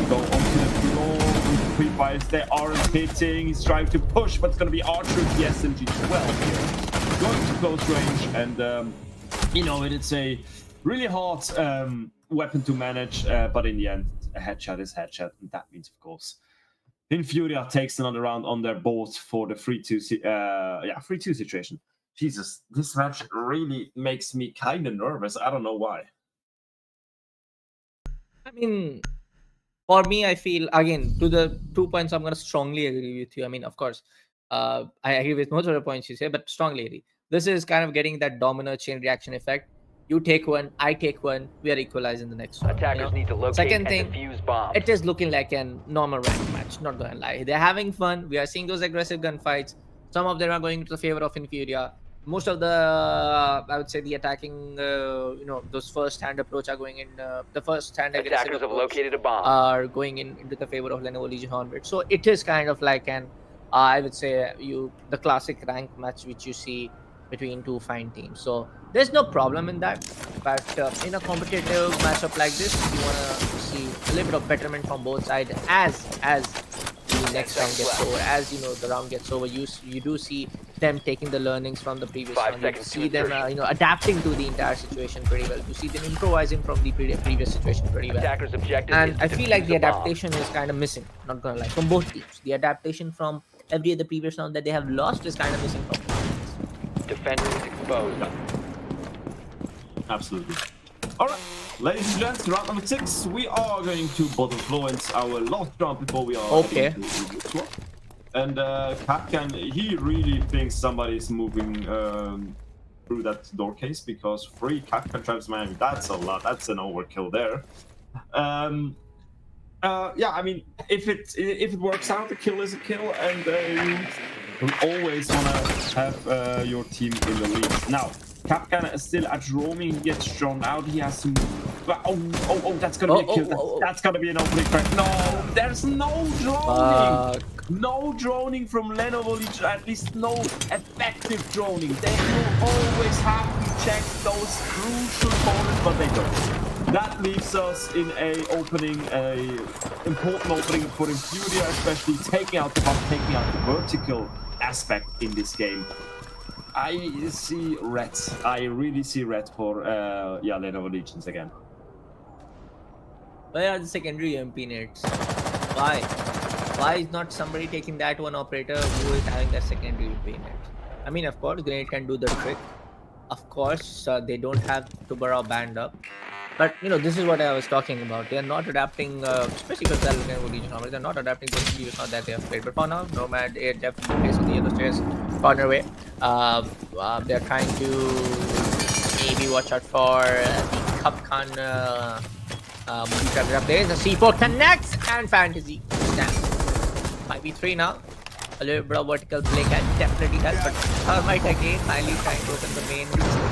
go onto the floor with pre-fires. They aren't hitting. He's trying to push, but it's going to be Archer with the SMG-12 here, going to close range, and it's a really hard weapon to manage, but in the end, a headshot is headshot, and that means, of course, Infuria takes another round on their boat for the 3-2 situation. Jesus, this match really makes me kind of nervous. I don't know why. I mean, for me, I feel, again, to the 2 points, I'm going to strongly agree with you. I mean, of course, I agree with most of the points you say, but strongly agree. This is kind of getting that domino chain reaction effect. You take one, I take one, we are equalizing the next round. Attackers need to locate Second and thing, defuse bombs. it is looking like a normal rank match, not gonna lie. They're having fun. We are seeing those aggressive gunfights. Some of them are going to the favor of Infuria. Most of the, I would say, the attacking, those first-hand approach are going in. The first-hand aggressive Attackers have approach located a bomb. are going into the favor of Lenovo Legion 100. So it is kind of like an, I would say, the classic rank match which you see between two fine teams. So there's no problem in that. But in a competitive matchup like this, you want to see a little bit of betterment from both sides as the next round gets over. As the round gets over, you do see them taking the learnings from the previous 5 round. You seconds to see them insertion. adapting to the entire situation pretty well. You see them improvising from the previous situation pretty well. Attackers' objective And is to I feel like defuse the a bomb. adaptation is kind of missing, not gonna lie, from both teams. The adaptation from every other previous round that they have lost is kind of missing from both teams. Defender is exposed. Absolutely. All right, ladies and gents, round number 6. We are going to bottom influence our last round before we are Okay. heading to the swap. And Kapkan, he really thinks somebody's moving through that door case because 3 Kafka traps, man, that's a lot. That's an overkill there. Yeah, I mean, if it works out, a kill is a kill, and you will always want to have your team in the lead. Now, Kapkan is still at roaming. He gets drawn out. He has to. Oh, that's gonna be a kill. That's gonna be an opening crack. No, there's no droning. No droning from Lenovo. At least no effective droning. They will always have to check those crucial corners, but they don't. That leaves us in a important opening for Infuria, especially taking out the vertical aspect in this game. I see red. I really see red for Lenovo Legions again. Where are the secondary MP nets? Why? Why is not somebody taking that one operator who is having that secondary MP net? I mean, of course, Grenade can do the trick. Of course, they don't have Tubarao banned up. But this is what I was talking about. They are not adapting, especially because they're looking at Legion Armor. They're not adapting to the previous not that they have played. But for now, Nomad definitely plays on the yellow stairs corner way. They're trying to maybe watch out for the Cupcon there. The C4 connects and Fantasy stands. 5v3 now. A little bit of vertical play can definitely help, but Thermite again finally trying to open the main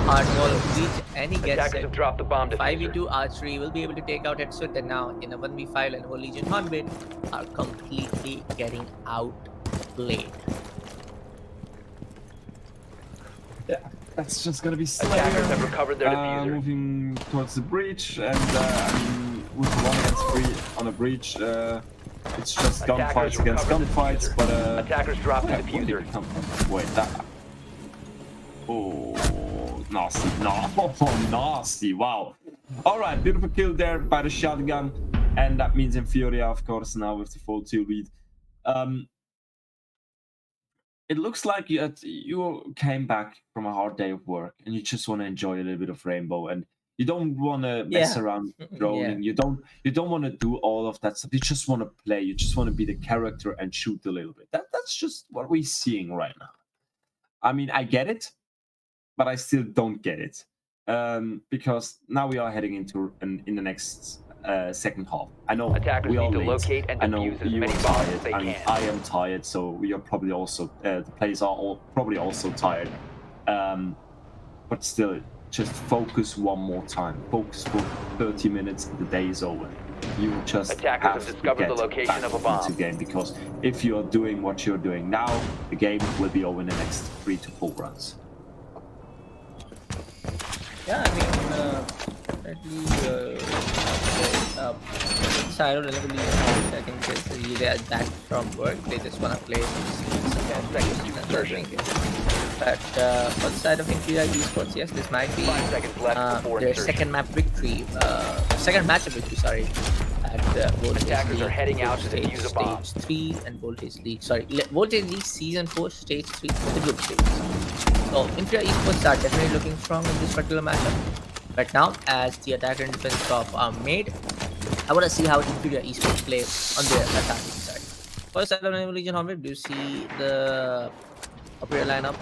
hard wall of Breach, and he gets it. Drop the bomb 5v2 archery will be able to take out Etsuit, and now in a 1v5 Lenovo Legion Hornbit are completely getting outplayed. Yeah, that's just gonna be Attackers have recovered their diffuser. Moving towards the breach, and I mean, with 1 against 3 on a breach, it's just gunfights against gunfights, but attackers drop the diffuser. Wait, that. Oh, nasty! No, nasty! Wow. All right, beautiful kill there by the shotgun, and that means Infuria, of course, now with the 4-2 lead. It looks like you came back from a hard day of work, and you just want to enjoy a little bit of Rainbow, and you don't want to mess around droning. You don't want to do all of that stuff. You just want to play. You just want to be the character and shoot a little bit. That's just what we're seeing right now. I mean, I get it, but I still don't get it because now we are heading into in the next second half. I know attackers we are need to late. locate and I know defuse as you many are bombs tired. as they I mean, can. I am tired, so we are probably also the players are all probably also tired. But still, just focus one more time. Focus for 30 minutes. The day is over. You just attackers have discovered the location of a bomb. into game, because if you are doing what you're doing now, the game will be over in the next 3 to 4 runs. Yeah, I mean, definitely side of Lenovo Legion, I think they are that from work. They just want to play But for the side of Infuria Esports, yes, this might be 5 seconds left before their insertion. second map victory, second matchup victory, sorry, at Voltage Attackers League, are heading out to defuse a bomb. Stage 3 and Voltage League, Voltage League Season 4, Stage 3, the group stage. So Infuria Esports are definitely looking strong in this particular matchup. But now, as the attacker and defense top are made, I want to see how Infuria Esports play on their attacking side. First side of Lenovo Legion Hornbit, we do see the operator lineup,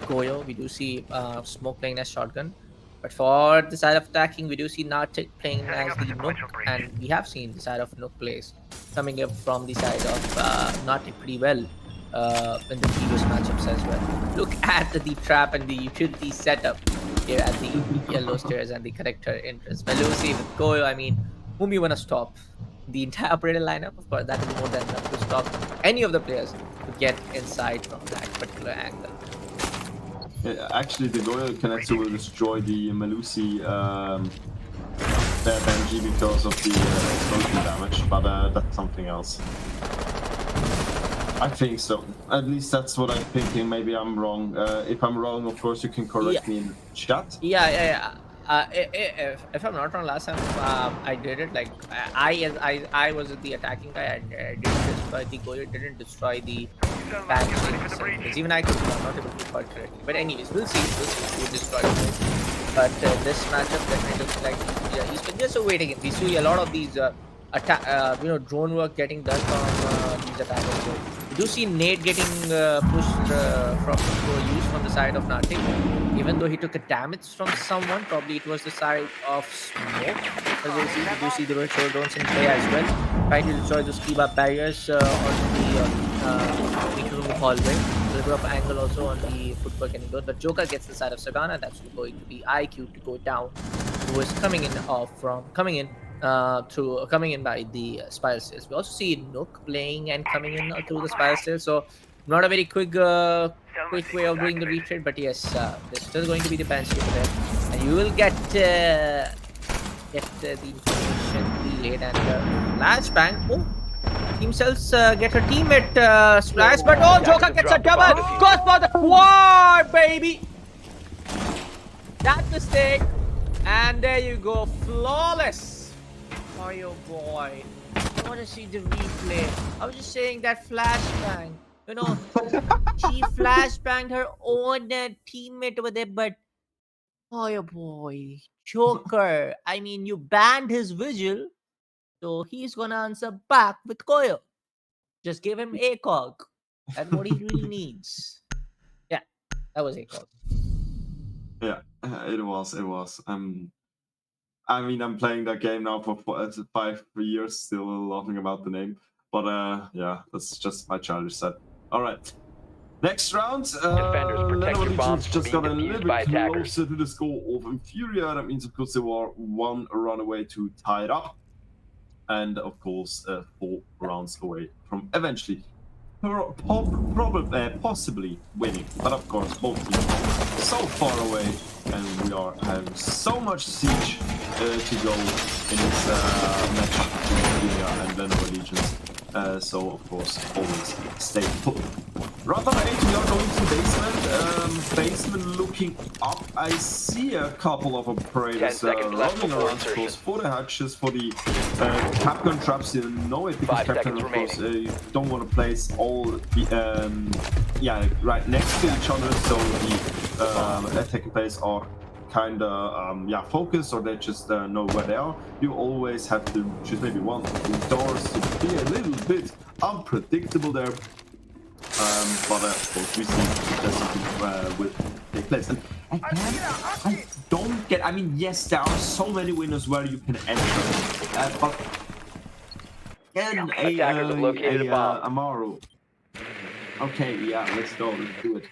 Goyo. We do see Smoke playing as shotgun. But for the side of attacking, we do see Nartic playing as the Nook, and we have seen the side of Nook plays coming up from the side of Nartic pretty well in the previous matchups as well. Look at the trap and the utility setup here at the yellow stairs and the connector entrance. Melusi with Goyo, I mean, whom you want to stop? The entire operator lineup, of course, that is more than enough to stop any of the players to get inside from that particular angle. Yeah, actually, the Goyo connector will destroy the Melusi Benji because of the explosion damage, but that's something else. I think so. At least that's what I'm thinking. Maybe I'm wrong. If I'm wrong, of course, you can correct me in chat. Yeah. If I'm not wrong, last time I did it like I was the attacking guy and didn't destroy the Goyo, didn't destroy the back because even I could not able to recall correctly. But anyways, we'll see who destroyed it. But this matchup definitely looks like he's been just waiting. We see a lot of these drone work getting done from these attackers. So we do see Nate getting pushed from the side of Nati. Even though he took a damage from someone, probably it was the side of Smoke. As we see, we do see the virtual drones in play as well. Trying to destroy those keyboard barriers on the meeting room hallway. A little bit of angle also on the footwork getting good. But Joker gets the side of Sagana. That's going to be IQ to go down. Who is coming in coming in by the spiral stairs. We also see Nook playing and coming in through the spiral stairs. So not a very quick way of doing the retreat, but yes, there's still going to be the bench there, and you will get the information relayed and flashbang. Oh, Team Cells get her teammate splash, but oh, Joker gets a double. Goes for the quad, baby. That mistake, and there you go, flawless. Oh, your boy. I want to see the replay. I was just saying that flashbang. You know, she flashbanged her own teammate over there, but oh, your boy, Joker. I mean, you banned his vigil, so he's gonna answer back with Koyo. Just give him ACOG. That's what he really needs. Yeah, that was ACOG. Yeah, it was. I mean, I'm playing that game now for 5 years, still laughing about the name. But yeah, that's just my childish side. All right. Next round, Defenders, protect your bombs from just got a being little defused by bit attackers. closer to the score of Infuria. That means, of course, they were 1 run away to tie it up. And, of course, 4 rounds away from eventually possibly winning. But, of course, both teams are so far away. And we are having so much siege to go in this match between Infuria and Lenovo Legions. So, of course, always stay put. Round number 8, we are going to basement. Basement looking up. I see a couple of operators running around, of course, for the hatches, for the Capgun traps. You know it, because Capgun, of course, you don't want to place all the, right next to each other, so the attacking players are kind of focused, or they just know where they are. You always have to choose maybe 1 or 2 doors to be a little bit unpredictable there. But of course we see that something will take place. And I don't get. I mean, yes, there are so many windows where you can enter, but then Amaru. Okay, yeah, let's go. Let's do it.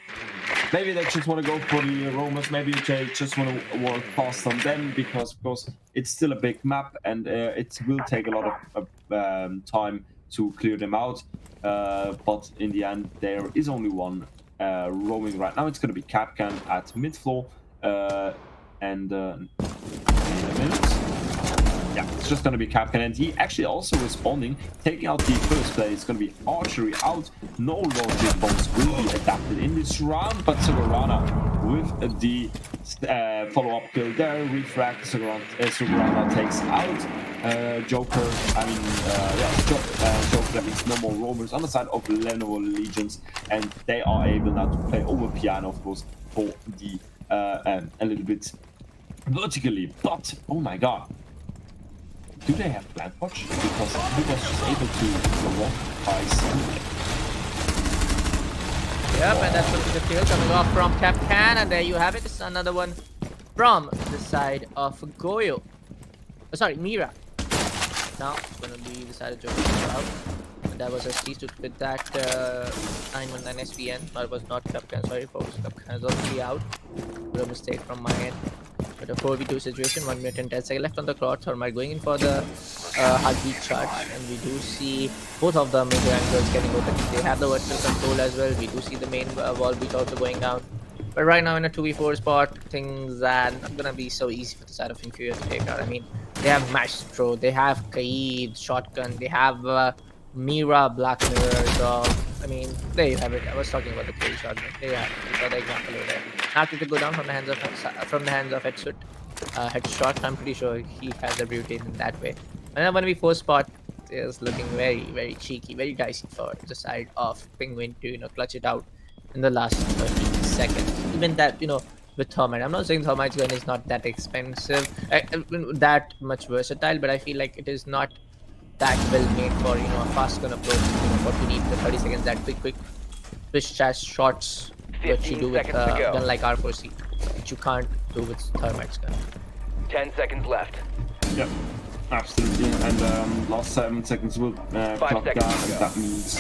Maybe they just want to go for the Romans. Maybe they just want to work fast on them, because of course it's still a big map, and it will take a lot of time to clear them out. But in the end, there is only 1 roaming right now. It's going to be Capcan at mid floor, and in a minute. Yeah, it's just going to be Capcan, and he actually also responding, taking out the first play. It's going to be archery out. No logic bombs will be adapted in this round, but Sugurana with the follow-up kill there, refract. Sugurana takes out Joker. I mean, Joker. That means no more roamers on the side of Lenovo Legions, and they are able now to play over piano, of course, for the a little bit vertically. But oh my god. Do they have plant watch? Because he was just able to walk by something. Yep, and that's going to be the kill coming off from Capcan, and there you have it. It's another one from the side of Goyo. Oh, sorry, Mira. Now it's going to be the side of Joker out. And that was ST to with that 919 SPN. No, it was not Capcan. Sorry, folks. Capcan is already out. A mistake from my end. But a 4v2 situation, 1 minute and 10 seconds left on the clock. Thermite going in for the heartbeat charge, and we do see both of the major angles getting open. They have the vertical control as well. We do see the main wall breach also going down. But right now in a 2v4 spot, things are not gonna be so easy for the side of Infuria to take out. I mean, they have Maestro, they have Kaid, Shotgun, they have Mira, Black Mirror. So I mean, there you have it. I was talking about the Kaid Shotgun. There you have it. You saw the example over there. Now to go down from the hands of Headshot. Headshot. I'm pretty sure he has the beauty in that way. And 1v4 spot is looking very, very cheeky, very dicey for the side of Penguin to clutch it out in the last 30 seconds. Even that, with Thermite. I'm not saying Thermite's gun is not that expensive, that much versatile, but I feel like it is not that will make for a fast gun approach. What you need the 30 seconds, that quick switch charge shots, which you 15 do with seconds to go. gun like R4C, which you can't do with Thermite's gun. 10 seconds left. Yep, absolutely. And last 7 seconds will clock seconds down, to and go. that means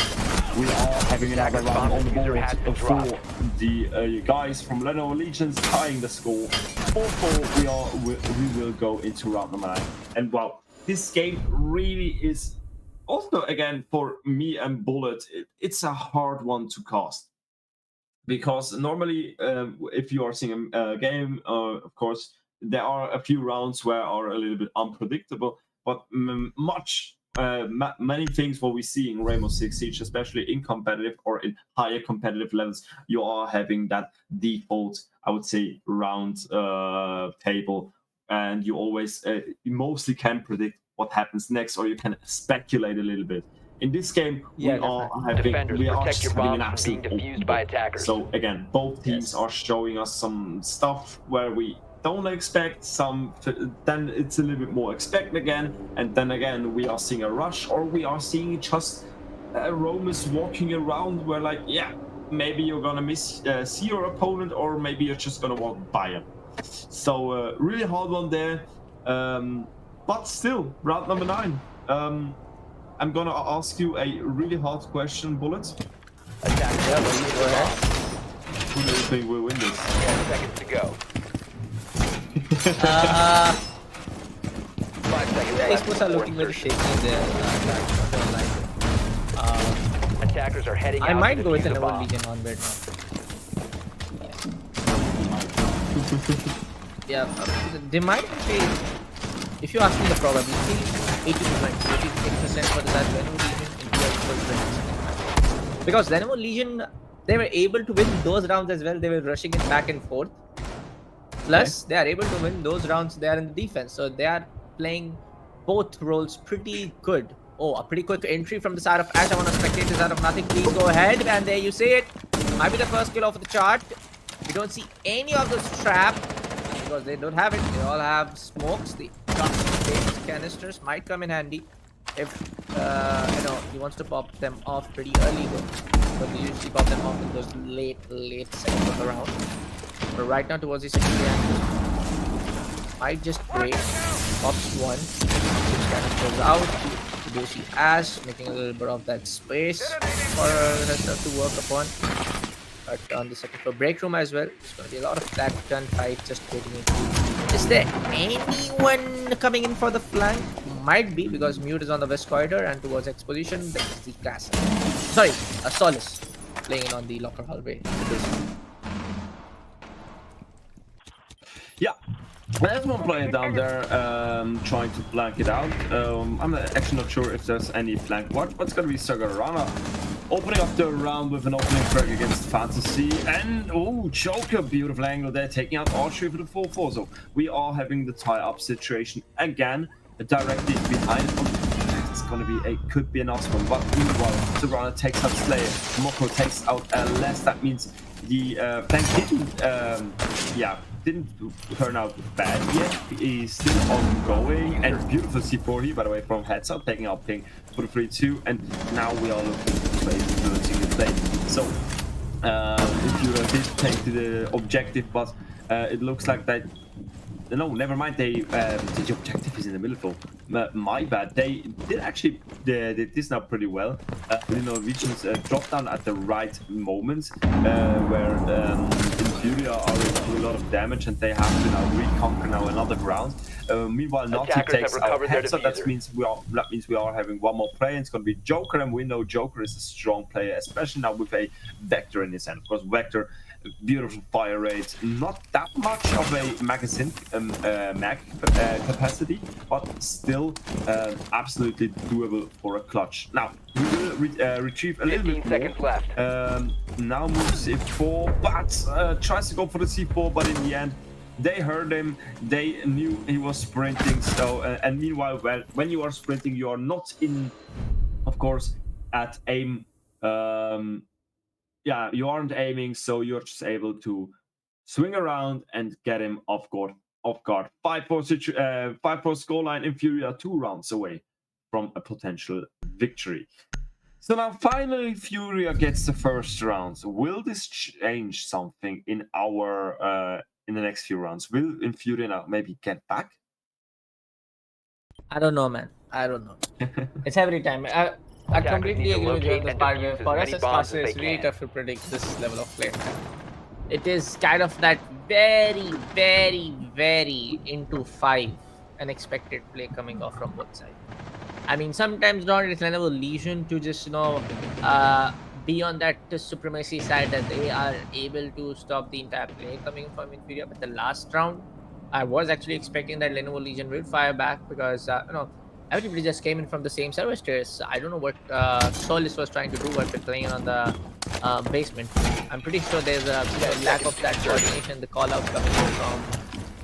we are having another Attackers round bomb on the diffuser board has been for dropped. the guys from Lenovo Legions, tying the score. 4-4, we will go into round number 9. And wow, this game really is also, again, for me and Bullet, it's a hard one to cast. Because normally, if you are seeing a game, of course, there are a few rounds where are a little bit unpredictable, but many things what we see in Rainbow Six Siege, especially in competitive or in higher competitive levels, you are having that default, I would say, round table, and you always you mostly can predict what happens next, or you can speculate a little bit. In this game, Yeah, Defenders, we are protect your just having an bombs from being absolute defused open by book. attackers. So again, both teams Yes. are showing us some stuff where we don't expect some. Then it's a little bit more expect again, and then again we are seeing a rush, or we are seeing just roamers walking around. Where like, yeah, maybe you're gonna see your opponent, or maybe you're just gonna walk by him. So really hard one there, but still round number 9. I'm gonna ask you a really hard question, Bullet. Attackers Yeah, have please defused go your ahead. bombs. Who do you think will win this? 10 seconds to go. 5 seconds Yeah, left esports are before looking very insertion. shaky in their Attackers are heading I out might to go with defuse an the bomb. Legion on bed now. Yeah, they might be. If you ask me the probability, 80%, 80% for that Lenovo Legion in because Lenovo Legion, they were able to win those rounds as well. They were rushing it back and forth. Plus, they are able to win those rounds there in the defense. So they are playing both roles pretty good. Oh, a pretty quick entry from the side of Ash. I want to spectate this out of nothing. Please go ahead. And there you see it. Might be the first kill off the chart. We don't see any of this trap because they don't have it. They all have smokes. The canisters might come in handy if he wants to pop them off pretty early though. But they usually pop them off in those late seconds of the round. But right now towards the second game, might just wait. Pops one. Switch canisters out. You do see Ash making a little bit of that space for herself to work upon. But on the second floor break room as well, there's going to be a lot of that gunfight just waiting in. Is there anyone coming in for the flank? Might be because Mute is on the west corridor and towards exposition there's the castle. Sorry, a Solace playing in on the locker hallway. Yeah, there's one player down there trying to flank it out. I'm actually not sure if there's any flank. What's gonna be Sagarana opening up the round with an opening frag against Fantasy, and oh, Joker, beautiful angle there, taking out Archery for the 4-4. So we are having the tie-up situation again, directly behind. It's gonna be could be a nice one, but meanwhile, Sagarana takes out Slayer, Moko takes out Les. That means the flank didn't turn out bad yet. He's still ongoing, and beautiful C4 here, by the way, from Heads Up, taking out Ping for the 3-2, and now we are looking to play the single play. So, if you did take the objective, but it looks like that. No, never mind. The objective is in the middle. For my bad. They did actually did this now pretty well. Norwegians dropped down at the right moment, where Infurior are doing a lot of damage, and they have to now reconquer now another ground. Meanwhile, Nazi Attackers takes have out recovered their Heads Up. That diffuser. means we are having one more player. It's going to be Joker, and we know Joker is a strong player, especially now with a Vector in his hand. Of course, Vector, beautiful fire rate, not that much of a magazine mag capacity, but still absolutely doable for a clutch. Now we will retrieve a little 15 bit seconds more. left. Now moves C4, but tries to go for the C4, but in the end they heard him. They knew he was sprinting. So and meanwhile, well, when you are sprinting, you are not in, of course, at aim. Yeah, you aren't aiming, so you're just able to swing around and get him off guard. 5-4 scoreline. Infurior 2 rounds away from a potential victory. So now finally Furia gets the first rounds. Will this change something in our in the next few rounds? Will Furia now maybe get back? I don't know, man. I don't know. It's every time. I completely agree with you on this part. Where for us as casters, it's really tough to predict this level of play. It is kind of that very, very, very into 5 unexpected play coming off from both sides. I mean, sometimes not it's kind of a lesion to just be on that supremacy side that they are able to stop the entire play coming from Inferior. But the last round, I was actually expecting that Lenovo Legion will fire back because everybody just came in from the same server stairs. I don't know what Solis was trying to do while playing on the basement. I'm pretty sure there's a lack of that coordination, the call out coming in from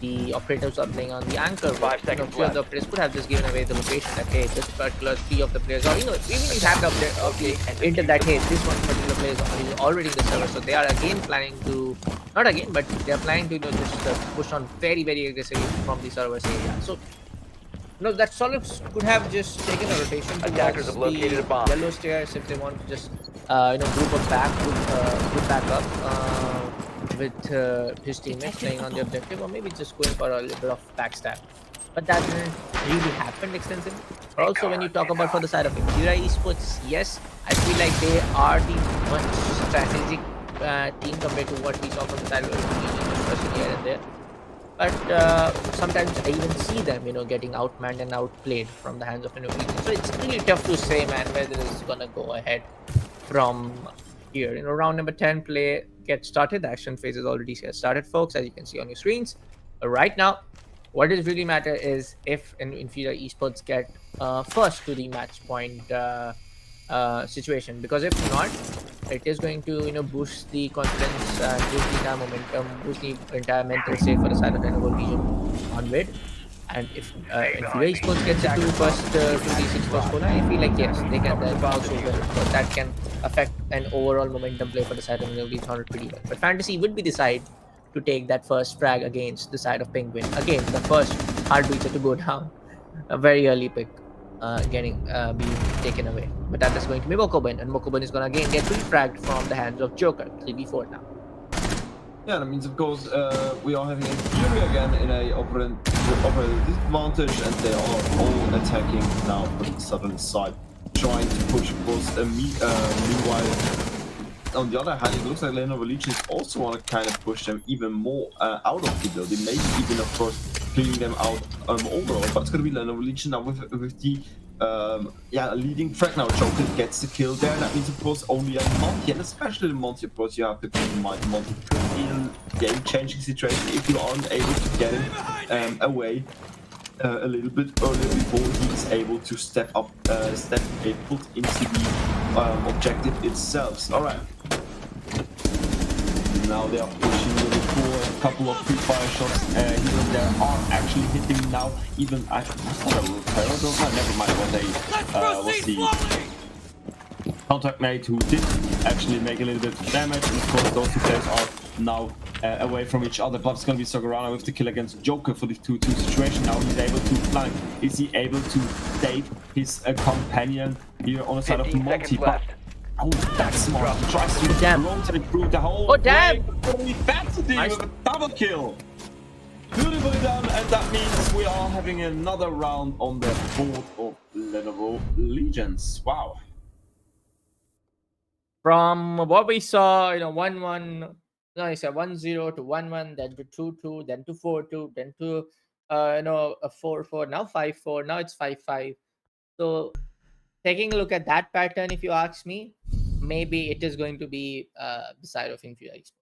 the operators are playing on the anchor. 5 seconds Few of left. the operators could have just given away the location that hey, this particular 3 of the players, or even if have the update into that hey, this one particular player is already in the server, so they are again planning to not again, but they are planning to just push on very very aggressively from the servers area. So that Solis could have just taken a rotation Attackers towards have located the a bomb. yellow stairs if they want to just group back up with his teammates playing on the objective, or maybe just going for a little bit of backstab. But that didn't really happen extensively. But also, when you talk about for the side of Imperial Esports, yes, I feel like they are the much strategic team compared to what we saw from the side of Legion, especially here and there. But sometimes I even see them, getting outmanned and outplayed from the hands of Legion. So it's really tough to say, man, whether it's gonna go ahead from here. Round number 10 play gets started. The action phase is already started, folks, as you can see on your screens. But right now, what does really matter is if Inferior Esports get first to the match point situation, because if not, it is going to boost the confidence, boost the entire momentum, boost the entire mental state for the side of Lenovo Legion onward. And if Inferior Esports gets it to first to the 6 first score, I feel like yes, they can then also win, but that can affect an overall momentum play for the side of Lenovo Legion pretty well. But Fantasy would be the side to take that first frag against the side of Penguin. Again, the first heartbeater to go down, a very early pick being taken away. But that is going to be Mokobin, and Mokobin is going to again get refragged from the hands of Joker, 3v4 now. Yeah, that means of course we are having a Fury again in a operator disadvantage, and they are all attacking now from the southern side, trying to push across. Meanwhile, on the other hand, it looks like Lenovo Legion also want to kind of push them even more out of the building, maybe even of course clearing them out overall. But it's going to be Lenovo Legion now with the leading frag now. Joker gets the kill there. That means of course only a Monty, and especially the Monty, of course you have to keep in mind Monty in game-changing situation if you aren't able to get him away a little bit earlier before he's able to step a foot into the objective itself. All right. Now they are pushing a little for a couple of pre-fire shots here and there are actually hitting now. Even I thought I would never mind what they was the contact mate who did actually make a little bit of damage, and of course those two players are now away from each other. But it's going to be Sogorana with the kill against Joker for the 2-2 situation. Now he's able to flank. Is he able to save his companion here on the side of Monty? Oh, that's smart. He tries to rotate through the whole damn! Way. Fancy nice. With a double kill. Beautifully done, and that means we are having another round on the board of Lenovo Legions. Wow. From what we saw, 1-1, no, I said 1-0 to 1-1, then to 2-2, then to 4-2, then to a 4-4, now 5-4, now it's 5-5. So taking a look at that pattern, if you ask me, maybe it is going to be the side of Inferior Esports.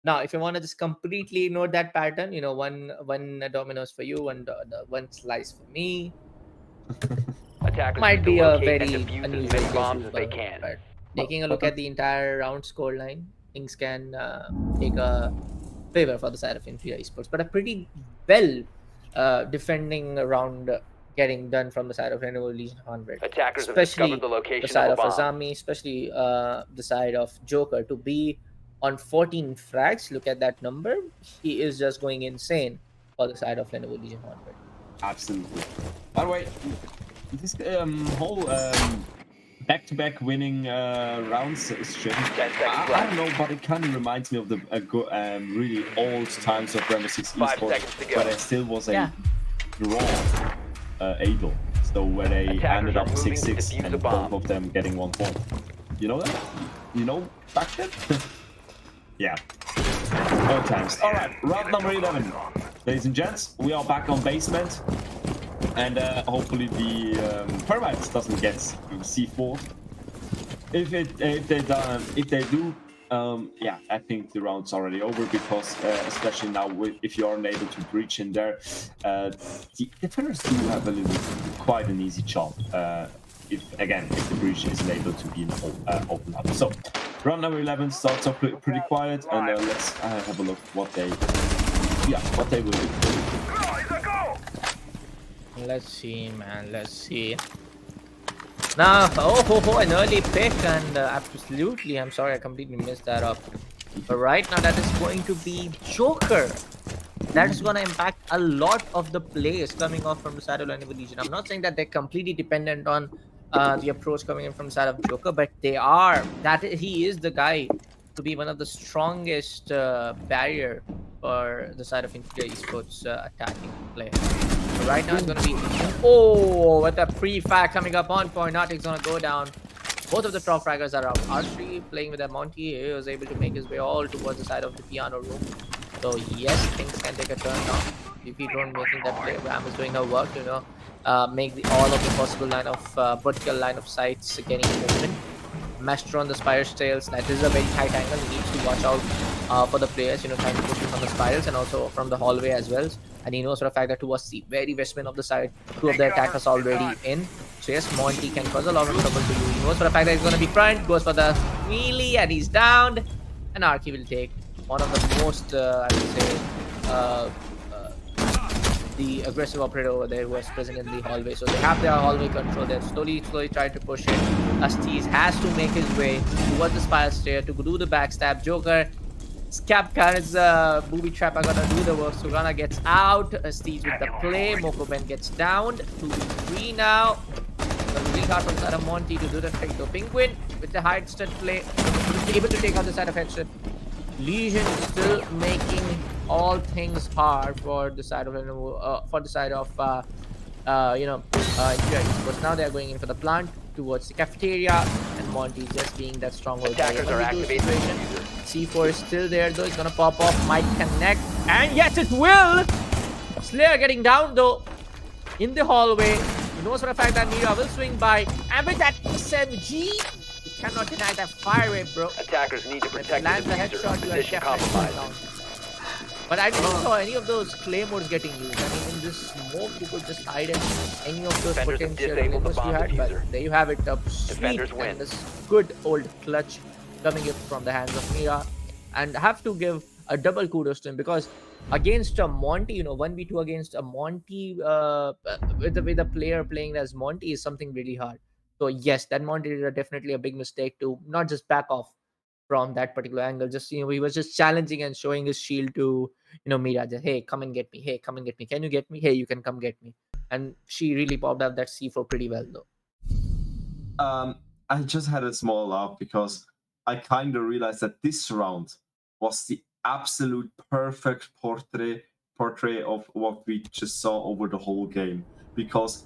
Now, if you want to just completely ignore that pattern, one dominoes for you, one slice for me, Attackers might need be to a locate and very defuse as unusual many case. bombs as they can. But taking a look at the entire round scoreline, things can take a favor for the side of Inferior Esports. But a pretty well defending round getting done from the side of Lenovo Legion 100. Attackers have Especially discovered the location the side of of a bomb. Azami, especially the side of Joker, to be on 14 frags. Look at that number. He is just going insane for the side of Lenovo Legion 100. Absolutely. By the way, this whole back-to-back winning rounds string. 10 seconds I left. don't know, but it kind of reminds me of the really old times of Rainbow Six 5 Esports, seconds to go. where there still was a Yeah. draw able. So where they Attackers ended are up moving to 6-6 defuse and a bomb. both of them getting 1 point. You know that? You know back then? Yeah. Old times. All right, round number 11. Ladies and gents, we are back on basement. And hopefully the Permites doesn't get C4. If they do, yeah, I think the round's already over because especially now if you aren't able to breach in there, the defenders do have quite an easy job. If the breach isn't able to be open up. So round number 11 starts off pretty quiet, and let's have a look what they will do. Let's see, man. Let's see. Now, an early pick, and absolutely, I'm sorry, I completely messed that up. But right now, that is going to be Joker. That is going to impact a lot of the players coming off from the side of Lenovo Legion. I'm not saying that they're completely dependent on the approach coming in from the side of Joker, but they are. He is the guy to be one of the strongest barrier for the side of Inferior Esports attacking play. So right now it's going to be... Oh, with a pre-fag coming up on point. Nautic's going to go down. Both of the top fraggers are up. Archery playing with a Monty. He was able to make his way all towards the side of the piano room. So yes, things can take a turn now. If you don't making that play, Ram is doing her work, you know. Make all of the possible line of vertical line of sights getting open. Master on the spiral tails. That is a very tight angle. He needs to watch out for the players, you know, trying to push it from the spirals and also from the hallway as well. And he knows for a fact that towards the very westman of the side, 2 of the attackers already in. So yes, Monty can cause a lot of trouble to you. He knows for a fact that he's going to be front, goes for the melee, and he's downed. And Arky will take one of the most, I would say, the aggressive operator over there who was present in the hallway. So they have their hallway control. They're slowly trying to push it. Astis has to make his way towards the spiral stair to do the backstab. Joker, Scapcar's booby trap are gonna do the work. Sugana gets out. Astis with the play. Mokoben gets down. 2v3 now. Really hard from the side of Monty to do the trick. So Penguin with the hide step play, able to take out the side of headshot. Legion is still making all things hard for the side of Inferior Esports. Now they are going in for the plant towards the cafeteria, and Monty just being that stronghold. Attackers are activating the user. C4 is still there though. It's gonna pop off, might connect, and yes, it will. Slayer getting down though in the hallway. He knows for a fact that Mira will swing by, and with that SMG, you cannot deny that fire rate, bro. Attackers need to protect the Lands the diffuser. headshot, you are Position definitely compromised. down. But I didn't saw any of those claymores getting used. I mean, in this smoke, you could just hide in any of those Defenders have potential disabled the claymores you bomb had. But diffuser. there you have it, sweet Defenders win. and this good old clutch coming in from the hands of Mira. And I have to give a double kudos to him because against a Monty, you know, 1v2 against a Monty with a player playing as Monty is something really hard. So yes, that Monty did definitely a big mistake to not just back off from that particular angle. Just, you know, he was just challenging and showing his shield to, you know, Mira. Just, hey, come and get me. Hey, come and get me. Can you get me? Hey, you can come get me. And she really popped up that C4 pretty well though. I just had a small laugh because I kind of realized that this round was the absolute perfect portrait of what we just saw over the whole game, because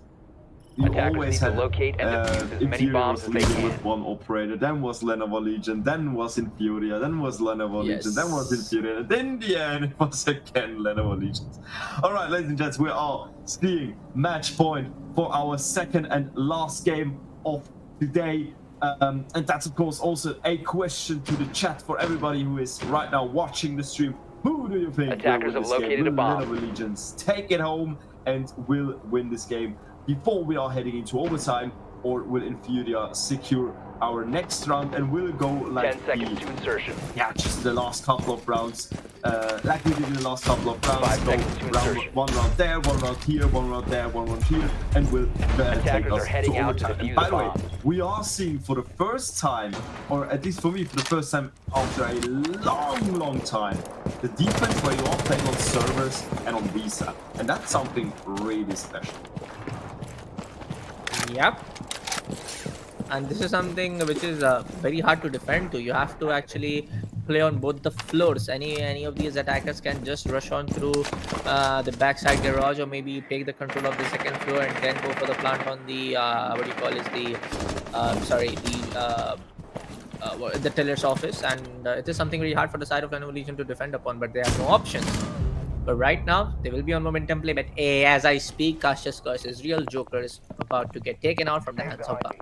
you Attackers always need to had locate and defuse as many Inferior bombs was as they leading can. with one operator, then was Lenovo Legion, then was Inferior, then was Lenovo Legion, then was Yes. Inferior, and then in the end it was again Lenovo Legions. All right, ladies and gents, we are seeing match point for our second and last game of today. And that's of course also a question to the chat for everybody who is right now watching the stream. Who do you think Attackers will win have this game? located a Will bomb. Lenovo Legions take it home and will win this game before we are heading into overtime, or will Inferior secure our next round and will go like 10 seconds to insertion. just the last couple of rounds, like we did in the last couple of rounds. 5 Go seconds to insertion. one round there, one round here, one round there, one round here, and we'll take Attackers us are heading to out to overtime. And defuse by the the way, bomb. we are seeing for the first time, or at least for me, for the first time after a long time, the defense where you are playing on servers and on Visa, and that's something really special. Yep. And this is something which is very hard to defend to. You have to actually play on both the floors. Any of these attackers can just rush on through the backside garage, or maybe take the control of the second floor and then go for the plant on the what do you call is the sorry the teller's office. And it is something very hard for the side of Lenovo Legion to defend upon, but they have no options. But right now, they will be on momentum play. But as I speak, Cassius Curse's real Joker is about to get taken out from the hands of Buck.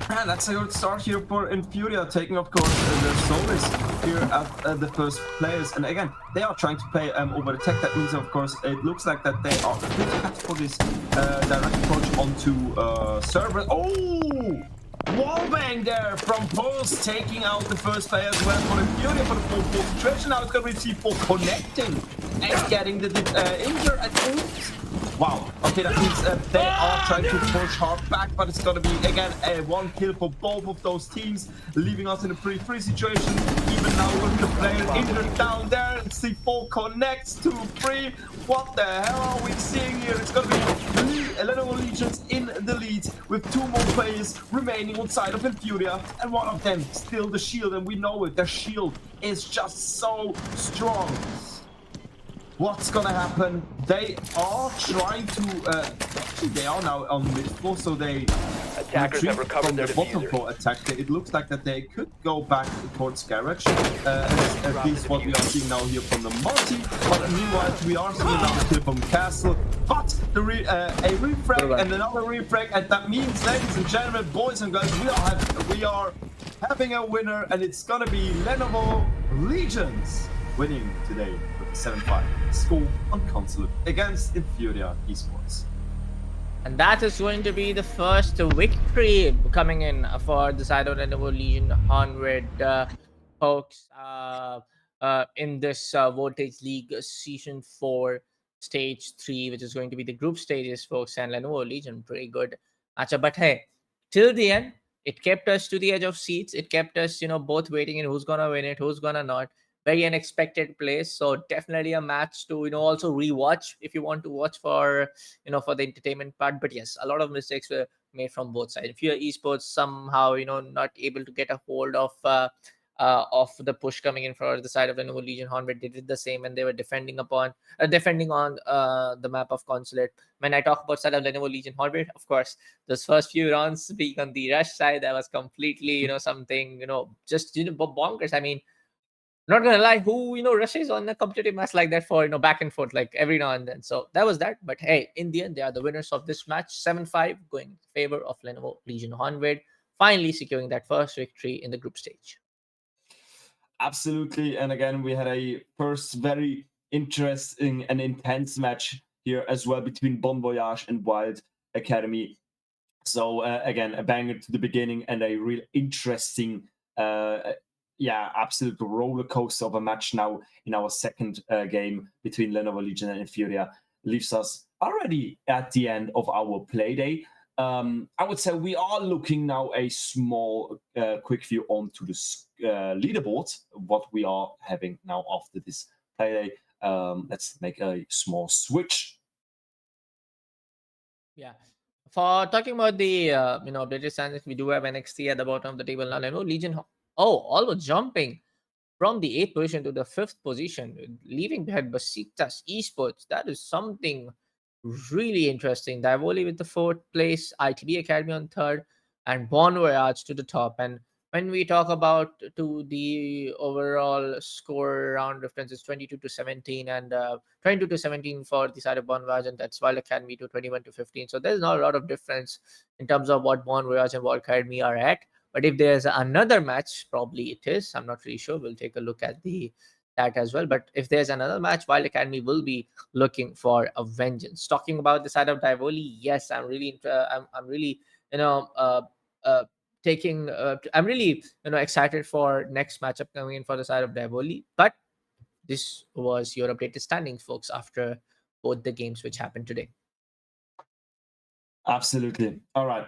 And that's a good start here for Infuria, taking of course their Solis here at the first players. And again, they are trying to play over the tech. That means of course it looks like that they are prepared for this direct approach onto server. Oh! Wallbang there from Pulse, taking out the first player as well for Infuria for the full concentration. Now it's going to be C4 connecting and getting the injure and oops. Wow, okay, that means they are trying to push hard back, but it's going to be, again, one kill for both of those teams, leaving us in a pretty free situation. Even now with the player injured down there, C4 connects to 3. What the hell are we seeing here? It's going to be Lenovo Legions in the lead with 2 more players remaining on side of Infuria, and one of them still the shield, and we know it, their shield is just so strong. What's gonna happen? They are trying to actually they are now on mid floor, so they Attackers have recovered from their the bottom diffuser. floor attack. It looks like that they could go back towards garage. At least what we are seeing now here from the multi. But meanwhile, we are seeing another kill from Castle. But the a refrag and another refrag, and that means, ladies and gentlemen, boys and girls, we are having a winner, and it's gonna be Lenovo Legions winning today. 7-5 score on console against Infuria Esports. And that is going to be the first victory coming in for the side of Lenovo Legion 100 folks in this Voltage League Season 4 Stage 3, which is going to be the group stages, folks. And Lenovo Legion, pretty good matchup. But hey, till the end, it kept us to the edge of seats. It kept us, both waiting in who's going to win it, who's going to not. Very unexpected place, so definitely a match to also rewatch if you want to watch for for the entertainment part. But yes, a lot of mistakes were made from both sides. If you're esports somehow not able to get a hold of the push coming in for the side of Lenovo Legion 100, they did the same, and they were defending on the map of Consulate. When I talk about side of Lenovo Legion 100, of course, those first few rounds being on the rush side, that was completely something just bonkers. I mean, not gonna lie, who rushes on a competitive match like that for back and forth like every now and then. So that was that. But hey, in the end, they are the winners of this match, 7-5, going in favor of Lenovo Legion 100, finally securing that first victory in the group stage. Absolutely, and again, we had a first very interesting and intense match here as well between Bon Voyage and Wild Academy. So again, a banger to the beginning and a real interesting absolute roller coaster of a match now in our second game between Lenovo Legion and Infuria. Leaves us already at the end of our play day. I would say we are looking now a small quick view onto the leaderboard, what we are having now after this play day. Let's make a small switch. Yeah. For talking about the updated standings, we do have NXT at the bottom of the table now. Lenovo Legion, almost jumping from the 8th position to the 5th position, leaving behind Besiktas Esports. That is something really interesting. Divoli with the 4th place, ITB Academy on 3rd, and Bon Voyage to the top. And when we talk about to the overall score round difference is 22-17 and 22-17 for the side of Bon Voyage, and that's Wild Academy to 21-15. So there's not a lot of difference in terms of what Bon Voyage and Wild Academy are at. But if there's another match, probably it is. I'm not really sure. We'll take a look at that as well. But if there's another match, Wild Academy will be looking for a vengeance. Talking about the side of Divoli, yes, I'm really, I'm really, taking. I'm really, excited for next matchup coming in for the side of Divoli. But this was your updated standings, folks, after both the games which happened today. Absolutely. All right.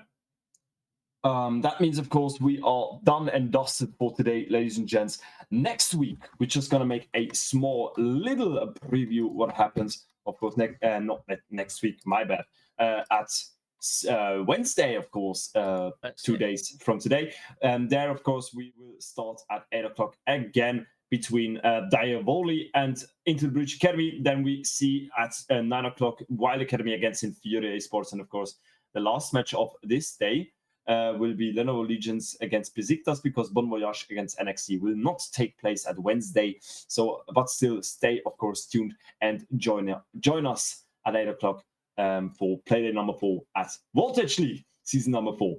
That means, of course, we are done and dusted for today, ladies and gents. Next week, we're just going to make a small little preview what happens, of course, not next week, my bad, at Wednesday, of course, 2 Wednesday. days from today. And there, of course, we will start at 8 o'clock again between Diavoli and Into the Breach Academy. Then we see at 9 o'clock Wild Academy against Inferior Esports. And of course, the last match of this day will be Lenovo Legions against Besiktas, because Bon Voyage against NXT will not take place at Wednesday. So, but still stay, of course, tuned and join us at 8 o'clock for Playday number 4 at Voltage League, season number 4.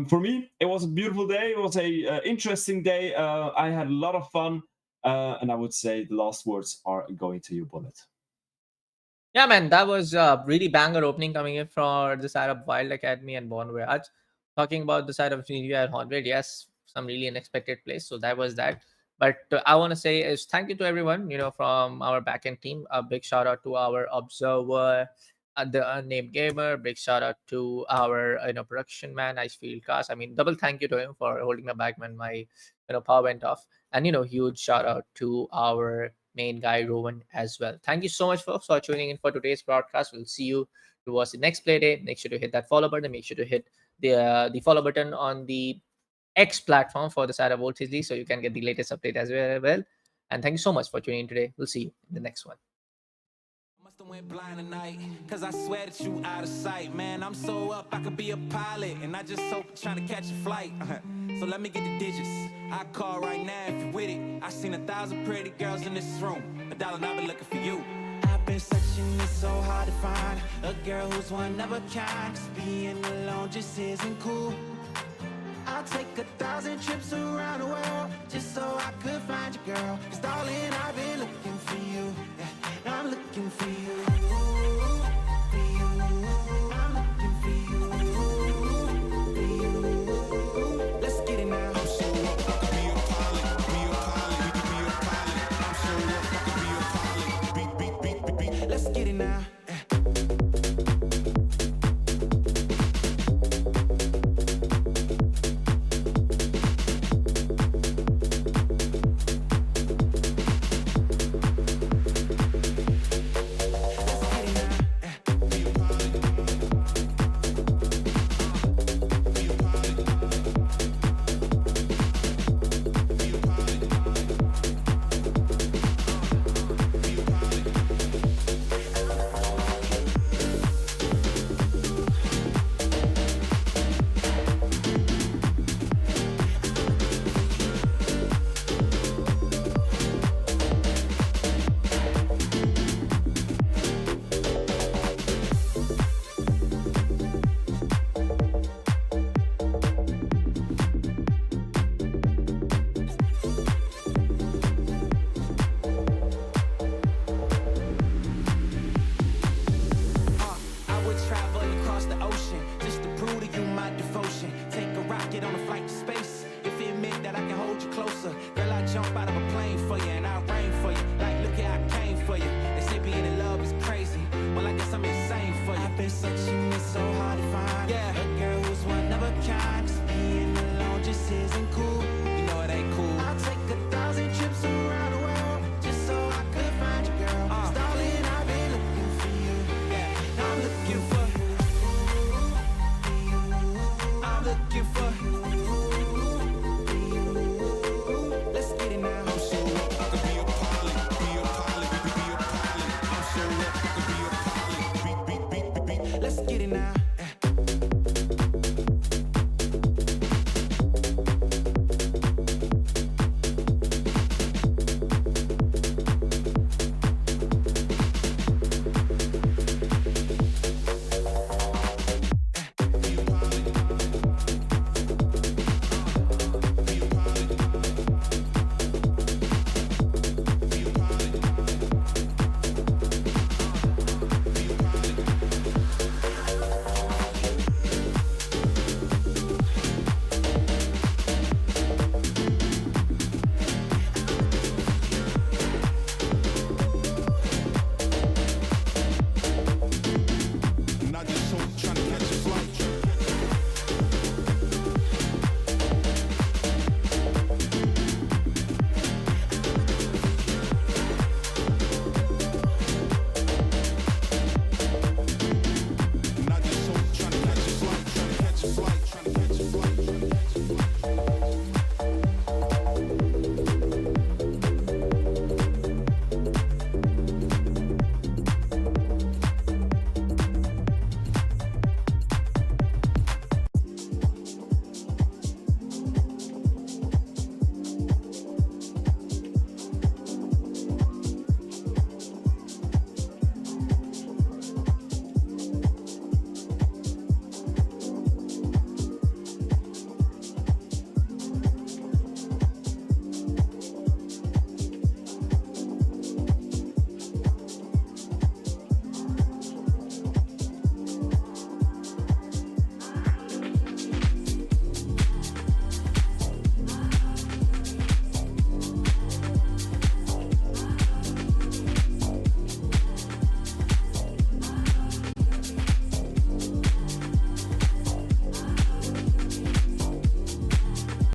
For me, it was a beautiful day. It was a interesting day. I had a lot of fun. And I would say the last words are going to you, Bullet. Yeah, man, that was a really banger opening coming in for the side of Wild Academy and Born Voyage. Talking about the side of New and Hornblade, yes, some really unexpected plays. So that was that. But I want to say is thank you to everyone, from our backend team. A big shout out to our observer, the unnamed gamer. Big shout out to our production man, Icefield Cast. I mean, double thank you to him for holding my back when my power went off. And huge shout out to our main guy Rowan as well. Thank you so much folks for tuning in for today's broadcast. We'll see you towards the next play day. Make sure to hit that follow button. Make sure to hit the follow button on the X platform for the side of Voltage League so you can get the latest update as well. And thank you so much for tuning in today. We'll see you in the next one. Must have went blind tonight, cause I swear that you out of sight. Man, I'm so up, I could be a pilot, and I just hope trying to catch a flight. So let me get the digits. I call right now if you're with it. I seen 1,000 pretty girls in this room, but darling, I've been looking for you. I've been searching, it's so hard to find a girl who's one of a kind. 'Cause being alone just isn't cool. I'll take 1,000 trips around the world just so I could find you, girl. 'Cause darling, I've been looking for you. Yeah, I'm looking for you. For you. I'm looking for you. For you. Let's get it now. I'm so up, I could be a pilot. Be a pilot. We could be a pilot. I'm so up, I could be a pilot. Beat. Let's get it now. Searching, it's so hard to find. Yeah, a girl who's one of a kind.